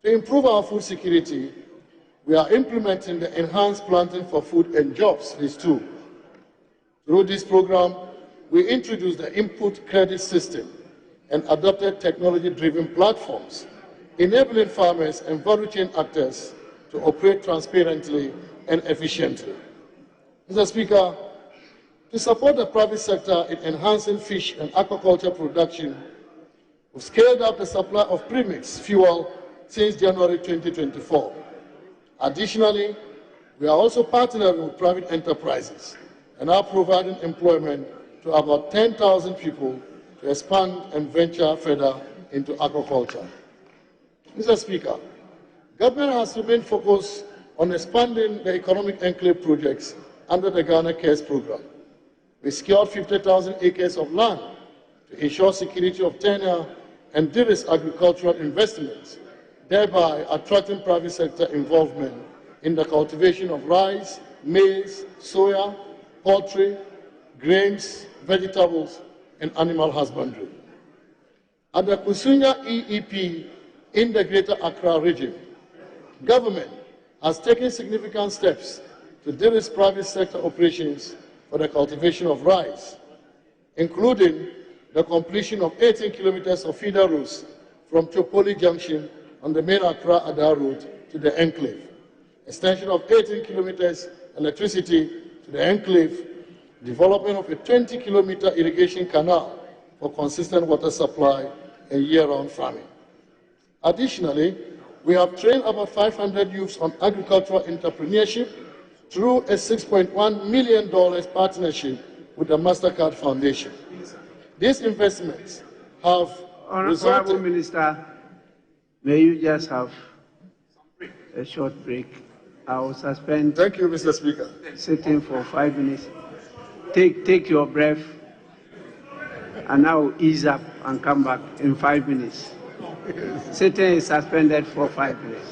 To improve our food security, we are implementing the Enhanced Planting for Food and Jobs Phase 2. Through this program, we introduced the input credit system and adopted technology-driven platforms, enabling farmers and value chain actors to operate transparently and efficiently. Mr. Speaker, to support the private sector in enhancing fish and aquaculture production, we've scaled up the supply of premix fuel since January 2024. Additionally, we are also partnering with private enterprises and are providing employment to about 10,000 people to expand and venture further into aquaculture. Mr. Speaker, government has remained focused on expanding the economic enclave projects under the Ghana Cares program. We secured 50,000 acres of land to ensure security of tenure and de-risk agricultural investments, thereby attracting private sector involvement in the cultivation of rice, maize, soya, poultry, grains, vegetables, and animal husbandry. At the Kusunya EEP in the Greater Accra region, government has taken significant steps to de-risk private sector operations for the cultivation of rice, including the completion of 18 kilometers of feeder routes from Chopoli Junction on the main Accra-Ada route to the enclave, extension of 18 kilometers electricity to the enclave, development of a 20-kilometer irrigation canal for consistent water supply and year-round farming. Additionally, we have trained about 500 youths on agricultural entrepreneurship through a $6.1 million partnership with the MasterCard Foundation. These investments have Honorable Minister, may you just have a short break? I will suspend. Thank you, Mr. Speaker. Sitting for 5 minutes. Take your breath, and now ease up and come back in 5 minutes. Sitting is suspended for 5 minutes.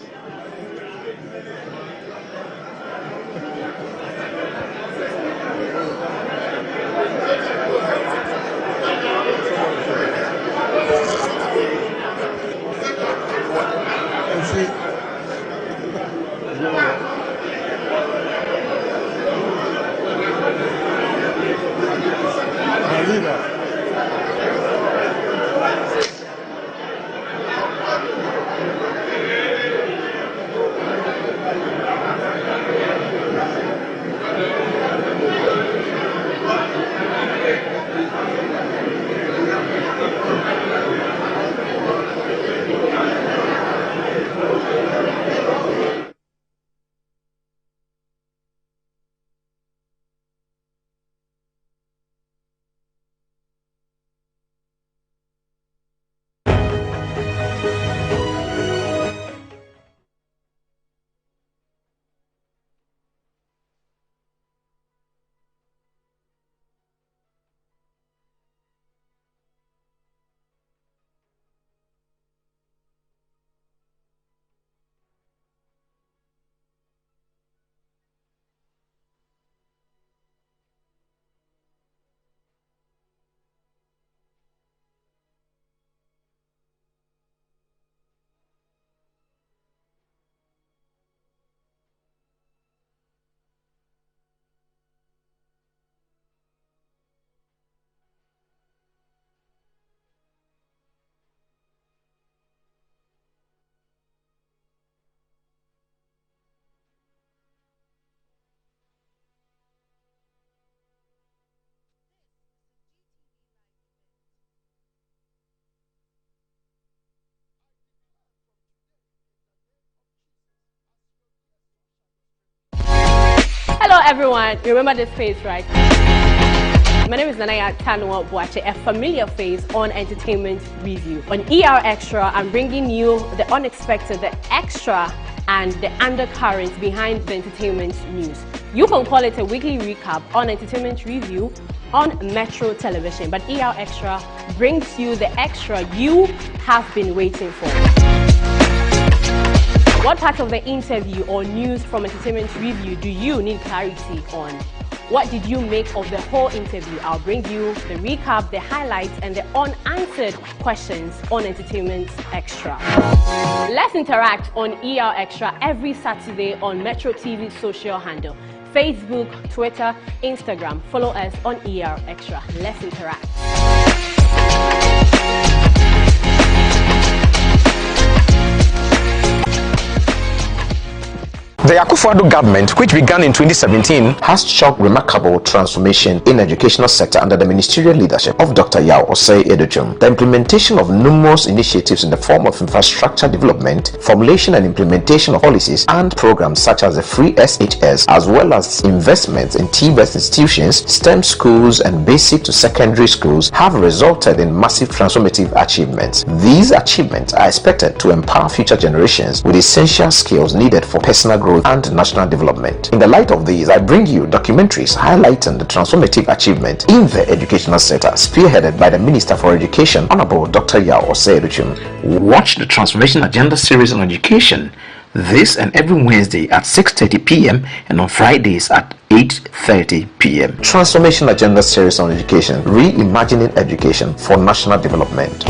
everyone, remember this face, right? My name is Nanaya Tanua Boache, a familiar face on Entertainment Review. On ER Extra, I'm bringing you the unexpected, the extra, and the undercurrents behind the entertainment news. You can call it a weekly recap on Entertainment Review on Metro Television, but ER Extra brings you the extra you have been waiting for. What part of the interview or news from Entertainment Review do you need clarity on? What did you make of the whole interview? I'll bring you the recap, the highlights, and the unanswered questions on Entertainment Extra. Let's interact on ER Extra every Saturday on Metro TV's social handle. Facebook, Twitter, Instagram. Follow us on ER Extra. Let's interact. The Akufo-Addo government, which began in 2017, has shown remarkable transformation in the educational sector under the ministerial leadership of Dr. Yao Osei Edochum. The implementation of numerous initiatives in the form of infrastructure development, formulation and implementation of policies and programs such as the free SHS, as well as investments in TBS institutions, STEM schools and basic to secondary schools have resulted in massive transformative achievements. These achievements are expected to empower future generations with essential skills needed for personal growth and national development. In the light of these, I bring you documentaries highlighting the transformative achievement in the educational sector, spearheaded by the Minister for Education, Honorable Dr. Yao Osei Edochum. Watch the Transformation Agenda series on education this and every Wednesday at 6:30 p.m. and on Fridays at 8:30 p.m. Transformation Agenda series on education, reimagining education for national development.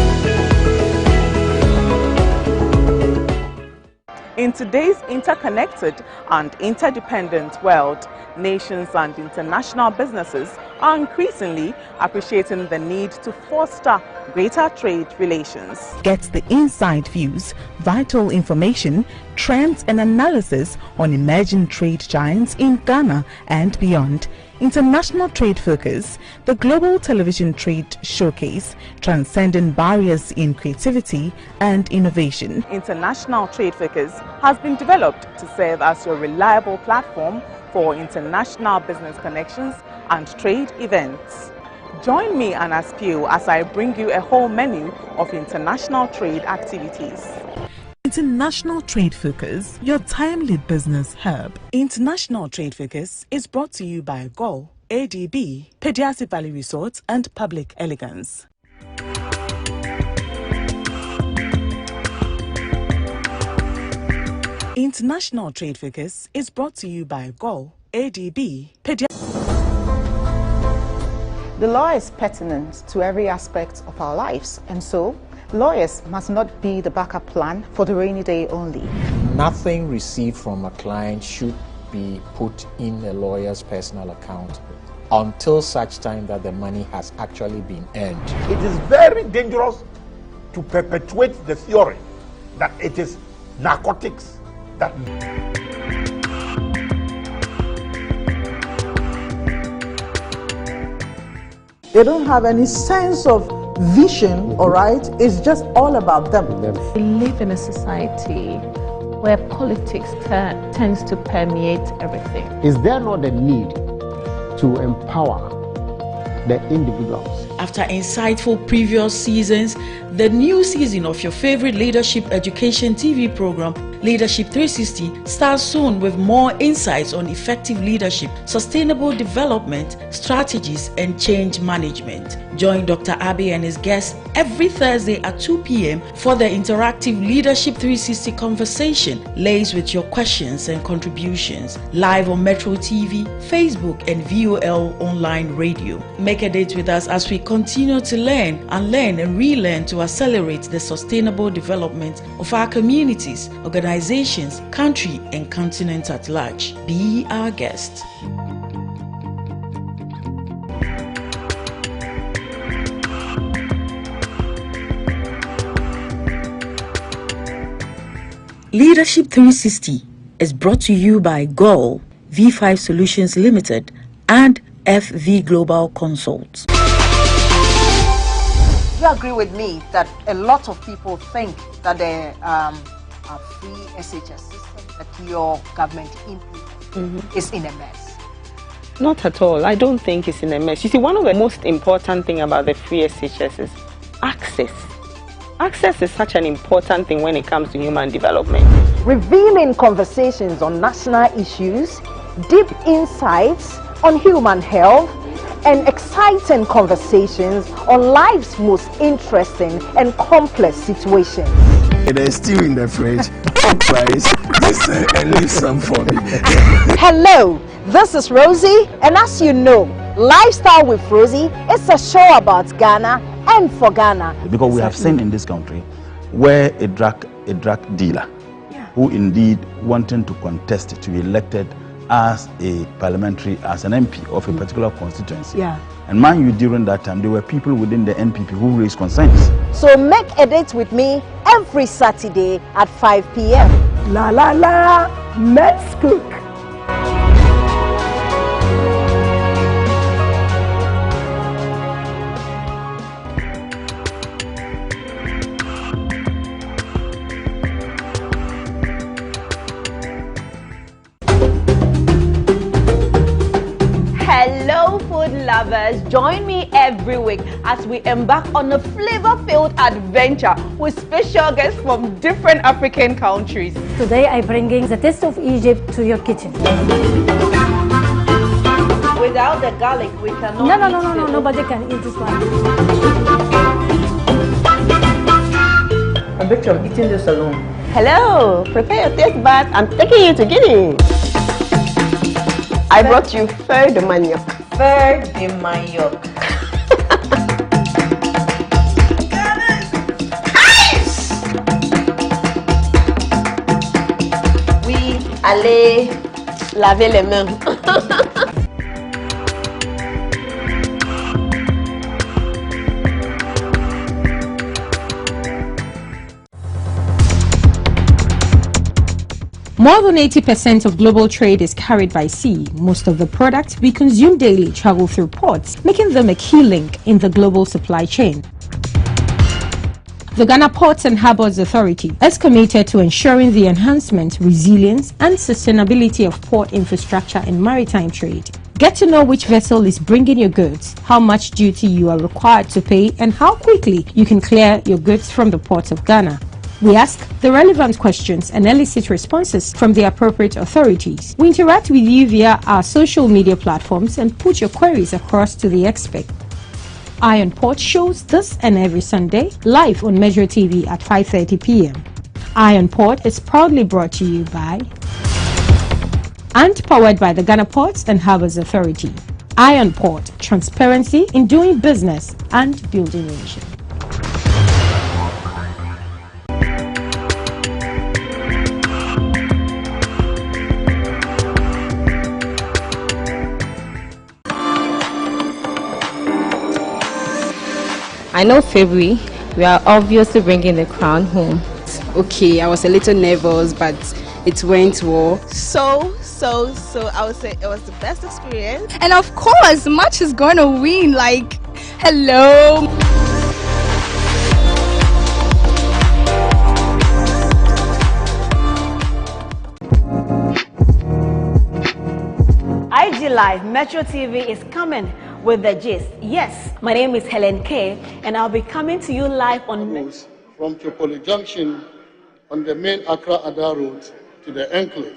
In today's interconnected and interdependent world, nations and international businesses are increasingly appreciating the need to foster greater trade relations. Get the inside views, vital information, trends and analysis on emerging trade giants in Ghana and beyond. International Trade Focus, the global television trade showcase, transcending barriers in creativity and innovation. International Trade Focus has been developed to serve as your reliable platform for international business connections and trade events. Join me, Anna Spio, as I bring you a whole menu of international trade activities. International Trade Focus, your timely business hub. International Trade Focus is brought to you by GOL, ADB, Pediastic Valley Resorts and Public Elegance. International Trade Focus is brought to you by GOL, ADB, The law is pertinent to every aspect of our lives, and so lawyers must not be the backup plan for the rainy day only. Nothing received from a client should be put in a lawyer's personal account until such time that the money has actually been earned. It is very dangerous to perpetuate the theory that it is narcotics that they don't have any sense of vision, all right? It's just all about them. We live in a society where politics tends to permeate everything. Is there not a need to empower the individuals? After insightful previous seasons, the new season of your favorite leadership education TV program, Leadership 360, starts soon with more insights on effective leadership, sustainable development, strategies, and change management. Join Dr. Abe and his guests every Thursday at 2 p.m. for the interactive Leadership 360 conversation, laced with your questions and contributions. Live on Metro TV, Facebook, and VOL online radio. Make a date with us as we continue to learn and relearn to accelerate the sustainable development of our communities, organizations, country, and continent at large. Be our guest. Leadership 360 is brought to you by GOL, V5 Solutions Limited, and FV Global Consults. You agree with me that a lot of people think that the free SHS system that your government implements is in a mess. Not at all. I don't think it's in a mess. You see, one of the most important things about the free SHS is access. Access is such an important thing when it comes to human development. Revealing conversations on national issues, deep insights on human health, and exciting conversations on life's most interesting and complex situations. There's still in the fridge. Price. And leave some for me. Hello, this is Rosie, and as you know, Lifestyle with Rosie is a show about Ghana and for Ghana. Because we have seen in this country where a drug dealer who indeed wanting to contest to be elected as a parliamentary, as an MP of a particular constituency. And mind you, during that time, there were people within the NPP who raised concerns. So make a date with me every Saturday at 5 p.m. La la la, let's cook. Hello food lovers, join me every week as we embark on a flavor-filled adventure with special guests from different African countries. Today I'm bringing the taste of Egypt to your kitchen. Without the garlic we cannot No, nobody can eat this one. I bet you're eating this alone. Hello, prepare your taste buds. I'm taking you to Guinea. I brought you fur de manioc. Fur de manioc. Oui, allez laver les mains. More than 80% of global trade is carried by sea. Most of the products we consume daily travel through ports, making them a key link in the global supply chain. The Ghana Ports and Harbours Authority is committed to ensuring the enhancement, resilience and sustainability of port infrastructure and maritime trade. Get to know which vessel is bringing your goods, how much duty you are required to pay and how quickly you can clear your goods from the ports of Ghana. We ask the relevant questions and elicit responses from the appropriate authorities. We interact with you via our social media platforms and put your queries across to the expert. Iron Port shows this and every Sunday live on Measure TV at 5:30 p.m. Iron Port is proudly brought to you by and powered by the Ghana Ports and Harbours Authority. Iron Port, transparency in doing business and building nation. I know February, we are obviously bringing the crown home. Okay, I was a little nervous, but it went well. So, I would say it was the best experience. And of course, Match is going to win, like, hello. IG Live Metro TV is coming with the gist. Yes, my name is Helen K, and I'll be coming to you live on from Tripoli Junction on the main Accra-Ada road to the enclave.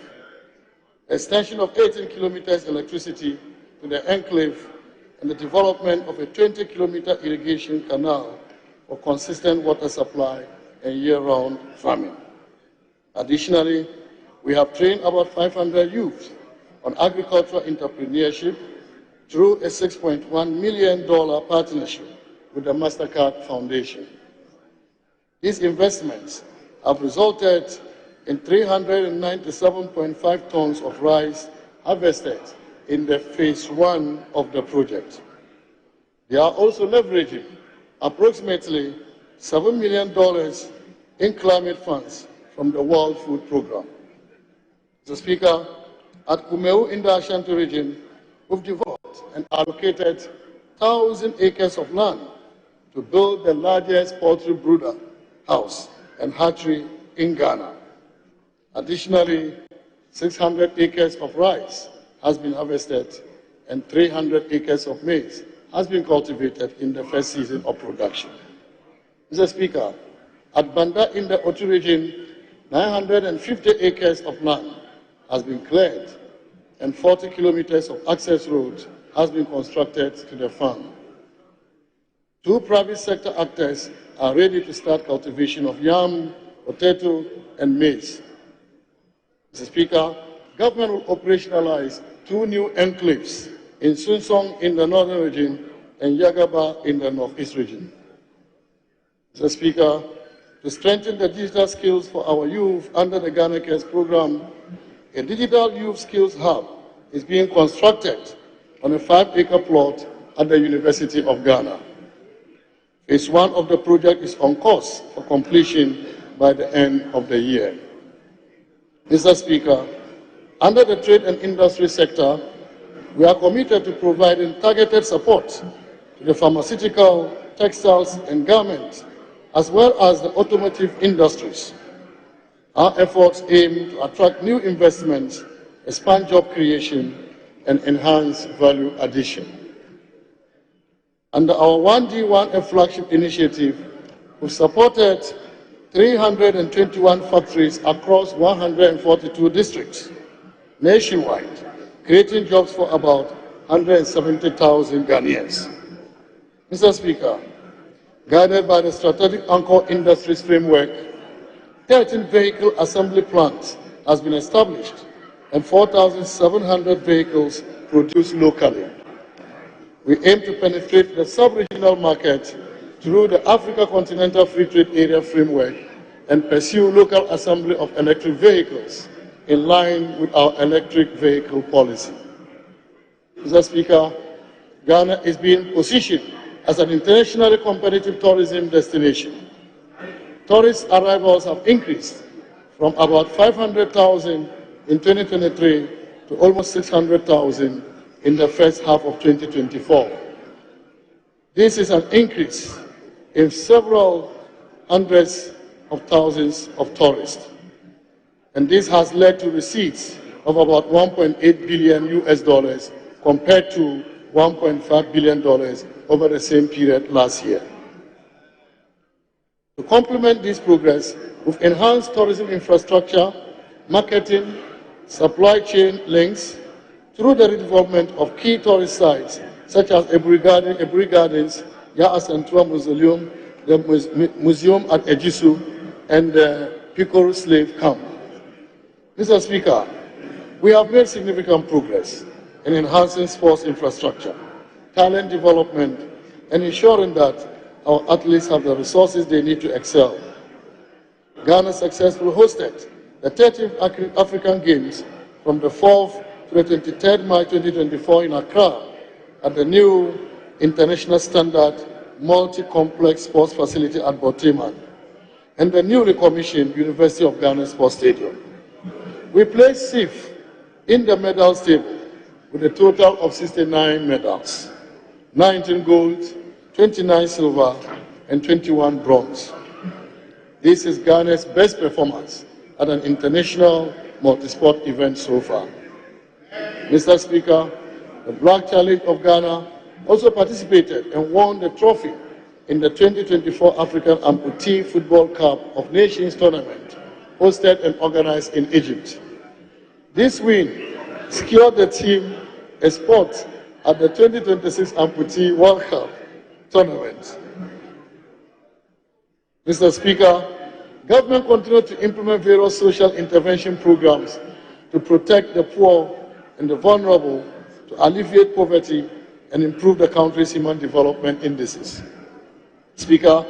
Extension of 18 kilometers electricity to the enclave and the development of a 20-kilometer irrigation canal for consistent water supply and year-round farming. Additionally, we have trained about 500 youth on agricultural entrepreneurship through a $6.1 million partnership with the MasterCard Foundation. These investments have resulted in 397.5 tons of rice harvested in the phase 1 of the project. They are also leveraging approximately $7 million in climate funds from the World Food Programme. Mr. Speaker, at Kumeu in the Ashanti region, we've developed and allocated 1,000 acres of land to build the largest poultry brooder house and hatchery in Ghana. Additionally, 600 acres of rice has been harvested and 300 acres of maize has been cultivated in the first season of production. Mr. Speaker, at Banda in the Otu region, 950 acres of land has been cleared and 40 kilometers of access road has been constructed to the farm. 2 private sector actors are ready to start cultivation of yam, potato, and maize. Mr. Speaker, government will operationalize 2 new enclaves in Sunsong in the northern region and Yagaba in the northeast region. Mr. Speaker, to strengthen the digital skills for our youth under the Ghana Cares program, a digital youth skills hub is being constructed on a 5-acre plot at the University of Ghana. Phase 1 of the project is on course for completion by the end of the year. Mr. Speaker, under the trade and industry sector, we are committed to providing targeted support to the pharmaceutical, textiles, and garments, as well as the automotive industries. Our efforts aim to attract new investments, expand job creation, and enhance value addition. Under our 1D1F flagship initiative, we've supported 321 factories across 142 districts nationwide, creating jobs for about 170,000 Ghanaians. Mr. Speaker, guided by the Strategic Anchor Industries Framework, 13 vehicle assembly plants has been established and 4,700 vehicles produced locally. We aim to penetrate the sub-regional market through the Africa Continental Free Trade Area Framework and pursue local assembly of electric vehicles in line with our electric vehicle policy. Mr. Speaker, Ghana is being positioned as an internationally competitive tourism destination. Tourist arrivals have increased from about 500,000 in 2023 to almost 600,000 in the first half of 2024. This is an increase in several hundreds of thousands of tourists. And this has led to receipts of about $1.8 billion compared to $1.5 billion over the same period last year. To complement this progress, we've enhanced tourism infrastructure, marketing, supply chain links through the redevelopment of key tourist sites such as Eburi Gardens, Ya Asantua Mausoleum, the Museum at Ejisu, and the Pikoro Slave Camp. Mr. Speaker, we have made significant progress in enhancing sports infrastructure, talent development, and ensuring that our athletes have the resources they need to excel. Ghana successfully hosted the 13th African Games from the 4th to the 23rd March 2024 in Accra at the new International Standard Multi-Complex Sports Facility at Boteman and the newly commissioned University of Ghana Sports Stadium. We placed 6th in the medals table with a total of 69 medals, 19 gold, 29 silver, and 21 bronze. This is Ghana's best performance at an international multi-sport event so far. Mr. Speaker, the Black Challenge of Ghana also participated and won the trophy in the 2024 African Amputee Football Cup of Nations tournament, hosted and organized in Egypt. This win secured the team a spot at the 2026 Amputee World Cup tournament. Mr. Speaker, government continued to implement various social intervention programs to protect the poor and the vulnerable, to alleviate poverty and improve the country's human development indices. Speaker,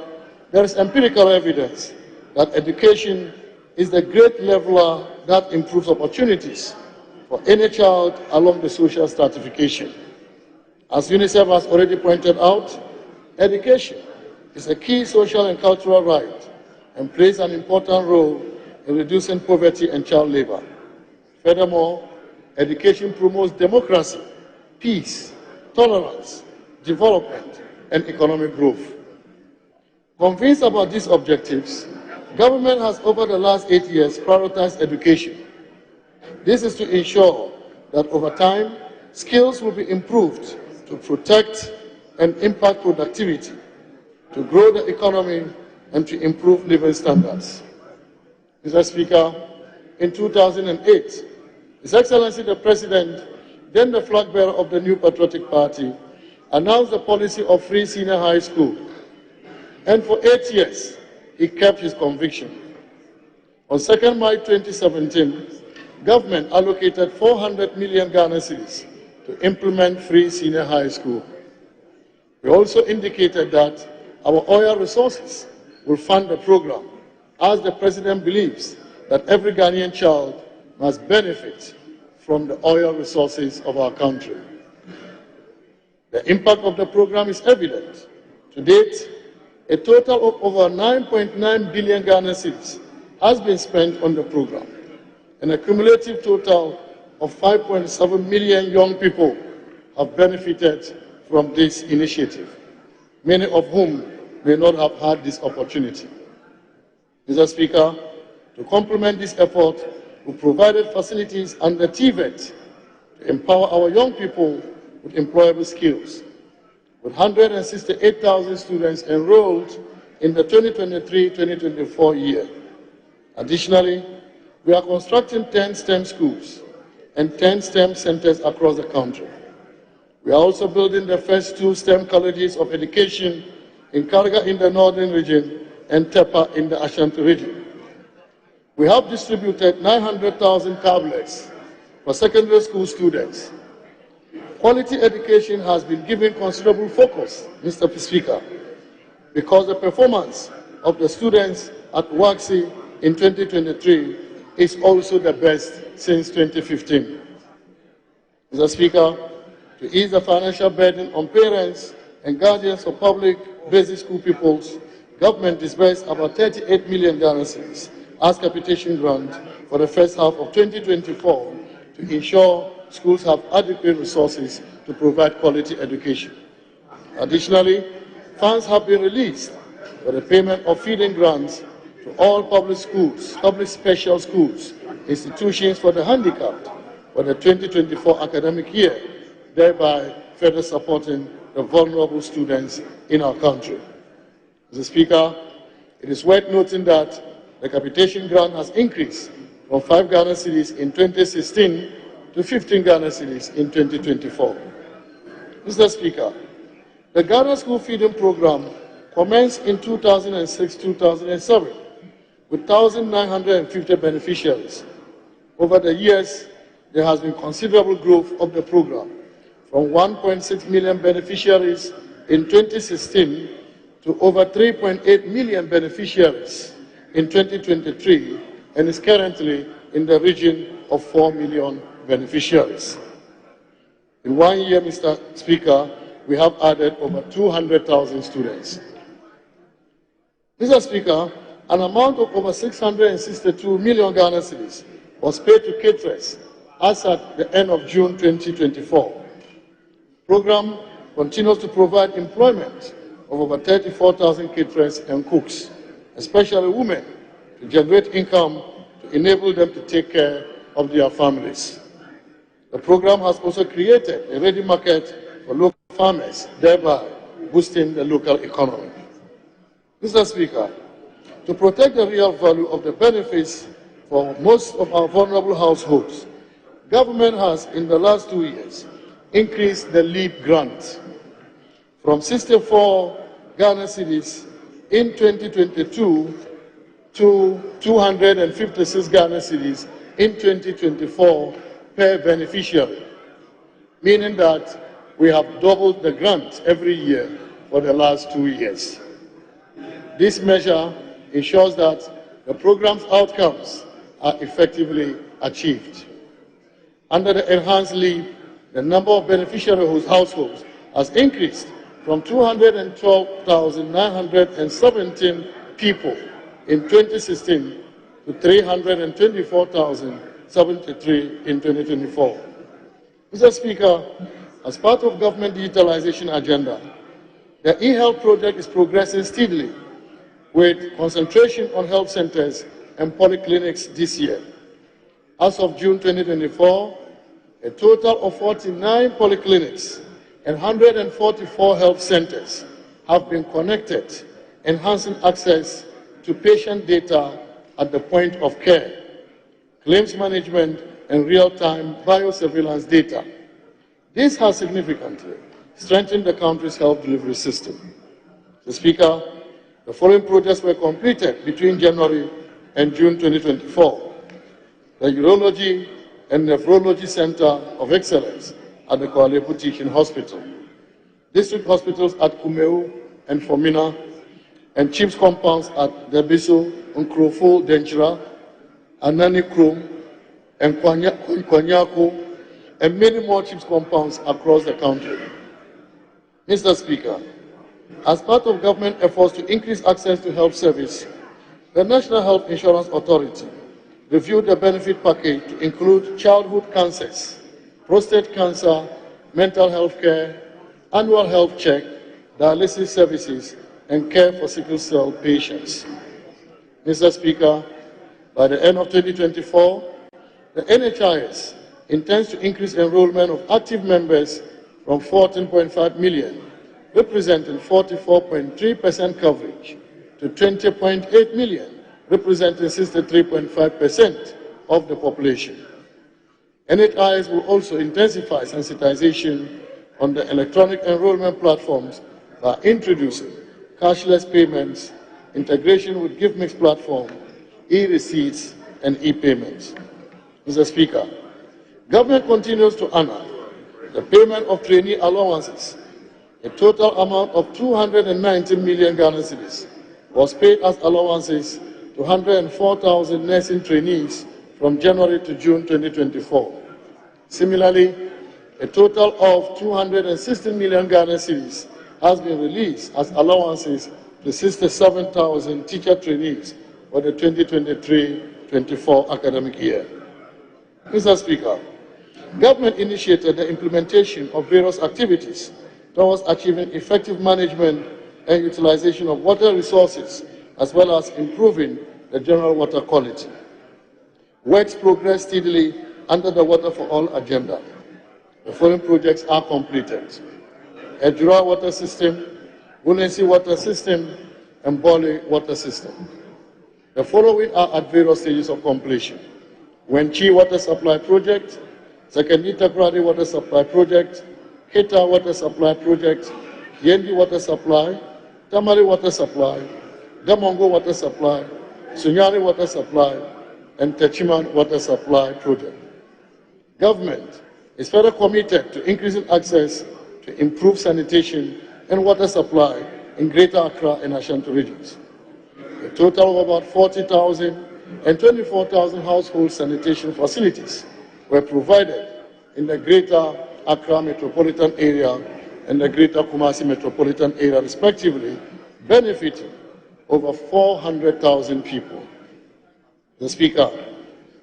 there is empirical evidence that education is the great leveler that improves opportunities for any child along the social stratification. As UNICEF has already pointed out, education is a key social and cultural right and plays an important role in reducing poverty and child labor. Furthermore, education promotes democracy, peace, tolerance, development, and economic growth. Convinced about these objectives, government has over the last 8 years prioritized education. This is to ensure that over time, skills will be improved to protect and impact productivity, to grow the economy, and to improve living standards. Mr. Speaker, in 2008, His Excellency the President, then the flag bearer of the New Patriotic Party, announced the policy of free senior high school. And for 8 years, he kept his conviction. On 2nd March 2017, government allocated 400 million Ghana cedis to implement free senior high school. We also indicated that our oil resources will fund the program, as the President believes that every Ghanaian child must benefit from the oil resources of our country. The impact of the program is evident. To date, a total of over 9.9 billion Ghana cedis has been spent on the program, and a cumulative total of 5.7 million young people have benefited from this initiative, many of whom may not have had this opportunity. Mr. Speaker, to complement this effort, we provided facilities under TVET to empower our young people with employable skills, with 168,000 students enrolled in the 2023-2024 year. Additionally, we are constructing 10 STEM schools and 10 STEM centers across the country. We are also building the first 2 STEM colleges of education in Karga in the northern region and Tepa in the Ashanti region. We have distributed 900,000 tablets for secondary school students. Quality education has been given considerable focus, Mr. Speaker, because the performance of the students at WAXI in 2023 is also the best since 2015. Mr. Speaker, to ease the financial burden on parents and guardians of public basic school pupils, government disbursed about 38 million Ghana cedis as capitation grant for the first half of 2024 to ensure schools have adequate resources to provide quality education. Additionally, funds have been released for the payment of feeding grants to all public schools, public special schools, institutions for the handicapped for the 2024 academic year, thereby further supporting the vulnerable students in our country. Mr. Speaker, it is worth noting that the capitation grant has increased from 5 Ghana cedis in 2016 to 15 Ghana cedis in 2024. Mr. Speaker, the Ghana School Feeding Program commenced in 2006-2007 with 1,950 beneficiaries. Over the years, there has been considerable growth of the program, from 1.6 million beneficiaries in 2016 to over 3.8 million beneficiaries in 2023, and is currently in the region of 4 million beneficiaries. In 1 year, Mr. Speaker, we have added over 200,000 students. Mr. Speaker, an amount of over 662 million Ghana cedis was paid to caterers as at the end of June 2024. The program continues to provide employment of over 34,000 caterers and cooks, especially women, to generate income to enable them to take care of their families. The program has also created a ready market for local farmers, thereby boosting the local economy. Mr. Speaker, to protect the real value of the benefits for most of our vulnerable households, government has, in the last 2 years, increased the LEAP grant from 64 Ghana cedis in 2022 to 256 Ghana cedis in 2024 per beneficiary, meaning that we have doubled the grant every year for the last 2 years. This measure ensures that the program's outcomes are effectively achieved. Under the enhanced LEAP, the number of beneficiary households has increased from 212,917 people in 2016 to 324,073 in 2024. Mr. Speaker, as part of government digitalization agenda, the e-health project is progressing steadily, with concentration on health centers and polyclinics this year. As of June 2024, A total of 49 polyclinics and 144 health centers have been connected, enhancing access to patient data at the point of care, claims management, and real-time biosurveillance data. This has significantly strengthened the country's health delivery system. Mr. Speaker, the following projects were completed between January and June 2024. The Urology and Nephrology Center of Excellence at the Kuala Teaching Hospital, district hospitals at Kumeu and Fomina, and CHIPS compounds at Debiso, Nkrofo, Denchira, Anani Krum, and Kwanyako, and many more CHIPS compounds across the country. Mr. Speaker, as part of government efforts to increase access to health service, the National Health Insurance Authority reviewed the benefit package to include childhood cancers, prostate cancer, mental health care, annual health check, dialysis services, and care for sickle cell patients. Mr. Speaker, by the end of 2024, the NHIS intends to increase enrollment of active members from 14.5 million, representing 44.3% coverage, to 20.8 million, representing 63.5% of the population. NHIS will also intensify sensitization on the electronic enrollment platforms by introducing cashless payments, integration with GiveMix platform, e-receipts, and e-payments. Mr. Speaker, government continues to honor the payment of trainee allowances. A total amount of 290 million Ghana cedis was paid as allowances to 104,000 nursing trainees from January to June 2024. Similarly, a total of 260 million Ghana cedis has been released as allowances to 67,000 teacher trainees for the 2023-24 academic year. Mr. Speaker, government initiated the implementation of various activities towards achieving effective management and utilization of water resources, as well as improving the general water quality. Works progress steadily under the Water for All agenda. The following projects are completed: Ejura Water System, Wunensi Water System, and Bole Water System. The following are at various stages of completion: Wenchi Water Supply Project, Sekendita Gradi Water Supply Project, Keta Water Supply Project, Yendi Water Supply, Tamari Water Supply, Damongo Water Supply, Sunyari Water Supply, and Techiman Water Supply Project. Government is further committed to increasing access to improve sanitation and water supply in Greater Accra and Ashanti regions. A total of about 40,000 and 24,000 household sanitation facilities were provided in the Greater Accra metropolitan area and the Greater Kumasi metropolitan area, respectively, benefiting over 400,000 people. Mr. Speaker,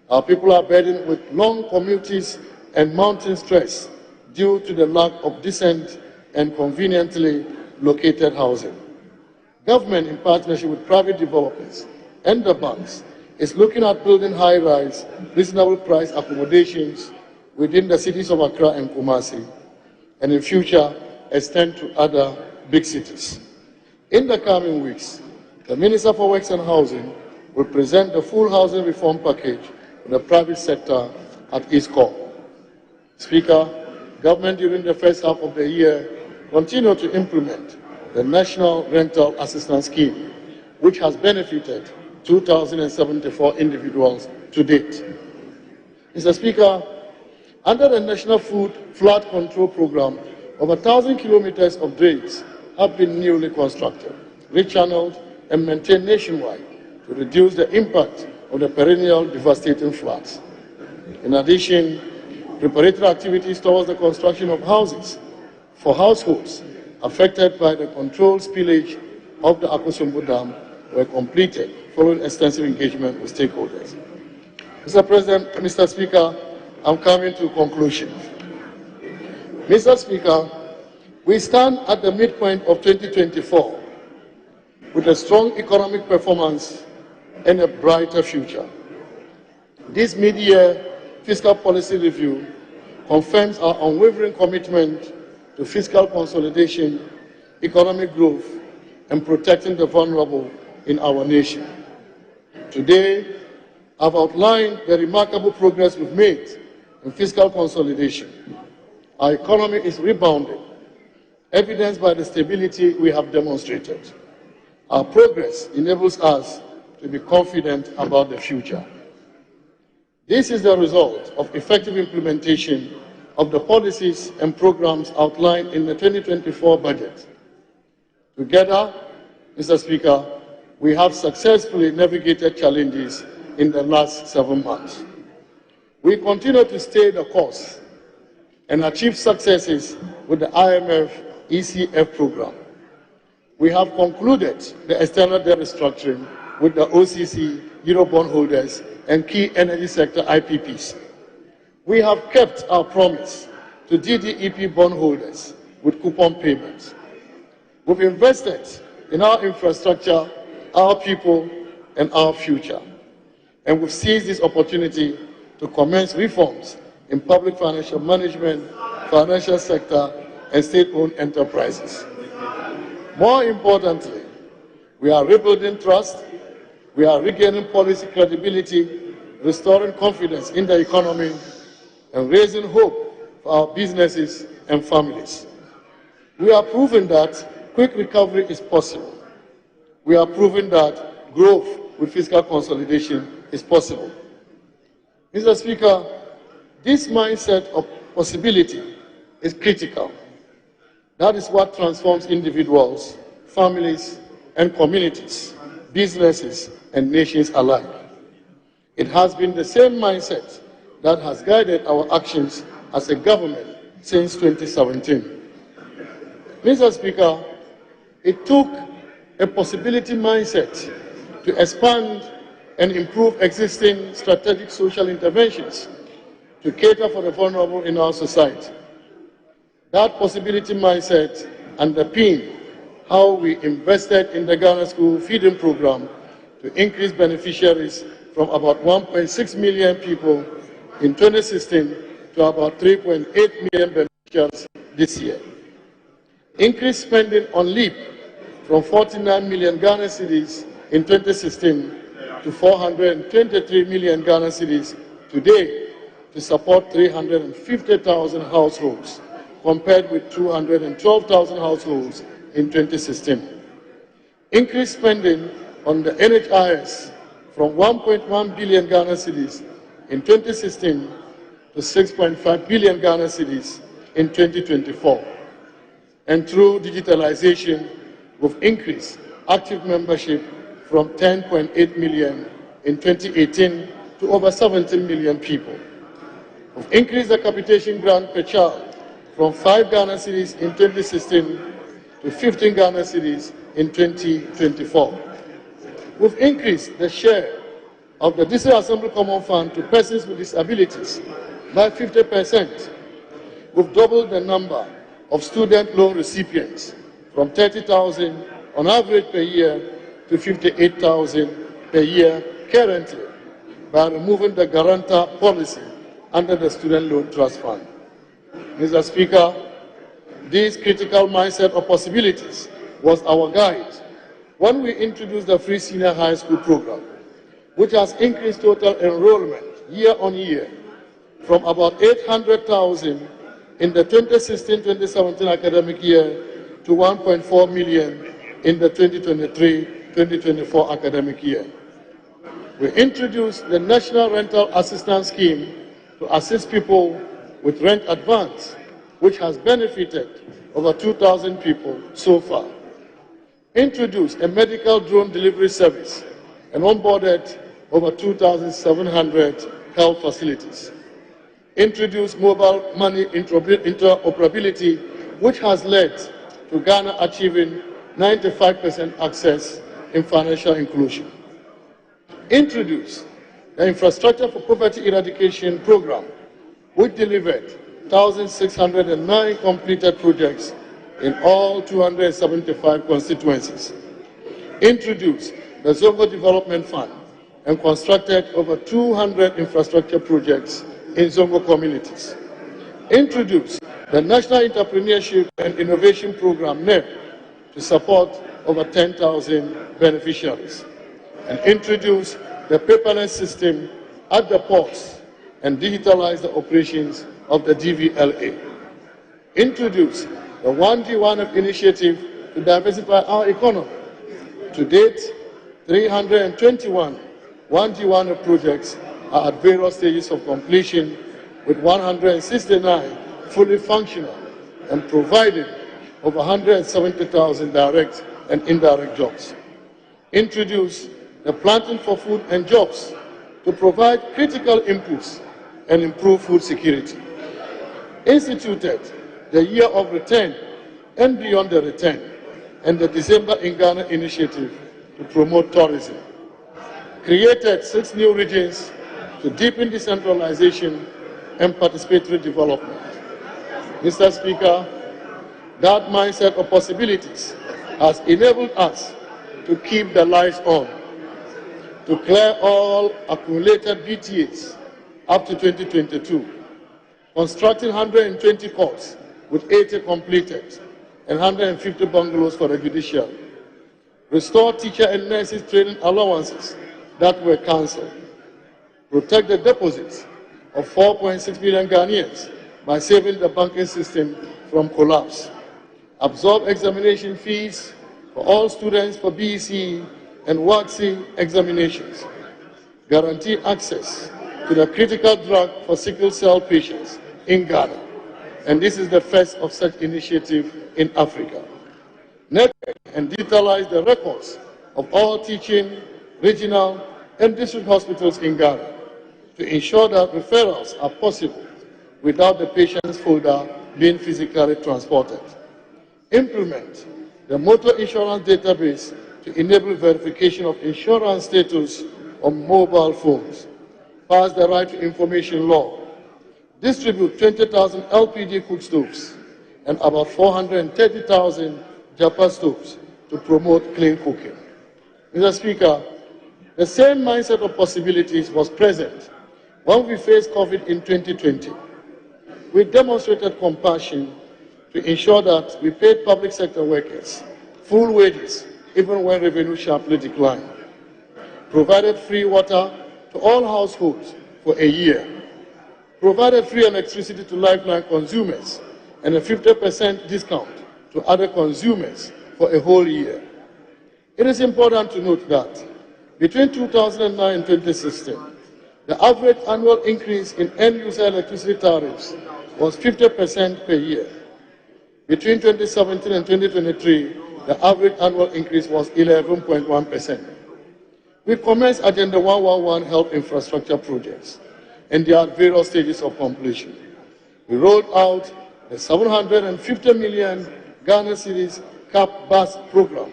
our people are burdened with long commutes and mountain stress due to the lack of decent and conveniently located housing. Government, in partnership with private developers and the banks, is looking at building high-rise, reasonable price accommodations within the cities of Accra and Kumasi, and in future extend to other big cities. In the coming weeks, the Minister for Works and Housing will present the full housing reform package in the private sector at ISCOM. Speaker, government during the first half of the year continued to implement the National Rental Assistance Scheme, which has benefited 2,074 individuals to date. Mr. Speaker, under the National Food Flood Control Program, over 1,000 kilometers of drains have been newly constructed, rechanneled, and maintained nationwide to reduce the impact of the perennial devastating floods. In addition, preparatory activities towards the construction of houses for households affected by the controlled spillage of the Akosombo Dam were completed following extensive engagement with stakeholders. Mr. President, Mr. Speaker, I'm coming to conclusion. Mr. Speaker, we stand at the midpoint of 2024 with a strong economic performance and a brighter future. This mid-year fiscal policy review confirms our unwavering commitment to fiscal consolidation, economic growth, and protecting the vulnerable in our nation. Today, I've outlined the remarkable progress we've made in fiscal consolidation. Our economy is rebounding, evidenced by the stability we have demonstrated. Our progress enables us to be confident about the future. This is the result of effective implementation of the policies and programs outlined in the 2024 budget. Together, Mr. Speaker, we have successfully navigated challenges in the last 7 months. We continue to stay the course and achieve successes with the IMF ECF program. We have concluded the external debt restructuring with the OCC, Eurobond holders, and key energy sector IPPs. We have kept our promise to DDEP bondholders with coupon payments. We've invested in our infrastructure, our people, and our future. And we've seized this opportunity to commence reforms in public financial management, financial sector, and state-owned enterprises. More importantly, we are rebuilding trust, we are regaining policy credibility, restoring confidence in the economy, and raising hope for our businesses and families. We are proving that quick recovery is possible. We are proving that growth with fiscal consolidation is possible. Mr. Speaker, this mindset of possibility is critical. That is what transforms individuals, families, and communities, businesses, and nations alike. It has been the same mindset that has guided our actions as a government since 2017. Mr. Speaker, it took a possibility mindset to expand and improve existing strategic social interventions to cater for the vulnerable in our society. That possibility mindset underpinned how we invested in the Ghana School Feeding Program to increase beneficiaries from about 1.6 million people in 2016 to about 3.8 million beneficiaries this year. Increased spending on LEAP from 49 million Ghana cedis in 2016 to 423 million Ghana cedis today to support 350,000 households, compared with 212,000 households in 2016. Increased spending on the NHIS from 1.1 billion Ghana cedis in 2016 to 6.5 billion Ghana cedis in 2024. And through digitalization, we've increased active membership from 10.8 million in 2018 to over 17 million people. We've increased the capitation grant per child from 5 Ghana cedis in 2016 to 15 Ghana cedis in 2024. We've increased the share of the District Assembly Common Fund to persons with disabilities by 50%. We've doubled the number of student loan recipients from 30,000 on average per year to 58,000 per year currently by removing the guarantor policy under the Student Loan Trust Fund. Mr. Speaker, this critical mindset of possibilities was our guide when we introduced the free senior high school program, which has increased total enrollment year on year from about 800,000 in the 2016-2017 academic year to 1.4 million in the 2023-2024 academic year. We introduced the National Rental Assistance Scheme to assist people with rent advance, which has benefited over 2,000 people so far. Introduced a medical drone delivery service and onboarded over 2,700 health facilities. Introduced mobile money interoperability, which has led to Ghana achieving 95% access in financial inclusion. Introduced the Infrastructure for Poverty Eradication program, which delivered 1,609 completed projects in all 275 constituencies. Introduced the Zongo Development Fund and constructed over 200 infrastructure projects in Zongo communities. Introduce the National Entrepreneurship and Innovation Program, NEP, to support over 10,000 beneficiaries. And introduce the paperless system at the ports and digitalize the operations of the DVLA. Introduce the 1G1F initiative to diversify our economy. To date, 321 1G1F projects are at various stages of completion, with 169 fully functional and providing over 170,000 direct and indirect jobs. Introduce the Planting for Food and Jobs to provide critical inputs and improve food security. Instituted the Year of Return and Beyond the Return and the December in Ghana initiative to promote tourism. Created 6 new regions to deepen decentralization and participatory development. Mr. Speaker, that mindset of possibilities has enabled us to keep the lights on, to clear all accumulated BTAs up to 2022, constructing 120 courts with 80 completed and 150 bungalows for the judiciary, restore teacher and nurses training allowances that were cancelled, protect the deposits of 4.6 million Ghanaians by saving the banking system from collapse, absorb examination fees for all students for BEC and WACC examinations, guarantee access to the critical drug for sickle cell patients in Ghana. And this is the first of such initiative in Africa. Network and digitalize the records of all teaching, regional, and district hospitals in Ghana to ensure that referrals are possible without the patient's folder being physically transported. Implement the motor insurance database to enable verification of insurance status on mobile phones. Pass the right to information law. Distribute 20,000 LPG cook stoves and about 430,000 Japa stoves to promote clean cooking. Mr. Speaker, the same mindset of possibilities was present when we faced COVID in 2020. We demonstrated compassion to ensure that we paid public sector workers full wages even when revenue sharply declined, provided free water to all households for a year, provided free electricity to lifeline consumers and a 50% discount to other consumers for a whole year. It is important to note that between 2009 and 2016, the average annual increase in end-user electricity tariffs was 50% per year. Between 2017 and 2023, the average annual increase was 11.1%. We commenced Agenda 111 health infrastructure projects, and they are at various stages of completion. We rolled out the 750 million Ghana cedis CAP bus program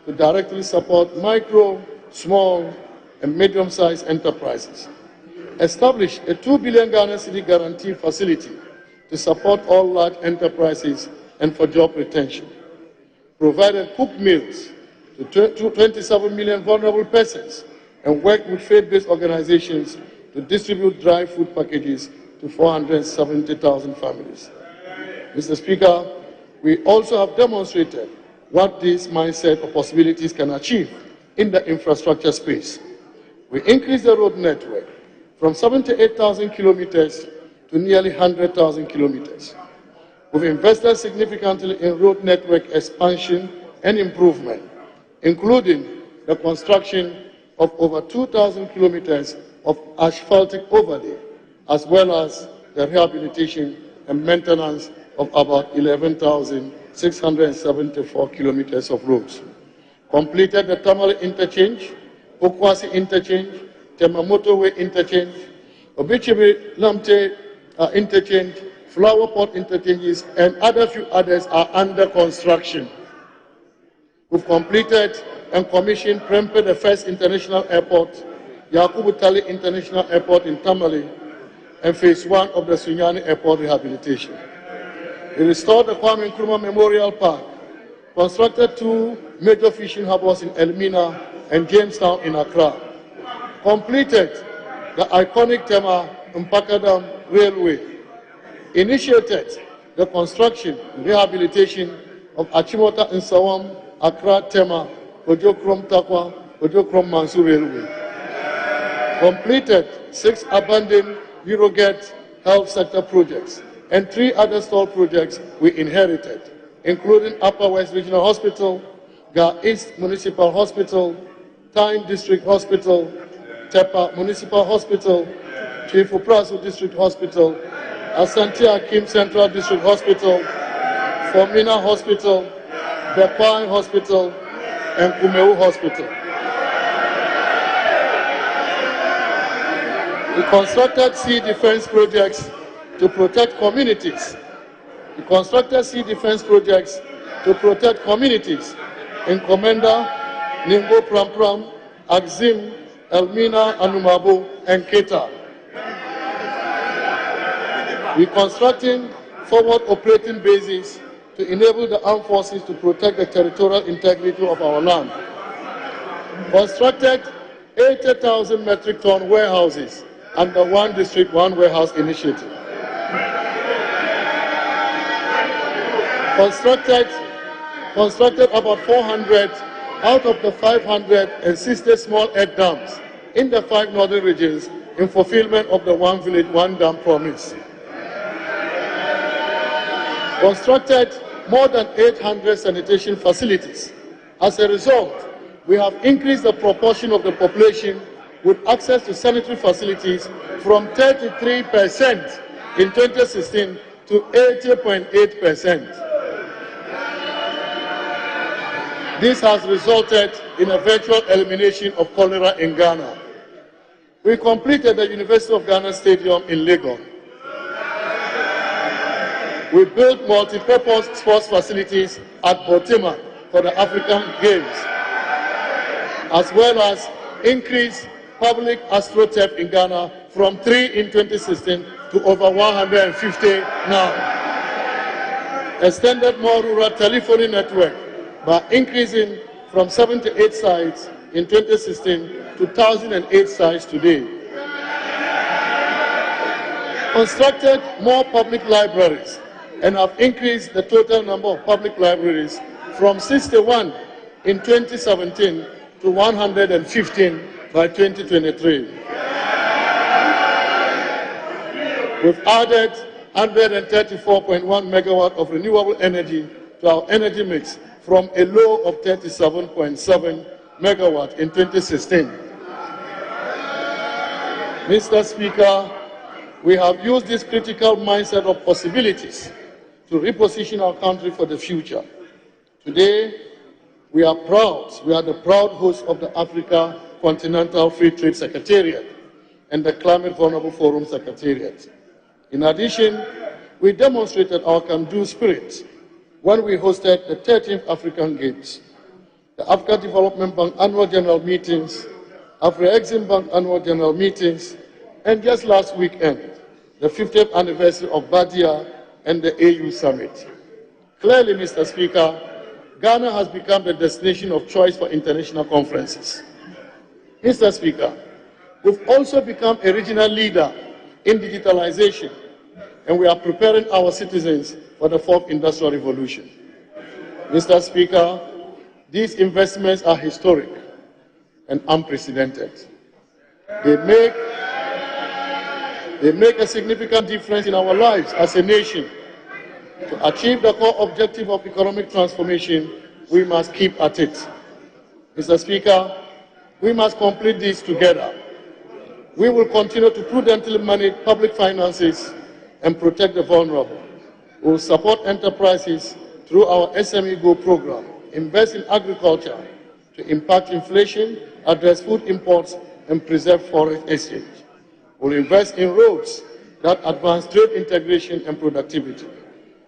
to directly support micro, small, and medium-sized enterprises. Established a 2 billion Ghana cedi guarantee facility to support all large enterprises and for job retention. Provided cooked meals to 27 million vulnerable persons and worked with faith-based organizations to distribute dry food packages to 470,000 families. Mr. Speaker, we also have demonstrated what this mindset of possibilities can achieve in the infrastructure space. We increased the road network from 78,000 kilometers to nearly 100,000 kilometers. We've invested significantly in road network expansion and improvement, including the construction of over 2,000 kilometers of asphaltic overlay, as well as the rehabilitation and maintenance of about 11,674 kilometers of roads. Completed the Tamale Interchange, Pokwasi Interchange, Temamoto Interchange, Obichibi Lamte Interchange, Flower Pot Interchanges, and other few others are under construction. We've completed and commissioned Prempeh, the first international airport, Yakubu Tali International Airport in Tamale, and phase 1 of the Sunyani Airport rehabilitation. We restored the Kwame Nkrumah Memorial Park, constructed 2 major fishing harbors in Elmina and Jamestown in Accra, completed the iconic Tema Mpakadam Railway, initiated the construction and rehabilitation of Achimota and Sawam, Accra, Tema, Ojokrom Takwa, Ojokrom Mansour Railway. Completed 6 abandoned Eurogate health sector projects and 3 other stall projects we inherited, including Upper West Regional Hospital, Ga East Municipal Hospital, Tyne District Hospital, Tepa Municipal Hospital, Chief Uprasu District Hospital, Asante Akim Central District Hospital, Formina Hospital, Bekwai Hospital, and Kumeu Hospital. We constructed sea defense projects to protect communities. We constructed sea defense projects to protect communities in Komenda, Nimbo Prampram, Axim, Elmina, Anumabo, and Keta. We constructing forward operating bases to enable the armed forces to protect the territorial integrity of our land. Constructed 80,000 metric ton warehouses under One District, One Warehouse initiative. Constructed about 400 out of the 560 small egg dams in the 5 northern regions in fulfillment of the One Village, One Dam promise. Constructed more than 800 sanitation facilities. As a result, we have increased the proportion of the population with access to sanitary facilities from 33% in 2016 to 80.8%. This has resulted in a virtual elimination of cholera in Ghana. We completed the University of Ghana Stadium in Legon. We built multi-purpose sports facilities at Botima for the African Games, as well as increased public astroturf in Ghana from 3 in 2016 to over 150 now. Extended more rural telephony network by increasing from 78 sites in 2016 to 1,008 sites today. Constructed more public libraries and have increased the total number of public libraries from 61 in 2017 to 115 by 2023. We've added 134.1 megawatt of renewable energy to our energy mix from a low of 37.7 megawatt in 2016. Mr. Speaker, we have used this critical mindset of possibilities to reposition our country for the future. Today, we are the proud host of the Africa Continental Free Trade Secretariat and the Climate Vulnerable Forum Secretariat. In addition, we demonstrated our can-do spirit when we hosted the 13th African Games, the Africa Development Bank Annual General Meetings, Afro-Exim Bank Annual General Meetings, and just last weekend, the 50th anniversary of Badia and the AU Summit. Clearly, Mr. Speaker, Ghana has become the destination of choice for international conferences. Mr. Speaker, we've also become a regional leader in digitalization, and we are preparing our citizens for the 4th Industrial Revolution. Mr. Speaker, these investments are historic and unprecedented. They make a significant difference in our lives as a nation. To achieve the core objective of economic transformation, we must keep at it. Mr. Speaker, we must complete this together. We will continue to prudently manage public finances and protect the vulnerable. We will support enterprises through our SME Go program, invest in agriculture to impact inflation, address food imports, and preserve foreign exchange. We will invest in roads that advance trade integration and productivity.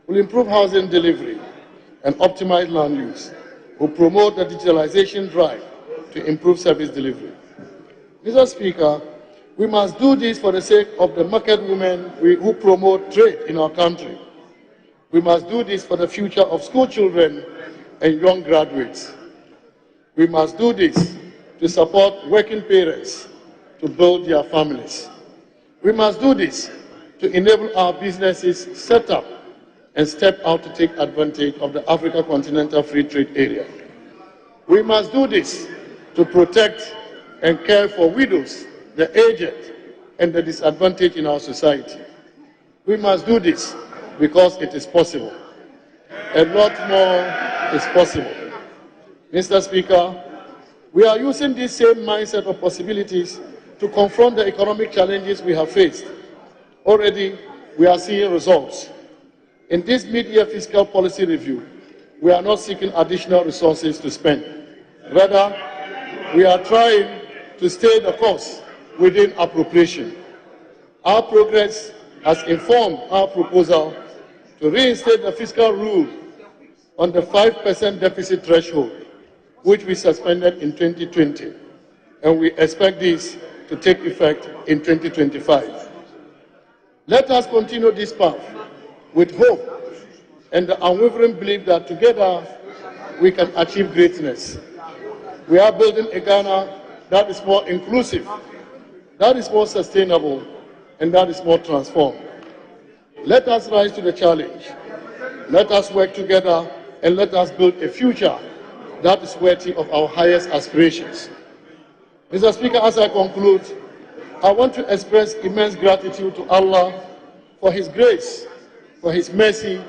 We will improve housing delivery and optimize land use. We will promote the digitalization drive to improve service delivery. Mr. Speaker, we must do this for the sake of the market women who promote trade in our country. We must do this for the future of school children and young graduates. We must do this to support working parents to build their families. We must do this to enable our businesses set up and step out to take advantage of the Africa Continental Free Trade Area. We must do this to protect and care for widows, the aged, and the disadvantaged in our society. We must do this because it is possible. A lot more is possible. Mr. Speaker, we are using this same mindset of possibilities to confront the economic challenges we have faced. Already, we are seeing results. In this mid-year fiscal policy review, we are not seeking additional resources to spend. Rather, we are trying to stay the course within appropriation. Our progress has informed our proposal to reinstate the fiscal rule on the 5% deficit threshold, which we suspended in 2020, and we expect this to take effect in 2025. Let us continue this path with hope and the unwavering belief that together we can achieve greatness. We are building a Ghana that is more inclusive, that is more sustainable, and that is more transformed. Let us rise to the challenge. Let us work together and let us build a future that is worthy of our highest aspirations. Mr. Speaker, as I conclude, I want to express immense gratitude to Allah for His grace, for His mercy,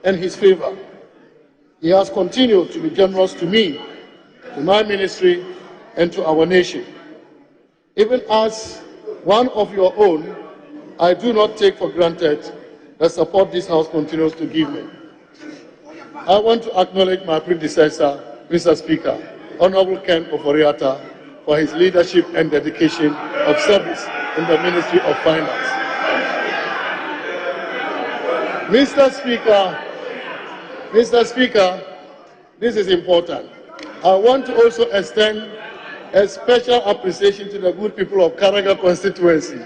and His favor. He has continued to be generous to me, to my ministry, and to our nation. Even as one of your own, I do not take for granted the support this House continues to give me. I want to acknowledge my predecessor, Mr. Speaker, Honorable Ken Oforiatta, for his leadership and dedication of service in the Ministry of Finance. Mr. Speaker, this is important. I want to also extend a special appreciation to the good people of Karaga constituency.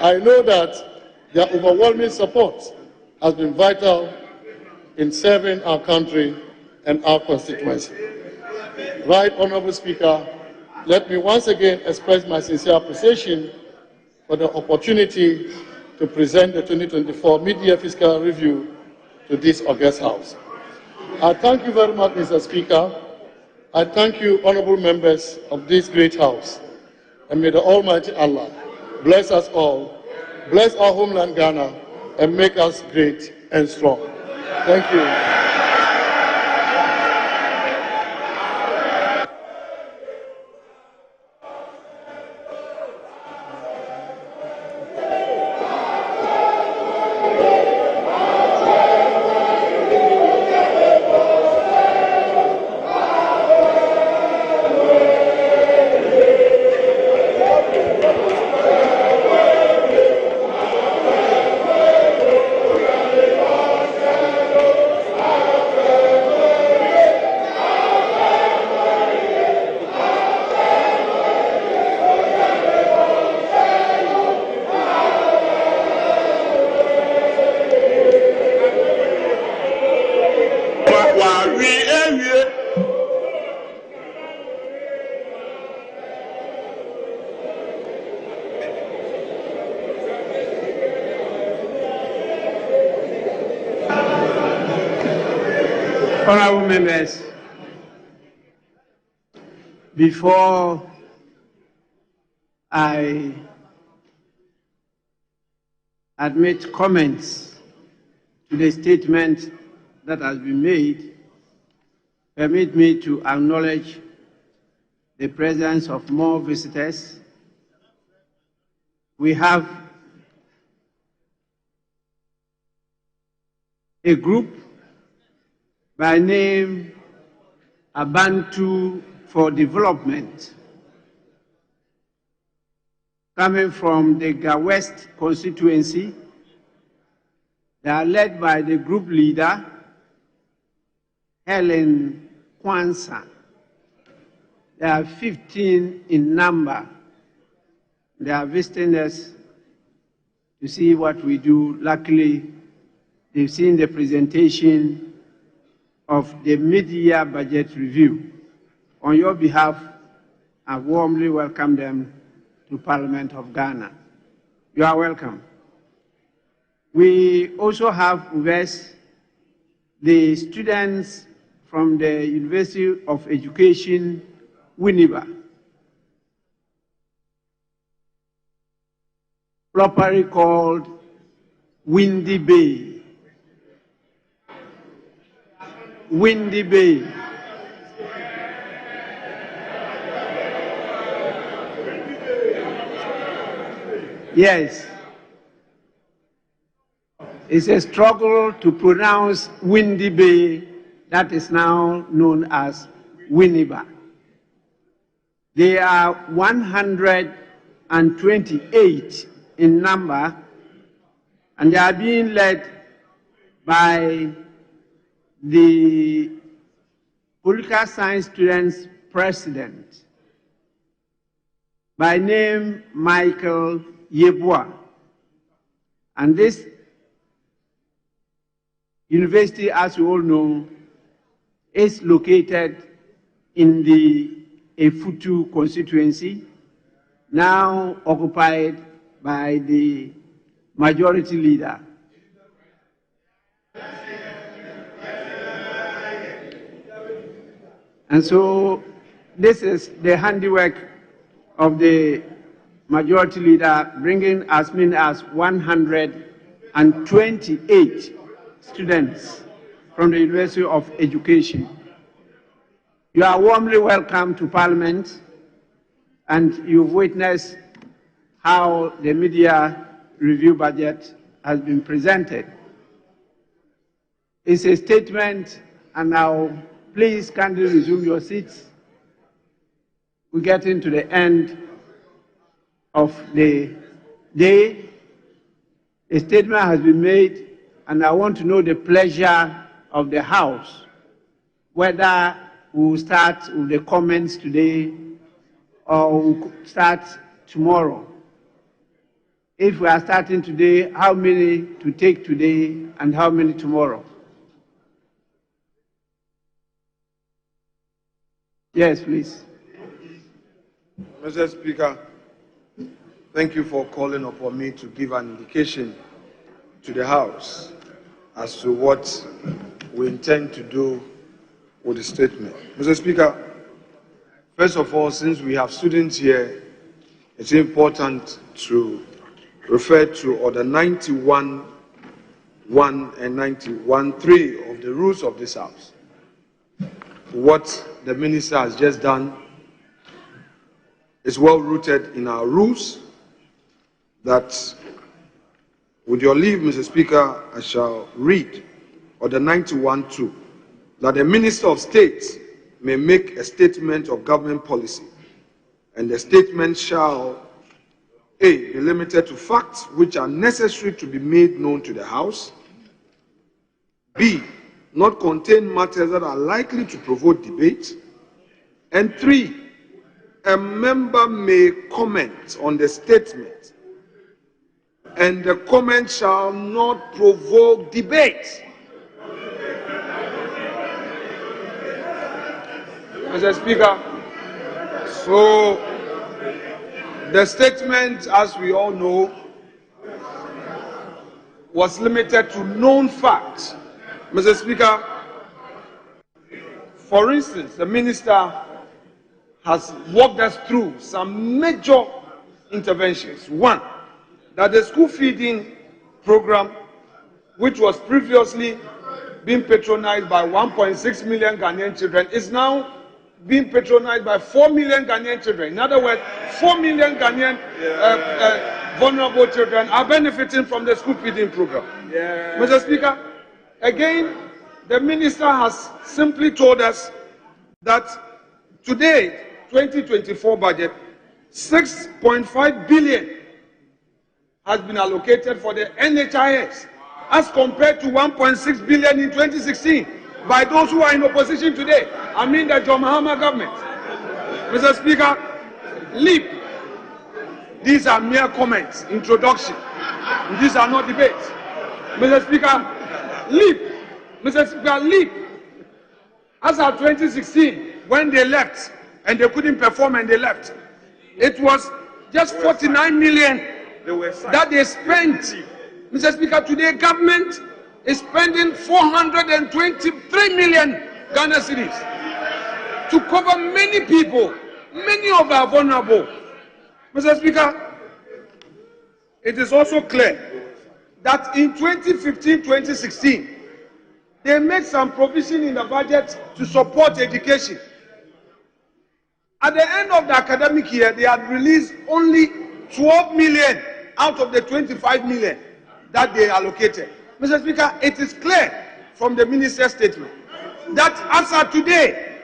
I know that their overwhelming support has been vital in serving our country and our constituency. Right, Honorable Speaker, let me once again express my sincere appreciation for the opportunity to present the 2024 Mid-Year Fiscal Review to this august House. I thank you very much, Mr. Speaker. I thank you, honorable members of this great House, and may the Almighty Allah bless us all, bless our homeland Ghana, and make us great and strong. Thank you. Honorable members, before I admit comments to the statement that has been made, permit me to acknowledge the presence of more visitors. We have a group by name Abantu for Development, coming from the Ga West constituency. They are led by the group leader, Helen Kwanzaa. They are 15 in number. They are visiting us to see what we do. Luckily, they've seen the presentation of the mid-year budget review. On your behalf, I warmly welcome them to Parliament of Ghana. You are welcome. We also have with us the students from the University of Education, Winneba, properly called Windy Bay. Windy Bay. Yes. It's a struggle to pronounce Windy Bay that is now known as Winneba. They are 128 in number, and they are being led by the Political Science Students President, by name Michael Yeboah. And this university, as you all know, is located in the Efutu constituency, now occupied by the majority leader. And so this is the handiwork of the majority leader, bringing as many as 128 students from the University of Education. You are warmly welcome to Parliament, and you've witnessed how the Midyear review budget has been presented. It's a statement, and now please kindly resume your seats. We get into the end of the day. A statement has been made, and I want to know the pleasure of the House, whether we will start with the comments today or we'll start tomorrow. If we are starting today, how many to take today and how many tomorrow? Yes, please. Mr. Speaker, thank you for calling upon me to give an indication to the House as to what we intend to do with the statement. Mr. Speaker, first of all, since we have students here, it's important to refer to Order 91.1 and 91.3 of the rules of this House. What the Minister has just done is well rooted in our rules that, with your leave, Mr. Speaker, I shall read Order 91.2, that the Minister of State may make a statement of government policy, and the statement shall A, be limited to facts which are necessary to be made known to the House, B, not contain matters that are likely to provoke debate, and 3, a member may comment on the statement, and the comment shall not provoke debate. Mr. Speaker, so the statement, as we all know, was limited to known facts. Mr. Speaker, for instance, the Minister has walked us through some major interventions. One, that the school feeding program, which was previously being patronized by 1.6 million Ghanaian children, is now being patronized by 4 million Ghanaian children. In other words, 4 million Ghanaian vulnerable children are benefiting from the school feeding program. Yeah. Mr. Speaker, again, the Minister has simply told us that today, 2024 budget, 6.5 billion has been allocated for the NHIS, as compared to 1.6 billion in 2016 by those who are in opposition today. I mean the John Mahama government. Mr. Speaker, leap. These are mere comments, introduction. These are not debates. Mr. Speaker, leap. Mr. Speaker, leap. As of 2016, when they left and they couldn't perform and they left, it was just 49 million that they spent. Mr. Speaker, today government is spending 423 million Ghana cedis to cover many people, many of our vulnerable. Mr. Speaker, it is also clear that in 2015-2016, they made some provision in the budget to support education. At the end of the academic year, they had released only 12 million out of the 25 million that they allocated. Mr. Speaker, it is clear from the minister's statement that as of today,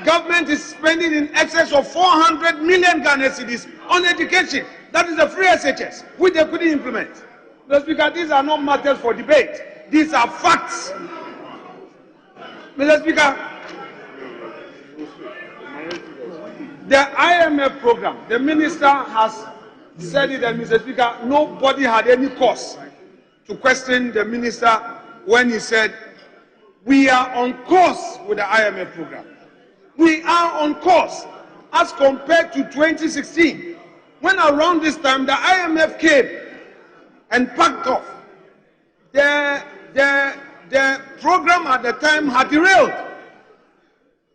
government is spending in excess of 400 million Ghana cedis on education. That is the free SHS, which they couldn't implement. Mr. Speaker, these are not matters for debate. These are facts. Mr. Speaker, the IMF program, the minister has said it, and Mr. Speaker, nobody had any cause to question the minister when he said, we are on course with the IMF program. We are on course as compared to 2016, when around this time the IMF came and packed off. The program at the time had derailed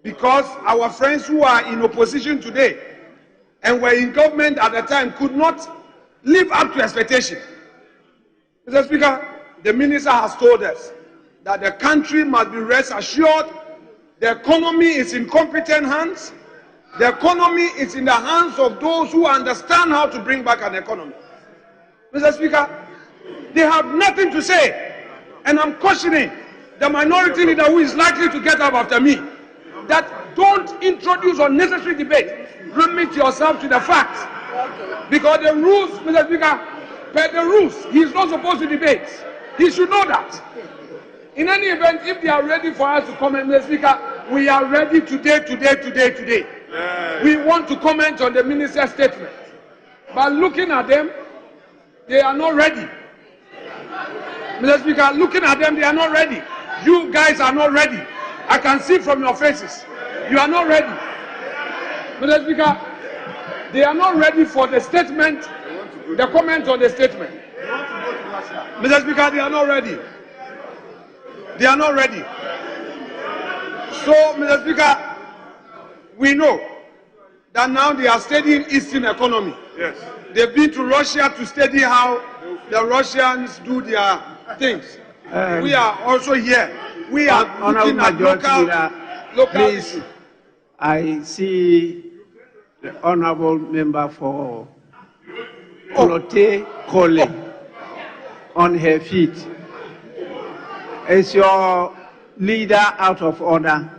because our friends who are in opposition today and were in government at the time could not live up to expectation. Mr. Speaker, the minister has told us that the country must be rest assured the economy is in competent hands. The economy is in the hands of those who understand how to bring back an economy. Mr. Speaker, they have nothing to say. And I'm cautioning the minority leader who is likely to get up after me that don't introduce unnecessary debate. Limit yourself to the facts. Because the rules, Mr. Speaker, per the rules, he is not supposed to debate. He should know that. In any event, if they are ready for us to comment, Mr. Speaker, we are ready today. Yeah. We want to comment on the minister's statement. But looking at them, they are not ready. Mr. Speaker, looking at them, they are not ready. You guys are not ready. I can see from your faces. You are not ready. Mr. Speaker, they are not ready for the statement, the comment on the statement. Mr. Speaker, they are not ready. They are not ready. So, Mr. Speaker, we know that now they are studying Eastern economy. Yes. They've been to Russia to study how the Russians do their things. We are also here. We are looking at local please, issues. I see the honorable member for Olote Kole on her feet. Is your leader out of order?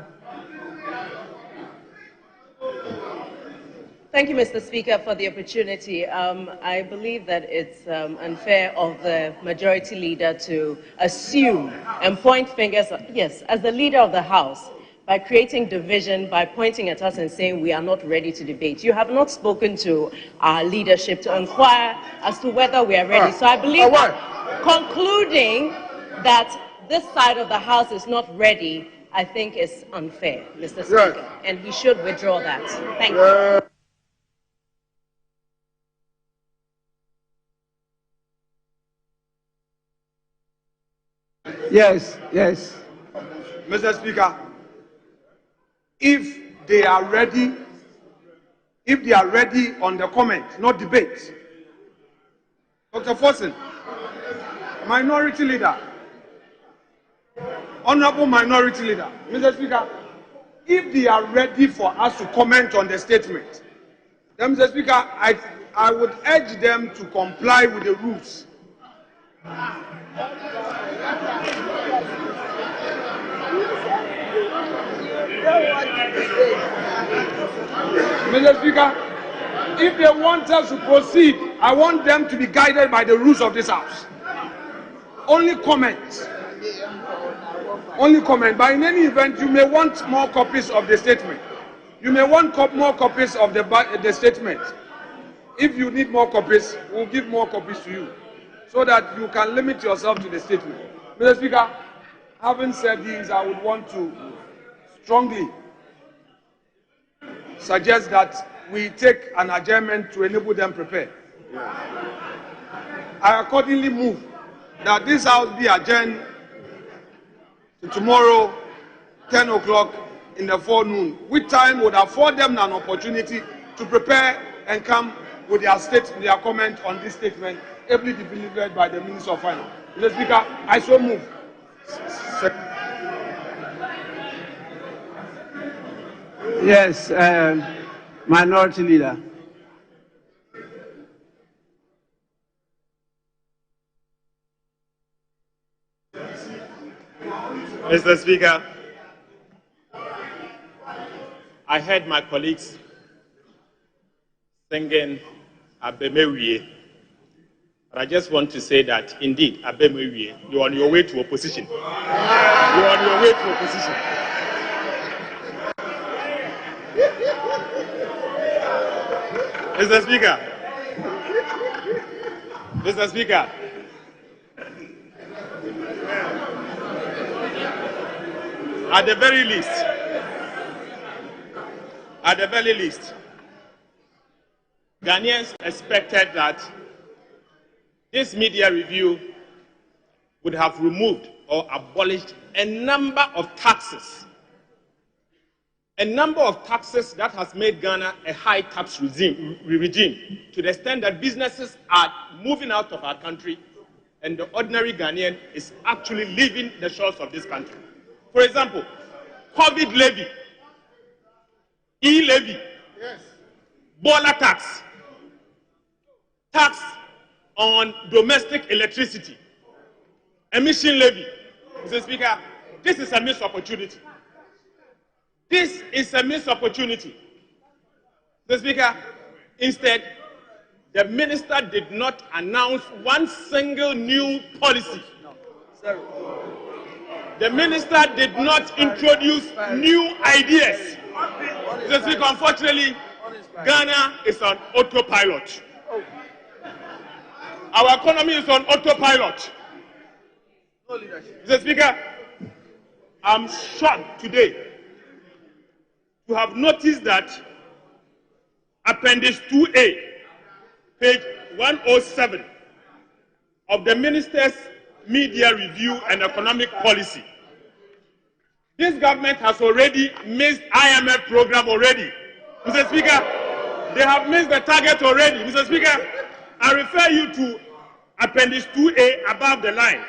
Thank you, Mr. Speaker, for the opportunity. I believe that it's unfair of the majority leader to assume and point fingers, yes, as the leader of the House, by creating division, by pointing at us and saying we are not ready to debate. You have not spoken to our leadership to inquire as to whether we are ready. So I believe that concluding that this side of the House is not ready, I think is unfair, Mr. Speaker, and he should withdraw that. Thank you. Yes, yes. Mr. Speaker, if they are ready on the comment, not debate. Dr. Forson, minority leader, honorable minority leader, Mr. Speaker, if they are ready for us to comment on the statement, then, Mr. Speaker, I would urge them to comply with the rules. Mr. Speaker, if they want us to proceed, I want them to be guided by the rules of this House. Only comment. Only comment. But in any event, you may want more copies of the statement. You may want more copies of the statement. If you need more copies, we'll give more copies to you, so that you can limit yourself to the statement. Mr. Speaker, having said this, I would want to strongly suggest that we take an adjournment to enable them prepare. I accordingly move that this House be adjourned to tomorrow, 10 o'clock in the forenoon, which time would afford them an opportunity to prepare and come with their comment on this statement, ably delivered by the Minister of Finance. Mr. Speaker, I so move. Yes, Minority Leader. Mr. Speaker, I heard my colleagues singing Abemewie, but I just want to say that indeed, Abemewie, you're on your way to opposition. You're on your way to opposition. Mr. Speaker, at the very least, Ghanaians expected that this media review would have removed or abolished a number of taxes that has made Ghana a high tax regime to the extent that businesses are moving out of our country and the ordinary Ghanaian is actually leaving the shores of this country. For example, COVID levy, e-levy, boiler tax, tax on domestic electricity, emission levy. Mr. Speaker, this is a missed opportunity. This is a missed opportunity. Mr. Speaker, instead, the minister did not announce one single new policy. The minister did not introduce new ideas. Mr. Speaker, unfortunately, Ghana is on autopilot. Our economy is on autopilot. Mr. Speaker, I'm shocked today to have noticed that Appendix 2A, page 107 of the Minister's Media Review and Economic Policy. This government has already missed IMF program already. Mr. Speaker, they have missed the target already. Mr. Speaker, I refer you to Appendix 2A above the line.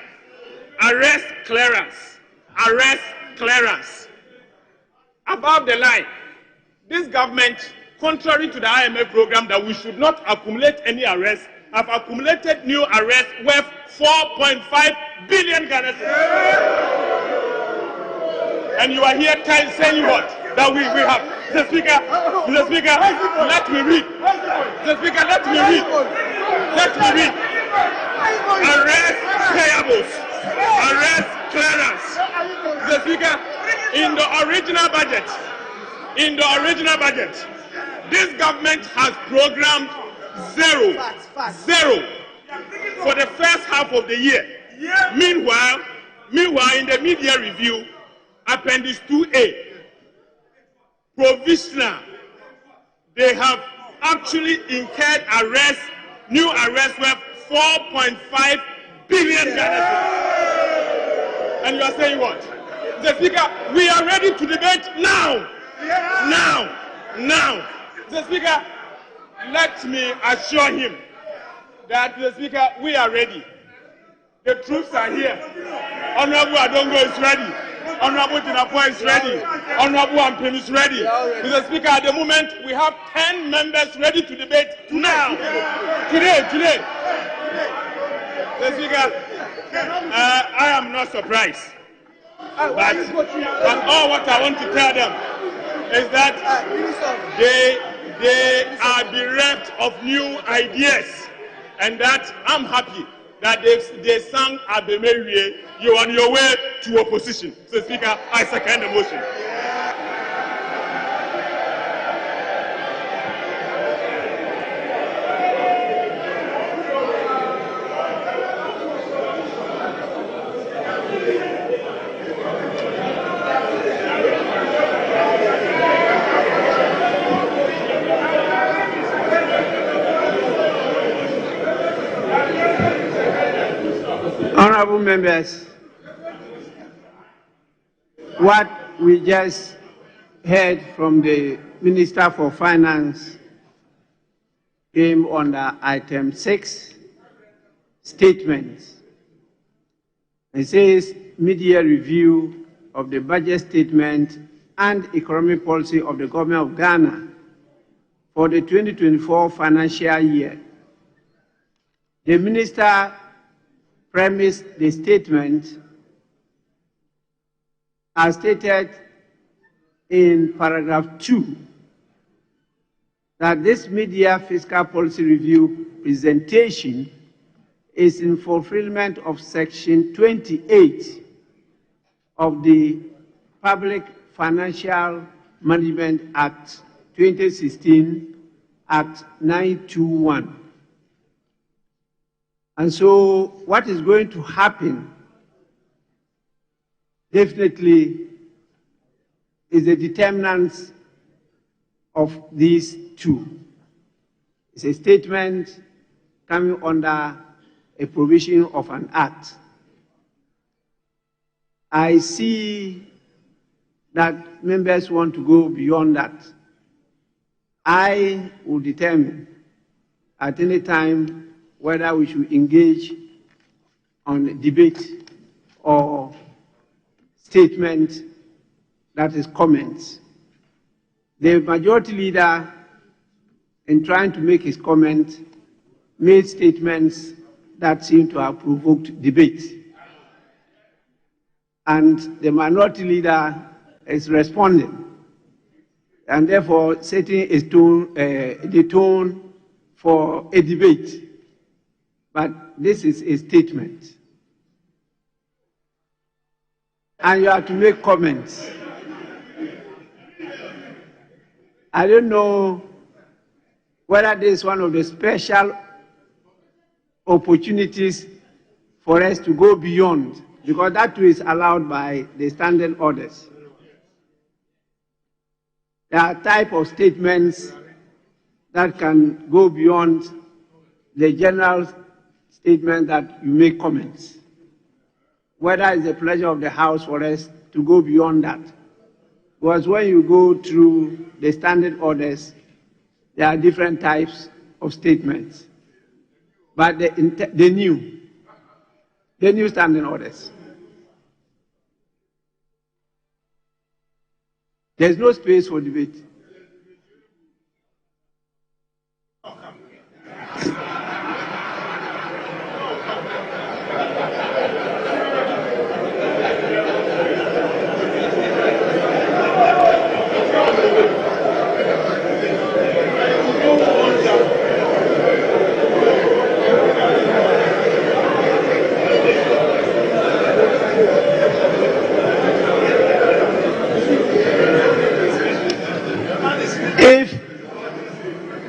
Arrest clearance. Arrest clearance. Above the line, this government, contrary to the IMF program that we should not accumulate any arrests, have accumulated new arrests worth 4.5 billion Ghana cedis. And you are here saying what? That we have. Mr. Speaker, let me read. Mr. Speaker, let me read. Let me read. Arrest payables. Arrest clearance. Mr. Speaker, in the original budget, this government has programmed zero for the first half of the year. Meanwhile, in the media review, Appendix 2A, provisional, they have actually incurred new arrests worth 4.5 billion Ghana cedis. And you are saying what? The Speaker, we are ready to debate now. Now. The Speaker, let me assure him that, the Speaker, we are ready. The troops are here. Honorable Adongo is ready. Honorable Tinapua is ready. Honorable Ampem is ready. Mr. Speaker, at the moment, we have 10 members ready to debate now. Today. Mr. Speaker, I am not surprised. But all what I want to tell them is that they are bereft of new ideas, and that I'm happy that they sang Abemewie, you're on your way to opposition. So, Speaker, I second the motion. Honorable members, what we just heard from the Minister for Finance came under item 6, statements. It says mid-year review of the budget statement and economic policy of the government of Ghana for the 2024 financial year. The minister premised the statement as stated in paragraph 2 that this mid-year fiscal policy review presentation is in fulfillment of Section 28 of the Public Financial Management Act 2016, Act 921. And so what is going to happen definitely is the determinants of these two. It's a statement coming under a provision of an act. I see that members want to go beyond that. I will determine at any time whether we should engage on debate or statement that is comments. The majority leader, in trying to make his comment, made statements that seem to have provoked debate. And the minority leader is responding, and therefore setting the tone for a debate. But this is a statement. And you have to make comments. I don't know whether this is one of the special opportunities for us to go beyond, because that too is allowed by the standing orders. There are type of statements that can go beyond the general statement that you make comments. Whether it's the pleasure of the House for us to go beyond that. Because when you go through the standing orders, there are different types of statements. But the new standing orders, there's no space for debate.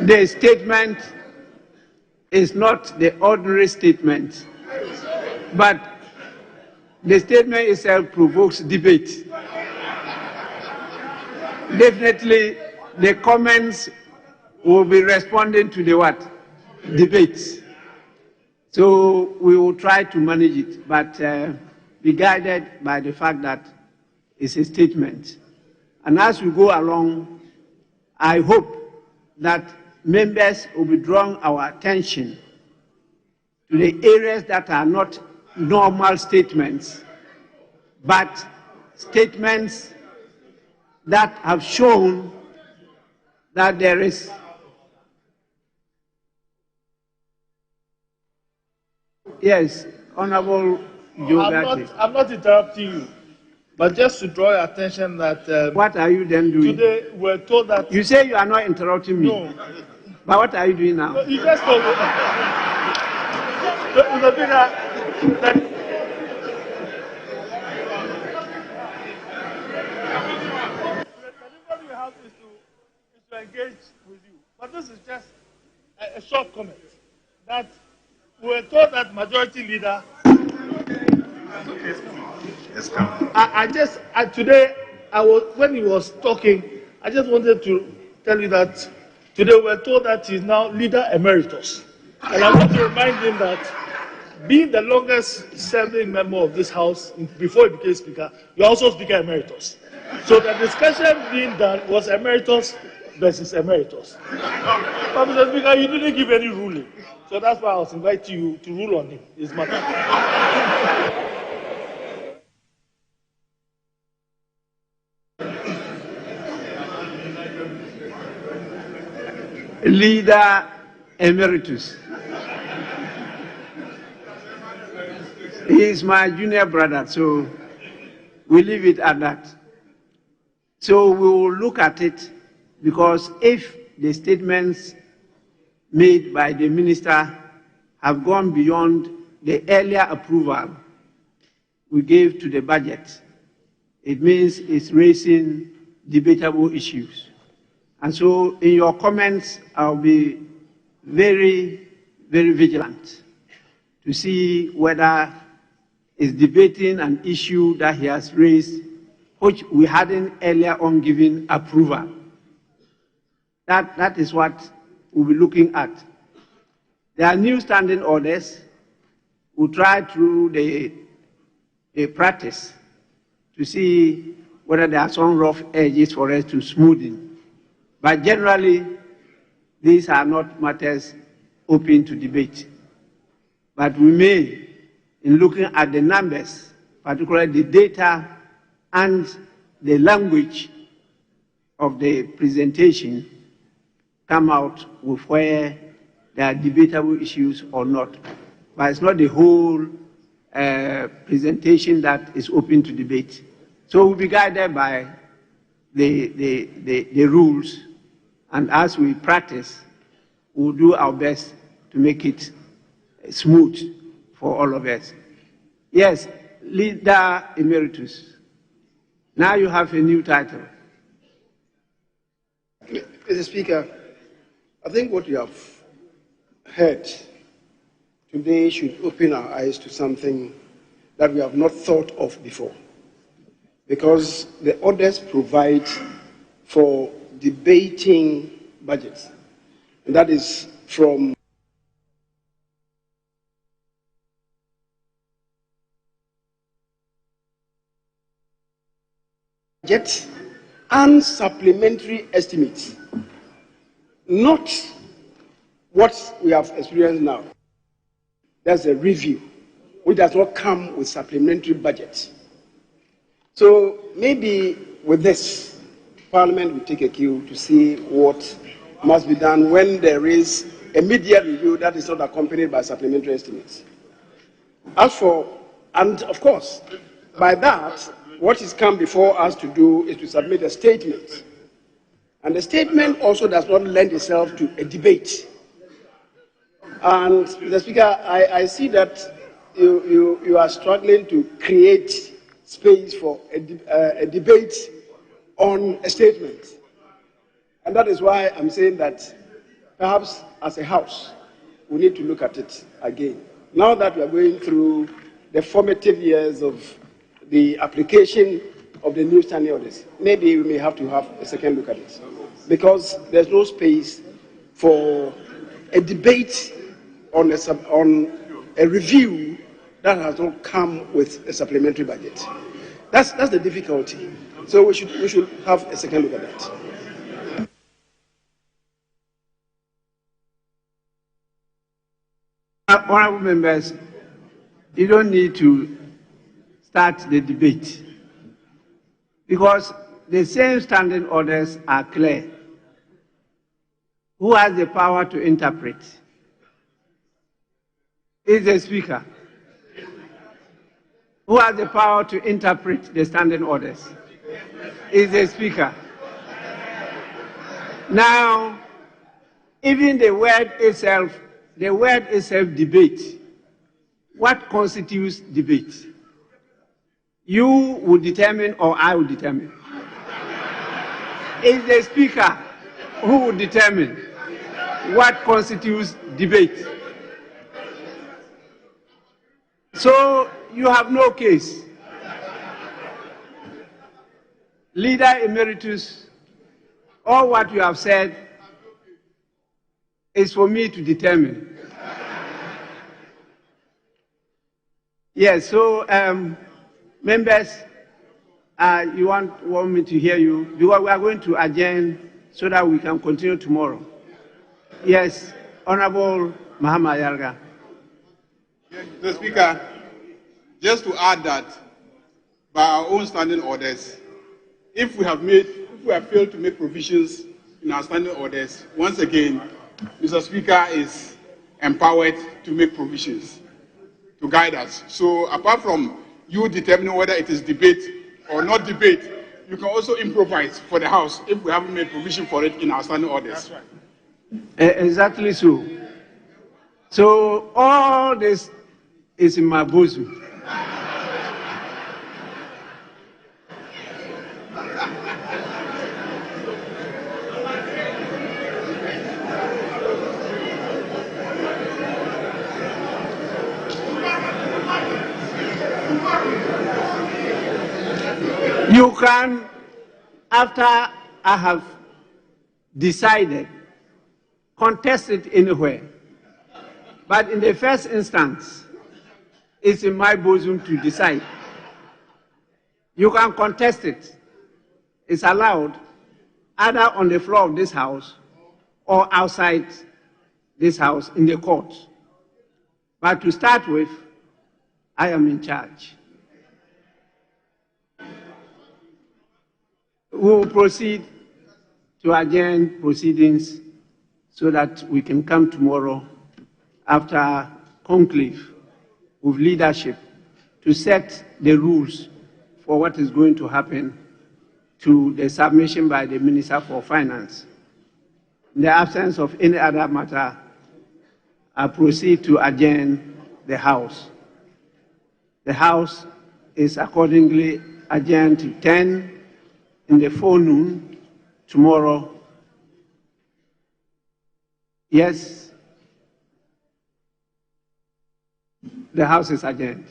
The statement is not the ordinary statement, but the statement itself provokes debate. Definitely, the comments will be responding to the what? Debate. So we will try to manage it, but be guided by the fact that it's a statement. And as we go along, I hope that members will be drawing our attention to the areas that are not normal statements, but statements that have shown that there is yes, Honorable Joe. I'm not interrupting you, but just to draw your attention that what are you then doing? Today we're told that you say you are not interrupting me. No. But what are you doing now? No, you just told me the bigger that everybody we have is to engage with you. But this is just a short comment that we were told that majority leader. Today when he was talking, I just wanted to tell you that today we're told that he's now leader emeritus. And I want to remind him that being the longest serving member of this House before he became Speaker, you're also Speaker Emeritus. So the discussion being done was Emeritus versus Emeritus. But Mr. Speaker, you didn't give any ruling. So that's why I was inviting you to rule on him, his matter. Leader Emeritus. He is my junior brother, so we leave it at that. So we will look at it, because if the statements made by the minister have gone beyond the earlier approval we gave to the budget, it means it's raising debatable issues. And so in your comments, I'll be very, very vigilant to see whether it's debating an issue that he has raised, which we hadn't earlier on given approval. That is what we'll be looking at. There are new standing orders. We'll try through the practice to see whether there are some rough edges for us to smoothen. But generally, these are not matters open to debate. But we may, in looking at the numbers, particularly the data and the language of the presentation, come out with where there are debatable issues or not. But it's not the whole presentation that is open to debate. So we'll be guided by the rules, and as we practice, we'll do our best to make it smooth for all of us. Yes, Leader Emeritus. Now you have a new title. Mr. Speaker, I think what you have heard today should open our eyes to something that we have not thought of before. Because the orders provide for debating budgets. And that is from budget and supplementary estimates, not what we have experienced now. That's a review, which does not come with supplementary budget. So maybe with this, Parliament will take a cue to see what must be done when there is a mid-year review that is not accompanied by supplementary estimates. As for, and of course, by that, what is come before us to do is to submit a statement. And the statement also does not lend itself to a debate. And, Mr. Speaker, I see that you are struggling to create space for a debate on a statement. And that is why I'm saying that perhaps as a House, we need to look at it again. Now that we are going through the formative years of the application of the new standing orders, maybe we may have to have a second look at it. Because there's no space for a debate on a review that has not come with a supplementary budget. That's the difficulty. So we should have a second look at that. Honorable members, you don't need to start the debate, because the same standing orders are clear. Who has the power to interpret? Is the Speaker. Who has the power to interpret the standing orders? Is the Speaker. Now, even the word itself, debate, what constitutes debate? You will determine or I will determine? Is the Speaker who will determine what constitutes debate? So you have no case. Leader Emeritus, all what you have said is for me to determine. Yes, so members, you want me to hear you? Because we are going to adjourn so that we can continue tomorrow. Yes, Honorable Mahama Yarga. Mr. Speaker, just to add that by our own standing orders, if we have failed to make provisions in our standing orders, once again, Mr. Speaker is empowered to make provisions to guide us. So apart from you determining whether it is debate or not debate, you can also improvise for the House if we haven't made provision for it in our standing orders. That's right. Exactly so. So all this is in my bosom. You can, after I have decided, contest it anywhere. But in the first instance, it's in my bosom to decide. You can contest it. It's allowed either on the floor of this House or outside this House in the court. But to start with, I am in charge. We will proceed to adjourn proceedings so that we can come tomorrow after conclave with leadership to set the rules for what is going to happen to the submission by the Minister for Finance. In the absence of any other matter, I proceed to adjourn the House. The House is accordingly adjourned to 10 in the forenoon tomorrow. Yes, the House is adjourned.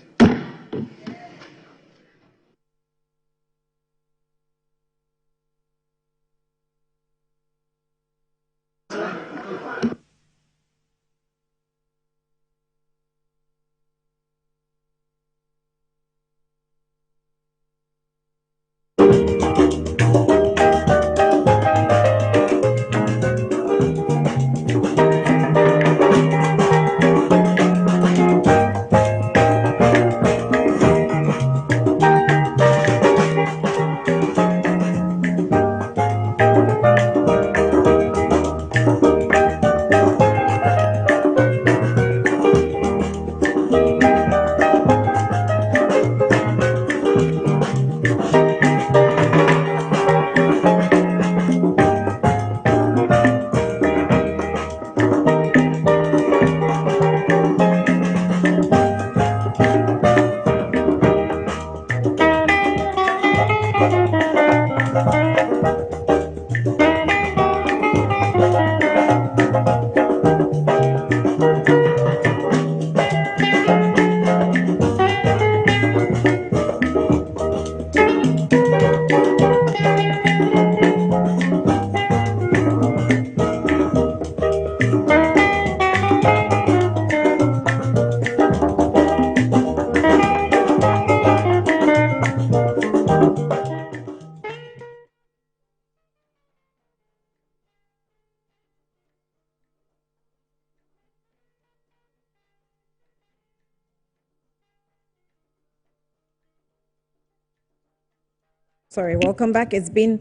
Sorry, welcome back. It's been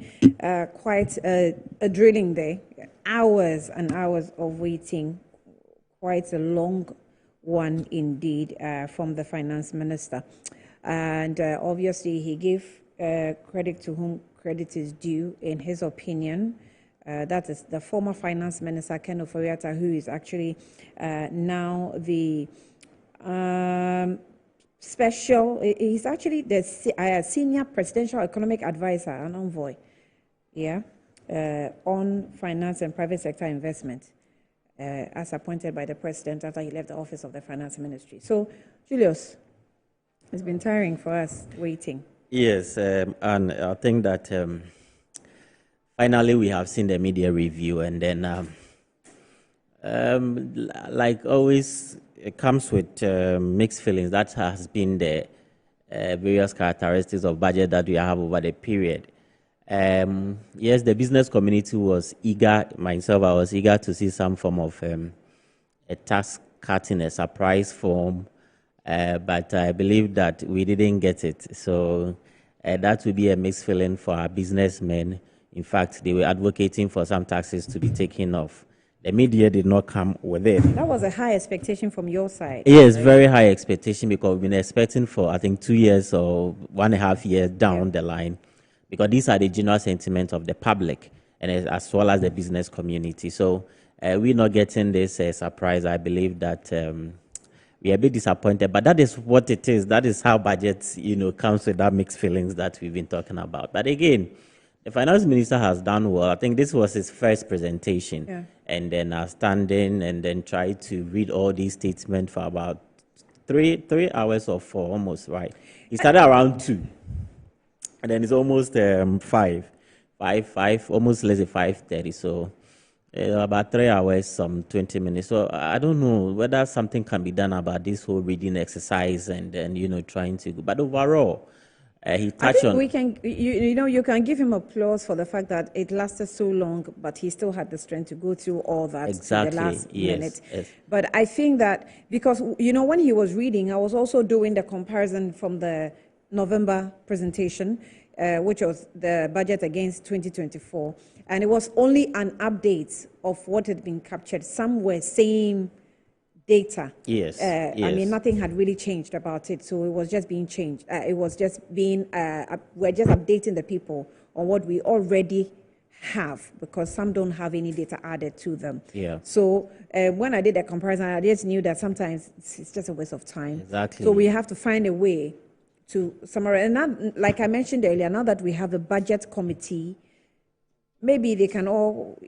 quite a drilling day. Hours and hours of waiting. Quite a long one indeed from the finance minister. And obviously he gave credit to whom credit is due in his opinion. That is the former finance minister, Ken Oforiatta, who is actually now the he's actually the senior presidential economic advisor and envoy, on finance and private sector investment, as appointed by the president after he left the office of the finance ministry. So, Julius, it's been tiring for us waiting. Yes, and I think that finally we have seen the media review, and then, like always, it comes with mixed feelings. That has been the various characteristics of budget that we have over the period. Yes, the business community was eager, myself, I was eager to see some form of a tax cut in a surprise form, but I believe that we didn't get it. So that would be a mixed feeling for our businessmen. In fact, they were advocating for some taxes to be taken off. The Midyear did not come with it. That was a high expectation from your side. Yes, very high expectation, because we've been expecting for, I think, 2 years or 1.5 years down the line, because these are the general sentiment of the public and as well as the business community. So we're not getting this surprise. I believe that we are a bit disappointed, but that is what it is. That is how budgets, comes with that mixed feelings that we've been talking about. But again, the finance minister has done well. I think this was his first presentation, and then standing and then try to read all these statements for about three hours or 4 almost, right? He started around 2, and then it's almost 5, almost less than 5:30. So about 3 hours, some 20 minutes. So I don't know whether something can be done about this whole reading exercise and then trying to. But overall, he touched on. We can, you can give him applause for the fact that it lasted so long, but he still had the strength to go through all that exactly. to the last minute. Yes. But I think that because when he was reading, I was also doing the comparison from the November presentation, which was the budget against 2024, and it was only an update of what had been captured. Some were same data. Yes. I mean, nothing had really changed about it, so it was just being changed. It was just being, we're just updating the people on what we already have, because some don't have any data added to them. Yeah. So when I did the comparison, I just knew that sometimes it's just a waste of time. Exactly. So we have to find a way to summarize. And now, like I mentioned earlier, now that we have a budget committee, maybe they can all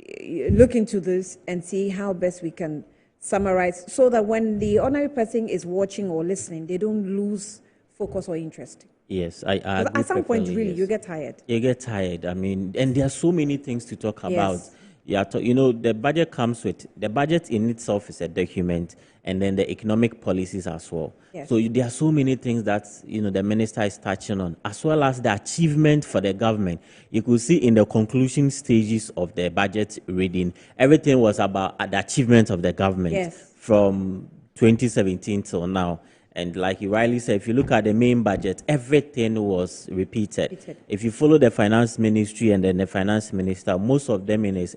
look into this and see how best we can summarize, so that when the ordinary person is watching or listening, they don't lose focus or interest. Yes, I at some point, really, yes. you get tired. You get tired. I mean, and there are so many things to talk about. Yes. Yeah, the budget comes with, the budget in itself is a document, and then the economic policies as well. Yes. So there are so many things that, the minister is touching on, as well as the achievement for the government. You could see in the conclusion stages of the budget reading, everything was about the achievement of the government from 2017 till now. And like you rightly said, if you look at the main budget, everything was repeated. If you follow the finance ministry and then the finance minister, most of them in his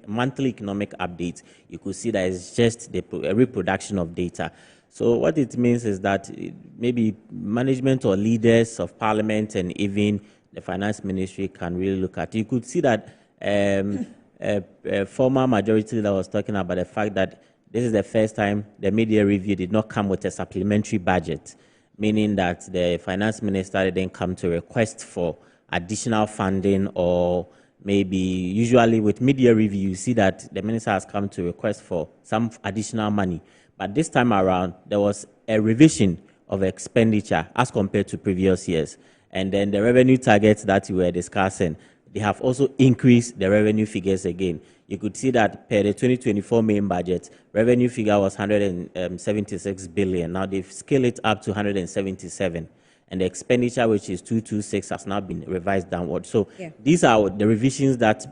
monthly economic updates, you could see that it's just a reproduction of data. So what it means is that maybe management or leaders of parliament and even the finance ministry can really look at it. You could see that a former majority leader was talking about the fact that this is the first time the Midyear review did not come with a supplementary budget, meaning that the finance minister didn't come to request for additional funding, or maybe usually with Midyear review, you see that the minister has come to request for some additional money. But this time around, there was a revision of expenditure as compared to previous years. And then the revenue targets that we were discussing, they have also increased the revenue figures again. You could see that per the 2024 main budget, revenue figure was 176 billion. Now they've scaled it up to 177. And the expenditure, which is 226, has now been revised downward. So these are the revisions that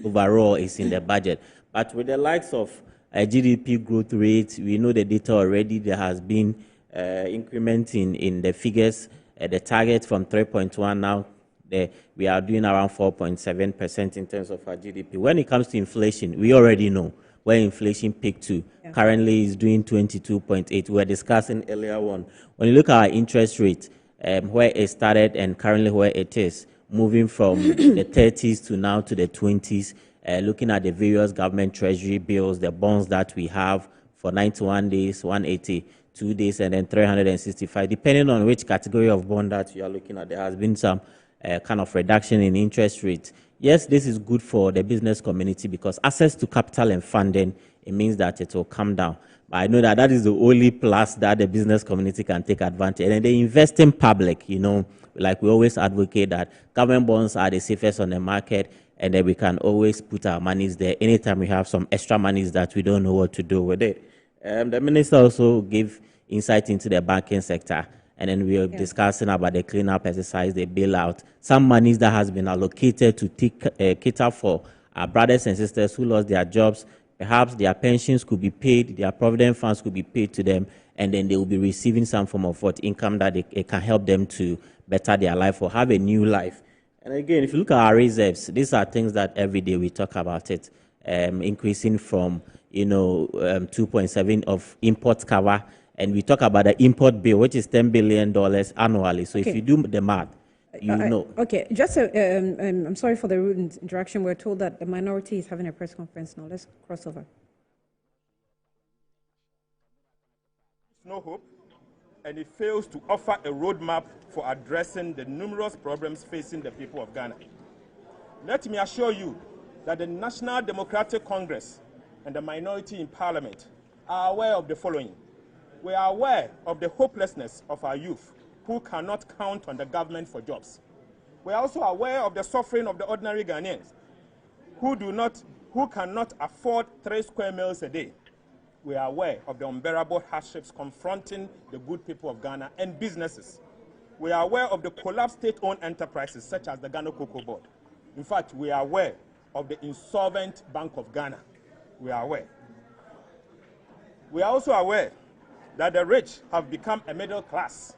overall is in the budget. But with the likes of GDP growth rate, we know the data already. There has been increment in the figures. The target from 3.1 now, we are doing around 4.7% in terms of our GDP. When it comes to inflation, we already know where inflation peaked to. Currently is doing 22.8. We were discussing earlier on. When you look at our interest rate, where it started and currently where it is, moving from the 30s to now to the 20s, looking at the various government treasury bills, the bonds that we have for 91 days, 182 days, and then 365, depending on which category of bond that you are looking at, there has been some kind of reduction in interest rates. Yes, this is good for the business community because access to capital and funding, it means that it will come down. But I know that that is the only plus that the business community can take advantage. And the investing public, like we always advocate that government bonds are the safest on the market, and then we can always put our monies there anytime we have some extra monies that we don't know what to do with it. The minister also gave insight into the banking sector, and then we were discussing about the cleanup exercise, the bailout, some monies that has been allocated to cater for our brothers and sisters who lost their jobs. Perhaps their pensions could be paid, their provident funds could be paid to them, and then they will be receiving some form of income that it can help them to better their life or have a new life. And again, if you look at our reserves, these are things that every day we talk about it, increasing from 2.7 of import cover, and we talk about the import bill, which is $10 billion annually. So if you do the math, you know. Okay, just I'm sorry for the rude interaction. We're told that the minority is having a press conference now. Let's cross over. No hope, and it fails to offer a roadmap for addressing the numerous problems facing the people of Ghana. Let me assure you that the National Democratic Congress and the minority in Parliament are aware of the following. We are aware of the hopelessness of our youth who cannot count on the government for jobs. We are also aware of the suffering of the ordinary Ghanaians who cannot afford 3 square meals a day. We are aware of the unbearable hardships confronting the good people of Ghana and businesses. We are aware of the collapsed state-owned enterprises such as the Ghana Cocoa Board. In fact, we are aware of the insolvent Bank of Ghana. We are aware. We are also aware that the rich have become a middle class.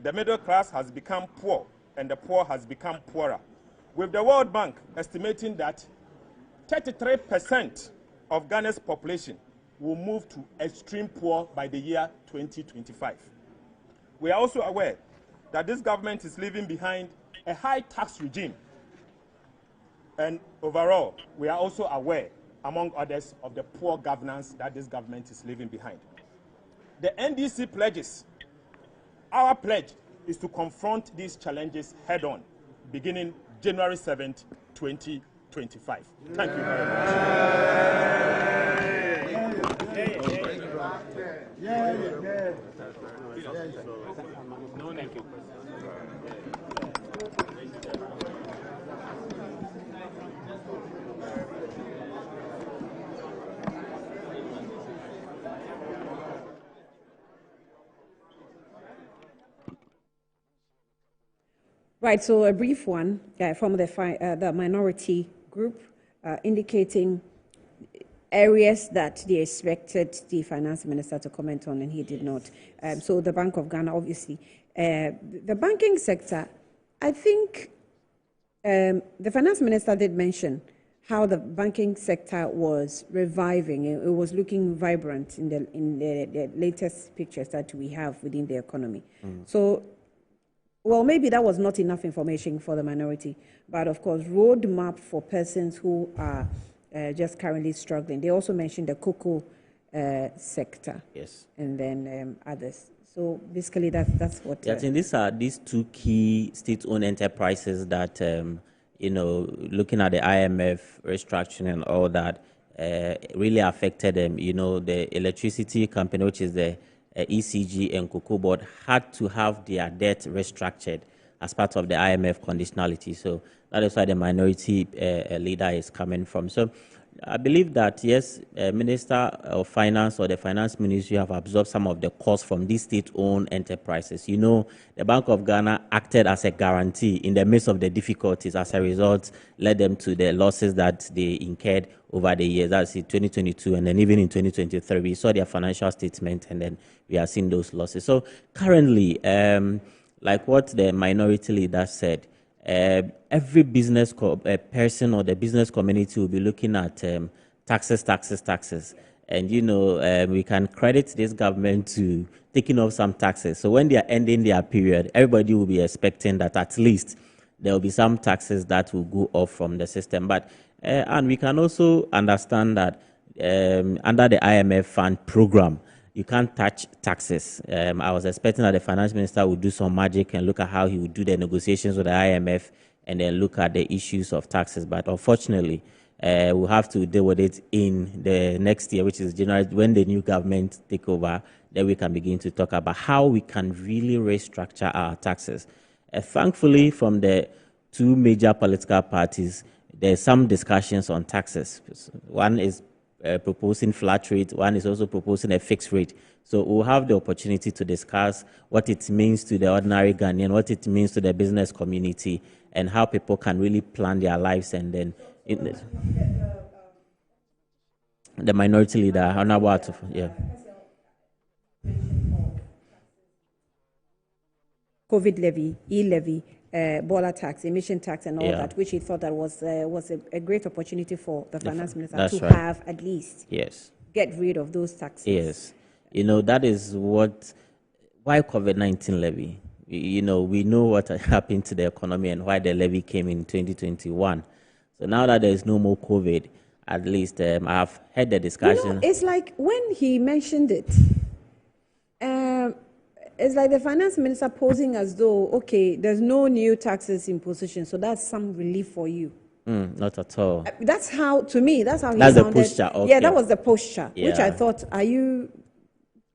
The middle class has become poor, and the poor has become poorer. With the World Bank estimating that 33% of Ghana's population will move to extreme poor by the year 2025. We are also aware that this government is leaving behind a high tax regime. And overall, we are also aware, among others, of the poor governance that this government is leaving behind. The NDC pledges. Our pledge is to confront these challenges head-on, beginning January 7th, 2025. Thank you very much. No, thank you. Right, so a brief one from the minority group indicating areas that they expected the finance minister to comment on, and he did not. So the Bank of Ghana, obviously. The banking sector, I think the finance minister did mention how the banking sector was reviving. It was looking vibrant in the latest pictures that we have within the economy. So, well, maybe that was not enough information for the minority, but of course, roadmap for persons who are just currently struggling. They also mentioned the cocoa sector. Yes. And then others. So basically, that's what. I think these 2 key state-owned enterprises that, looking at the IMF restructuring and all that, really affected them. The electricity company, which is the ECG and Cocoa Board, had to have their debt restructured as part of the IMF conditionality. So that is why the minority leader is coming from. So I believe that, yes, Minister of Finance or the Finance Ministry have absorbed some of the costs from these state-owned enterprises. The Bank of Ghana acted as a guarantee in the midst of the difficulties. As a result, led them to the losses that they incurred over the years. That's in 2022, and then even in 2023, we saw their financial statement, and then we are seeing those losses. So currently, like what the minority leader said, every business person or the business community will be looking at taxes. And, we can credit this government to taking off some taxes. So when they are ending their period, everybody will be expecting that at least there will be some taxes that will go off from the system. But and we can also understand that under the IMF fund program, you can't touch taxes. I was expecting that the finance minister would do some magic and look at how he would do the negotiations with the IMF and then look at the issues of taxes. But unfortunately, we'll have to deal with it in the next year, which is January, when the new government take over. Then we can begin to talk about how we can really restructure our taxes. Thankfully, from the 2 major political parties, there's some discussions on taxes. One is proposing flat rate, one is also proposing a fixed rate. So we'll have the opportunity to discuss what it means to the ordinary Ghanaian, what it means to the business community, and how people can really plan their lives. And then the minority leader, Honorable Atuf, yeah. COVID levy, e-levy, border tax, emission tax, and all Yeah. that, which he thought that was a great opportunity for the finance minister That's to right. have at least get rid of those taxes. Yes. You know, that is why COVID-19 levy. You know, we know what happened to the economy and why the levy came in 2021. So now that there is no more COVID, at least I've had the discussion. You know, it's like when he mentioned it, it's like the finance minister posing as though, okay, there's no new taxes in position, so that's some relief for you. Not at all. That's how, to me, that's how he That's the sounded. posture, okay. Yeah, that was the posture, which I Yeah. thought, are you...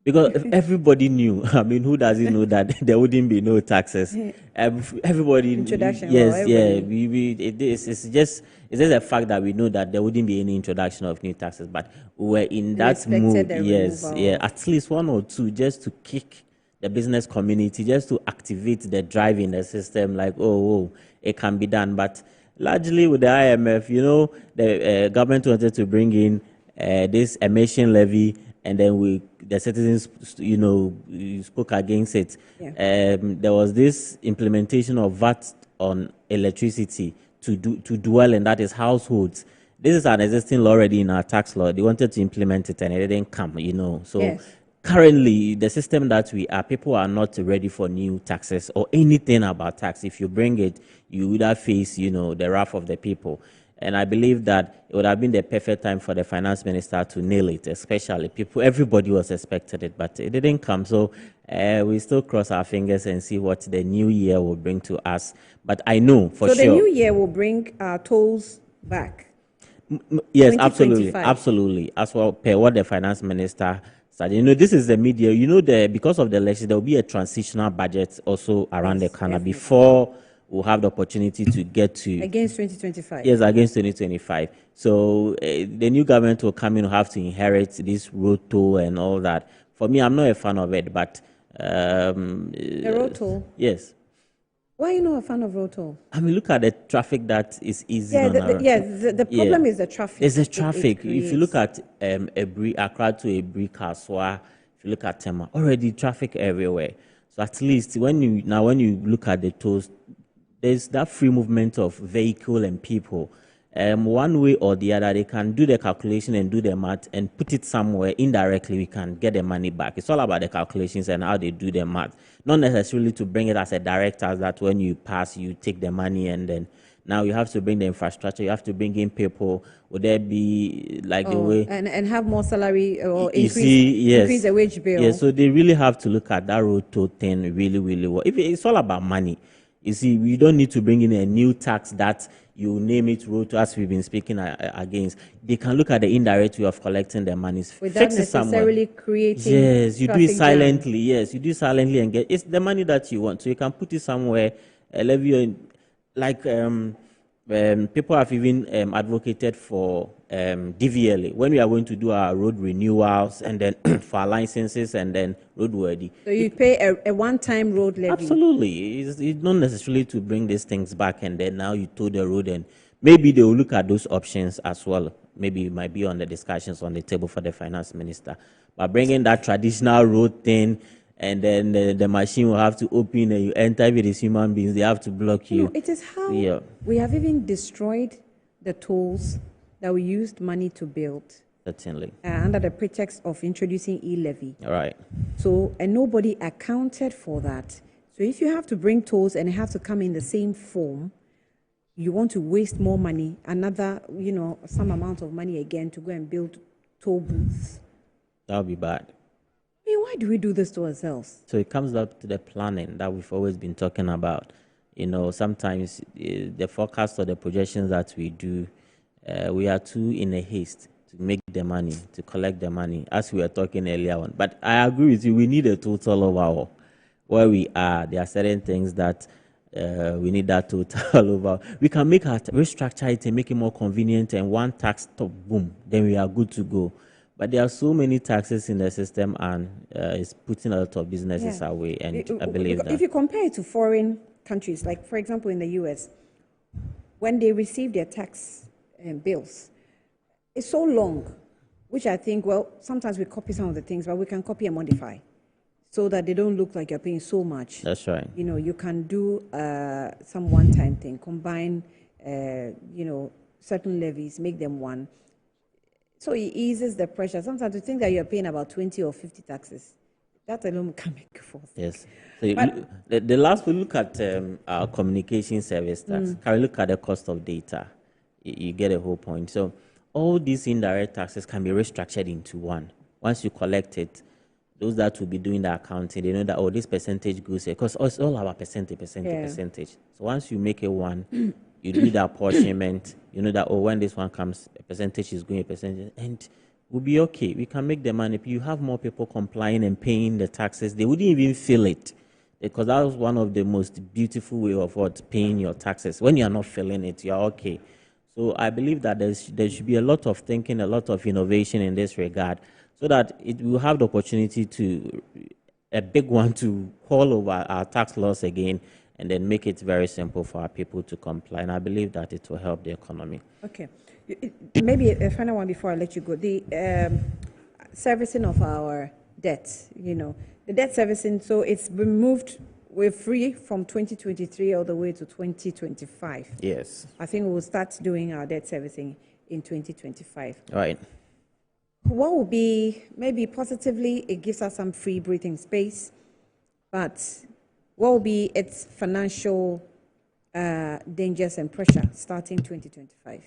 Because everybody knew. I mean, who doesn't know that there wouldn't be no taxes? Everybody. Introduction. Yes, well, yeah. It's just a fact that we know that there wouldn't be any introduction of new taxes, but we were in that mood. Yes, yeah. At least one or two, just to kick the business community, just to activate the drive in the system. Like, oh, it can be done. But largely with the IMF, you know, the government wanted to bring in this emission levy. And then the citizens, you know, spoke against it. Yeah. There was this implementation of VAT on electricity to dwell, and that is households. This is an existing law already in our tax law. They wanted to implement it, and it didn't come, you know. So currently, the system that we are, people are not ready for new taxes or anything about tax. If you bring it, you would have face, you know, the wrath of the people. And I believe that it would have been the perfect time for the finance minister to nail it, especially everybody was expecting it, but it didn't come. So we still cross our fingers and see what the new year will bring to us. But I know for sure. So the new year will bring tolls back? Yes, absolutely. As well, per what the finance minister said. You know, this is the media. You know, because of the election, there will be a transitional budget also around the corner before we'll have the opportunity to get to... Against 2025? Yes, against 2025. So the new government will come in and have to inherit this road toll and all that. For me, I'm not a fan of it, but... the road toll? Yes. Why are you not a fan of road toll? I mean, look at the traffic that is easy. Yeah, the problem is the traffic. It's the traffic. If you look at Accra to Ebri, Kaswa, if you look at Tema, already traffic everywhere. So at least when you look at the tolls, there's that free movement of vehicle and people. One way or the other, they can do the calculation and do the math and put it somewhere. Indirectly, we can get the money back. It's all about the calculations and how they do the math. Not necessarily to bring it as a direct tax that when you pass, you take the money and then now you have to bring the infrastructure, you have to bring in people. Would there be like the way... And have more salary or increase the wage bill? Yes, so they really have to look at that road toll thing really, really well. It's all about money. You see, we don't need to bring in a new tax that you name it road toll, as we've been speaking against. They can look at the indirect way of collecting their money. Without necessarily creating... Yes, you do it silently. Jam. Yes, you do it silently and get... It's the money that you want. So you can put it somewhere, levy, like people have even advocated for DVLA when we are going to do our road renewals and then for our licenses and then roadworthy. So you pay a one-time road levy? Absolutely. It's not necessarily to bring these things back and then now you tow the road, and maybe they will look at those options as well. Maybe it might be on the discussions on the table for the finance minister. But bringing that traditional road thing, and then the machine will have to open and you enter with these human beings, they have to block you. No, it is how we have even destroyed the tolls that we used money to build. Certainly. Under the pretext of introducing e-levy. All right. So, and nobody accounted for that. So if you have to bring tolls and they have to come in the same form, you want to waste more money, another, some amount of money again to go and build toll booths. That would be bad. I mean, why do we do this to ourselves? So it comes up to the planning that we've always been talking about. Sometimes the forecast or the projections that we do, we are too in a haste to make the money, to collect the money, as we were talking earlier on. But I agree with you, we need a total overhaul. Where we are, there are certain things that we need that total over. We can restructure it and make it more convenient, and one tax top, boom, then we are good to go. But there are so many taxes in the system, and it's putting a lot of businesses away. And I believe that if you compare it to foreign countries, like for example in the US, when they receive their tax bills, it's so long, which I think, well, sometimes we copy some of the things, but we can copy and modify so that they don't look like you're paying so much. That's right. You know, you can do some one-time thing, combine, you know, certain levies, make them one. So it eases the pressure. Sometimes you think that you're paying about 20 or 50 taxes. That alone can make for. Yes. So the last we look at our communication service tax. Can we look at the cost of data? You get a whole point. So all these indirect taxes can be restructured into one. Once you collect it, those that will be doing the accounting, they know that, oh, this percentage goes here, because it's all about percentage. So once you make it one, you do the apportionment, you know that, oh, when this one comes, a percentage is going a percentage, and we'll be okay. We can make the money. If you have more people complying and paying the taxes, they wouldn't even feel it, because that was one of the most beautiful way of paying your taxes. When you're not feeling it, you're okay. So I believe that there should be a lot of thinking, a lot of innovation in this regard, so that it will have the opportunity to, a big one, to call over our tax laws again, and then make it very simple for our people to comply. And I believe that it will help the economy. Okay. Maybe a final one before I let you go. The servicing of our debt, you know, the debt servicing, so it's been moved, we're free from 2023 all the way to 2025. Yes. I think we'll start doing our debt servicing in 2025. Right. What will be, maybe positively, it gives us some free breathing space, but what will be its financial dangers and pressure starting 2025?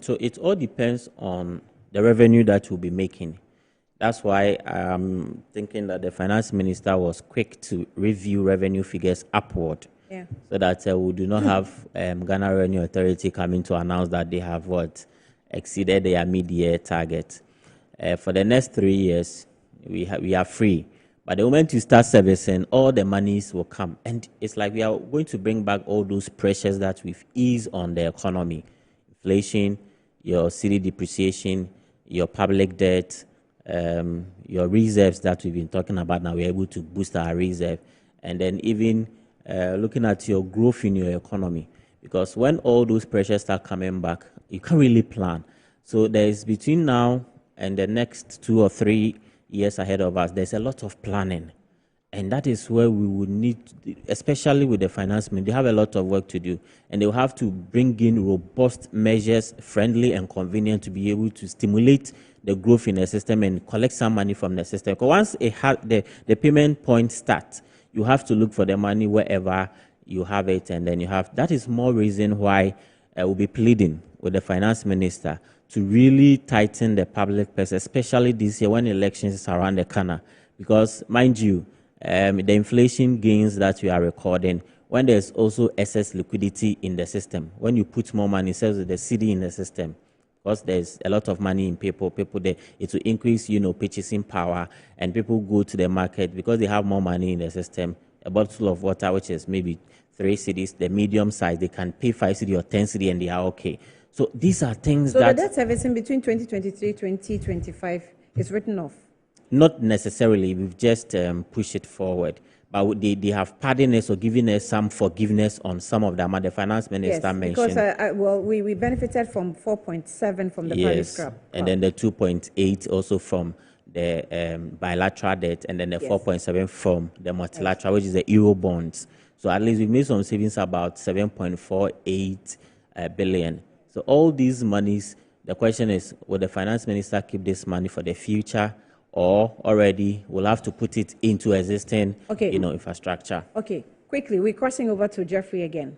So it all depends on the revenue that we'll be making. That's why I'm thinking that the finance minister was quick to review revenue figures upward, so that we do not have Ghana Revenue Authority coming to announce that they have exceeded their mid-year target. For the next 3 years, we are free. But the moment you start servicing, all the monies will come. And it's like we are going to bring back all those pressures that we've eased on the economy. Inflation, your city depreciation, your public debt, your reserves that we've been talking about now. We're able to boost our reserve. And then even looking at your growth in your economy. Because when all those pressures start coming back, you can't really plan. So there's between now and the next 2 or 3 years ahead of us, there's a lot of planning. And that is where we would need, especially with the finance ministry, they have a lot of work to do. And they'll have to bring in robust measures, friendly and convenient, to be able to stimulate the growth in the system and collect some money from the system. Because once the payment point starts, you have to look for the money wherever you have it. And then you have, that is more reason why we'll be pleading with the finance minister to really tighten the public purse, especially this year when elections is around the corner. Because, mind you, the inflation gains that we are recording, when there's also excess liquidity in the system, when you put more money, sells the cedi in the system, because there's a lot of money in people there, it will increase, purchasing power, and people go to the market because they have more money in the system. A bottle of water, which is maybe 3 cedis, the medium size, they can pay 5 cedi or 10 cedi and they are okay. So these are things so that... So the debt servicing between 2023 2025 is written off? Not necessarily. We've just pushed it forward. But they have pardoned us or given us some forgiveness on some of them. The finance minister mentioned. Because, we benefited from 4.7 from the Paris scrap. And then the 2.8 also from the bilateral debt, and then the 4.7 from the multilateral, which is the Euro bonds. So at least we've made some savings about 7.48 billion. So all these monies, the question is, will the finance minister keep this money for the future, or already we'll have to put it into existing, infrastructure? Okay, quickly, we're crossing over to Jeffrey again.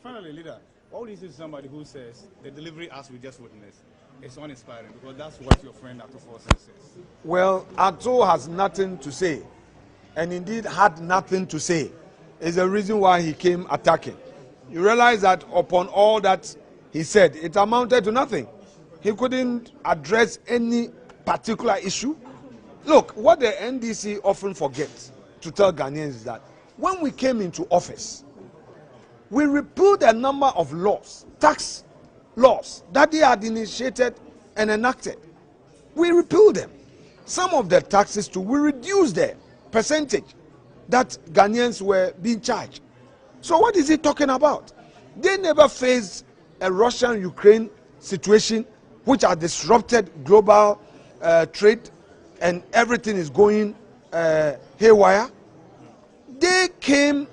Finally, leader, what would you say to somebody who says the delivery as we just witnessed is uninspiring, because that's what your friend Ato says? Well, Ato has nothing to say, and indeed had nothing to say. Is the reason why he came attacking. you realize that upon all that he said, it amounted to nothing. He couldn't address any particular issue. Look, what the NDC often forgets to tell Ghanaians is that when we came into office, we repealed a number of laws, tax laws, that they had initiated and enacted. We repealed them. Some of the taxes too, we reduced the percentage that Ghanaians were being charged. So what is he talking about? They never faced a Russian-Ukraine situation which has disrupted global trade and everything is going haywire. They came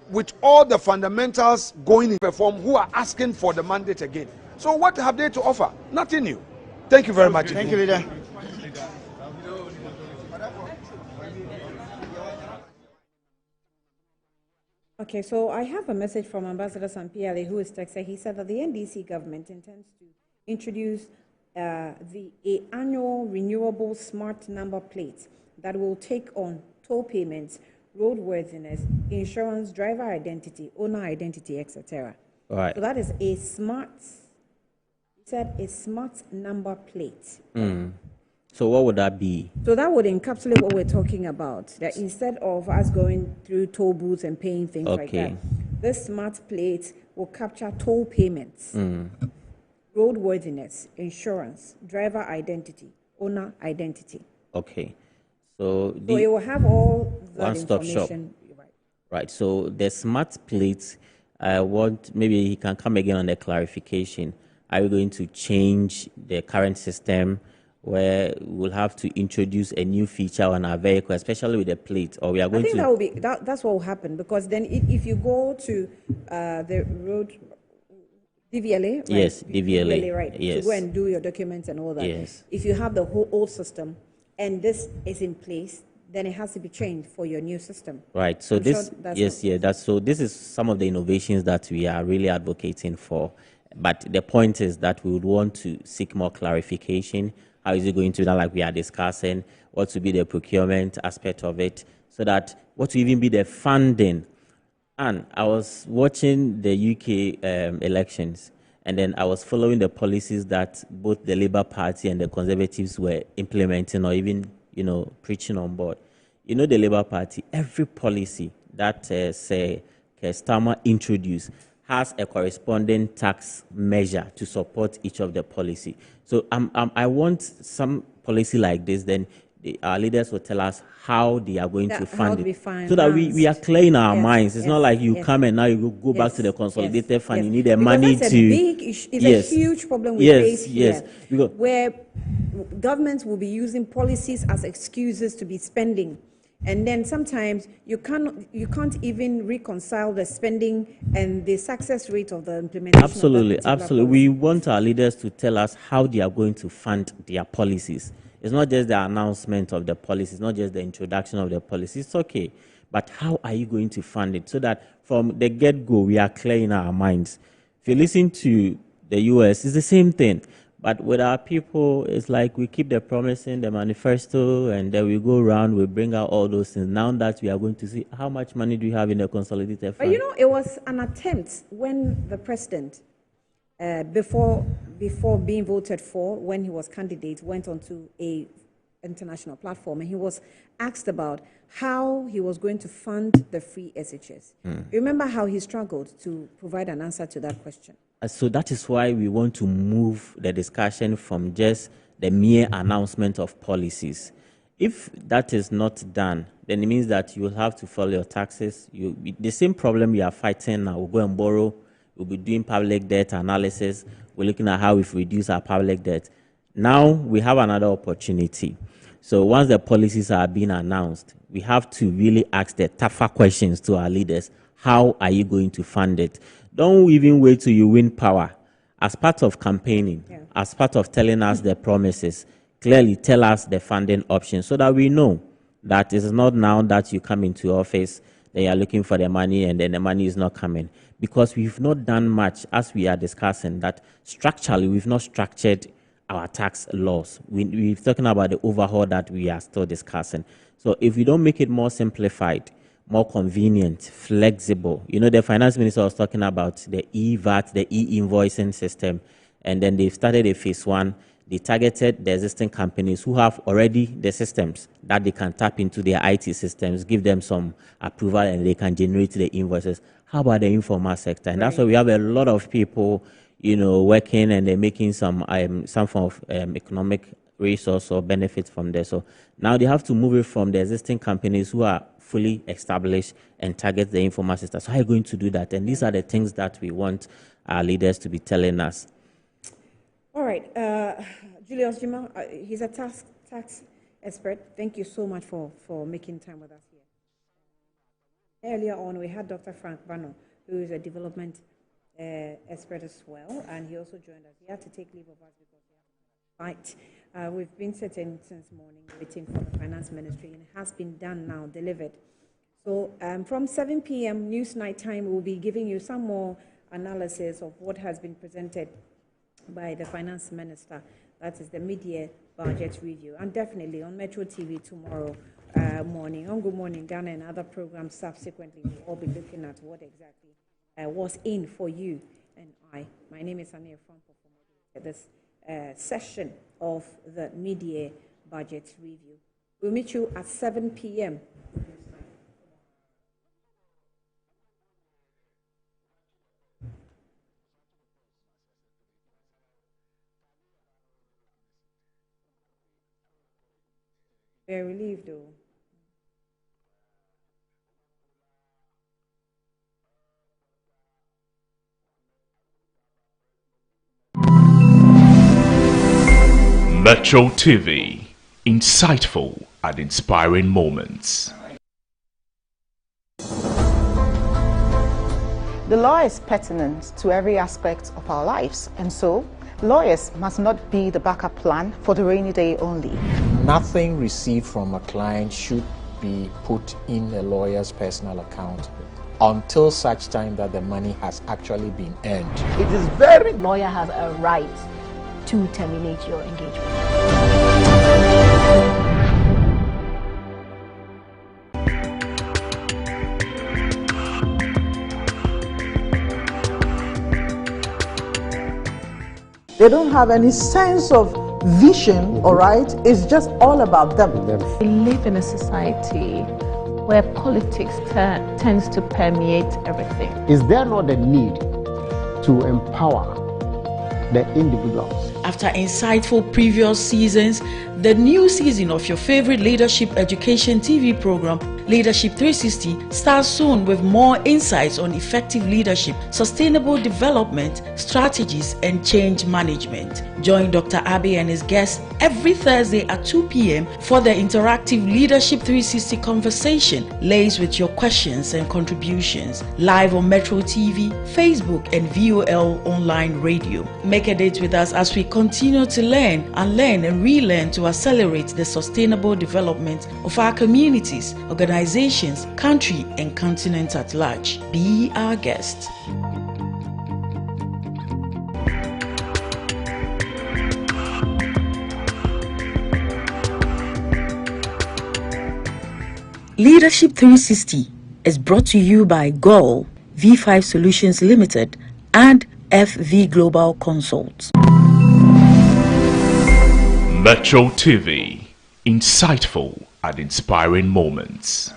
with all the fundamentals going in perform who are asking for the mandate again. So what have they to offer? Nothing new. Thank you very much. Thank you, Leader. Okay, so I have a message from Ambassador Sampiale, who is texting. He said that the NDC government intends to introduce the annual renewable smart number plate that will take on toll payments, roadworthiness, insurance, driver identity, owner identity, etc. Right. So that is a smart, he said, a smart number plate. So what would that be? So that would encapsulate what we're talking about. That instead of us going through toll booths and paying things like that, this smart plate will capture toll payments, roadworthiness, insurance, driver identity, owner identity. Okay. So it will have all that one-stop shop. Right. So the smart plates, I want, maybe he can come again on the clarification. Are we going to change the current system where we'll have to introduce a new feature on our vehicle, especially with the plate, or we are going to... I think that will be, that's what will happen, because then if you go to the road, DVLA, right? Yes, DVLA, right, yes. to go and do your documents and all that. Yes. If you have the whole old system and this is in place, then it has to be changed for your new system. Right. So I'm this, sure so this is some of the innovations that we are really advocating for. But the point is that we would want to seek more clarification. How is it going to be done, like we are discussing? What will be the procurement aspect of it? So that what will even be the funding? And I was watching the UK elections, and then I was following the policies that both the Labour Party and the Conservatives were implementing, or even, preaching on board. The Labour Party, every policy that say Starmer introduced has a corresponding tax measure to support each of the policy. So I want some policy like this, then our leaders will tell us how they are going to fund it, so that we are clear in our minds. It's not like you come and now you go back to the consolidated fund. You need the money that's to... a big issue. It's a huge problem we face here, where governments will be using policies as excuses to be spending. And then sometimes you can't even reconcile the spending and the success rate of the implementation. Absolutely. We want our leaders to tell us how they are going to fund their policies. It's not just the announcement of the policies, it's not just the introduction of the policies. It's okay, but how are you going to fund it, so that from the get-go we are clear in our minds? If you listen to the US, it's the same thing. But with our people, it's like we keep the promising, the manifesto, and then we go around, we bring out all those things. Now that we are going to see how much money do you have in the consolidated fund. But it was an attempt when the president, before being voted for, when he was candidate, went onto a international platform, and he was asked about how he was going to fund the free SHS. Remember how he struggled to provide an answer to that question? So that is why we want to move the discussion from just the mere announcement of policies. If that is not done, then it means that you will have to file your taxes. The same problem we are fighting now. We'll go and borrow. We'll be doing public debt analysis. We're looking at how we reduce our public debt. Now we have another opportunity. So once the policies are being announced, we have to really ask the tougher questions to our leaders. How are you going to fund it? Don't even wait till you win power. As part of campaigning, as part of telling us the promises, clearly tell us the funding options, so that we know that it's not now that you come into office, then you're looking for the money and then the money is not coming. Because we've not done much, as we are discussing, that structurally we've not structured our tax laws. We're talking about the overhaul that we are still discussing. So if we don't make it more simplified, more convenient, flexible. You know, the finance minister was talking about the e-VAT, the e-invoicing system, and then they've started a phase 1. They targeted the existing companies who have already the systems that they can tap into their IT systems, give them some approval, and they can generate the invoices. How about the informal sector? And that's why we have a lot of people, you know, working, and they're making some form of economic resource or benefit from there. So now they have to move it from the existing companies who are fully established and target the informal sector. So how are you going to do that? And these are the things that we want our leaders to be telling us. All right, Julius Jima, he's a tax expert. Thank you so much for making time with us here. Earlier on, we had Dr. Frank Bano, who is a development expert as well, and he also joined us. He had to take leave of us because we have a fight. We've been sitting since morning waiting for the finance ministry, and it has been done now, delivered. So from 7 p.m. News Night Time, we'll be giving you some more analysis of what has been presented by the finance minister. That is the mid-year budget review, and definitely on Metro TV tomorrow morning, on Good Morning Ghana and other programs subsequently. We'll all be looking at what exactly was in for you and I. My name is Amir Franco for this session of the mid-year budget review. We'll meet you at 7 p.m. Very relieved, though. Metro TV, insightful and inspiring moments. The law is pertinent to every aspect of our lives, and so lawyers must not be the backup plan for the rainy day only. Nothing received from a client should be put in a lawyer's personal account until such time that the money has actually been earned. It is very... Lawyer has a right to terminate your engagement. They don't have any sense of vision, all right? It's just all about them. We live in a society where politics tends to permeate everything. Is there not a need to empower the individuals? After insightful previous seasons, the new season of your favorite leadership education TV program, Leadership 360, starts soon with more insights on effective leadership, sustainable development, strategies, and change management. Join Dr. Abe and his guests every Thursday at 2 p.m. for the interactive Leadership 360 conversation laced with your questions and contributions. Live on Metro TV, Facebook, and VOL online radio. Make a date with us as we continue to learn and relearn to accelerate the sustainable development of our communities, organizations, country, and continent at large. Be our guest. Leadership 360 is brought to you by GOL, V5 Solutions Limited, and FV Global Consults. Metro TV, insightful and inspiring moments.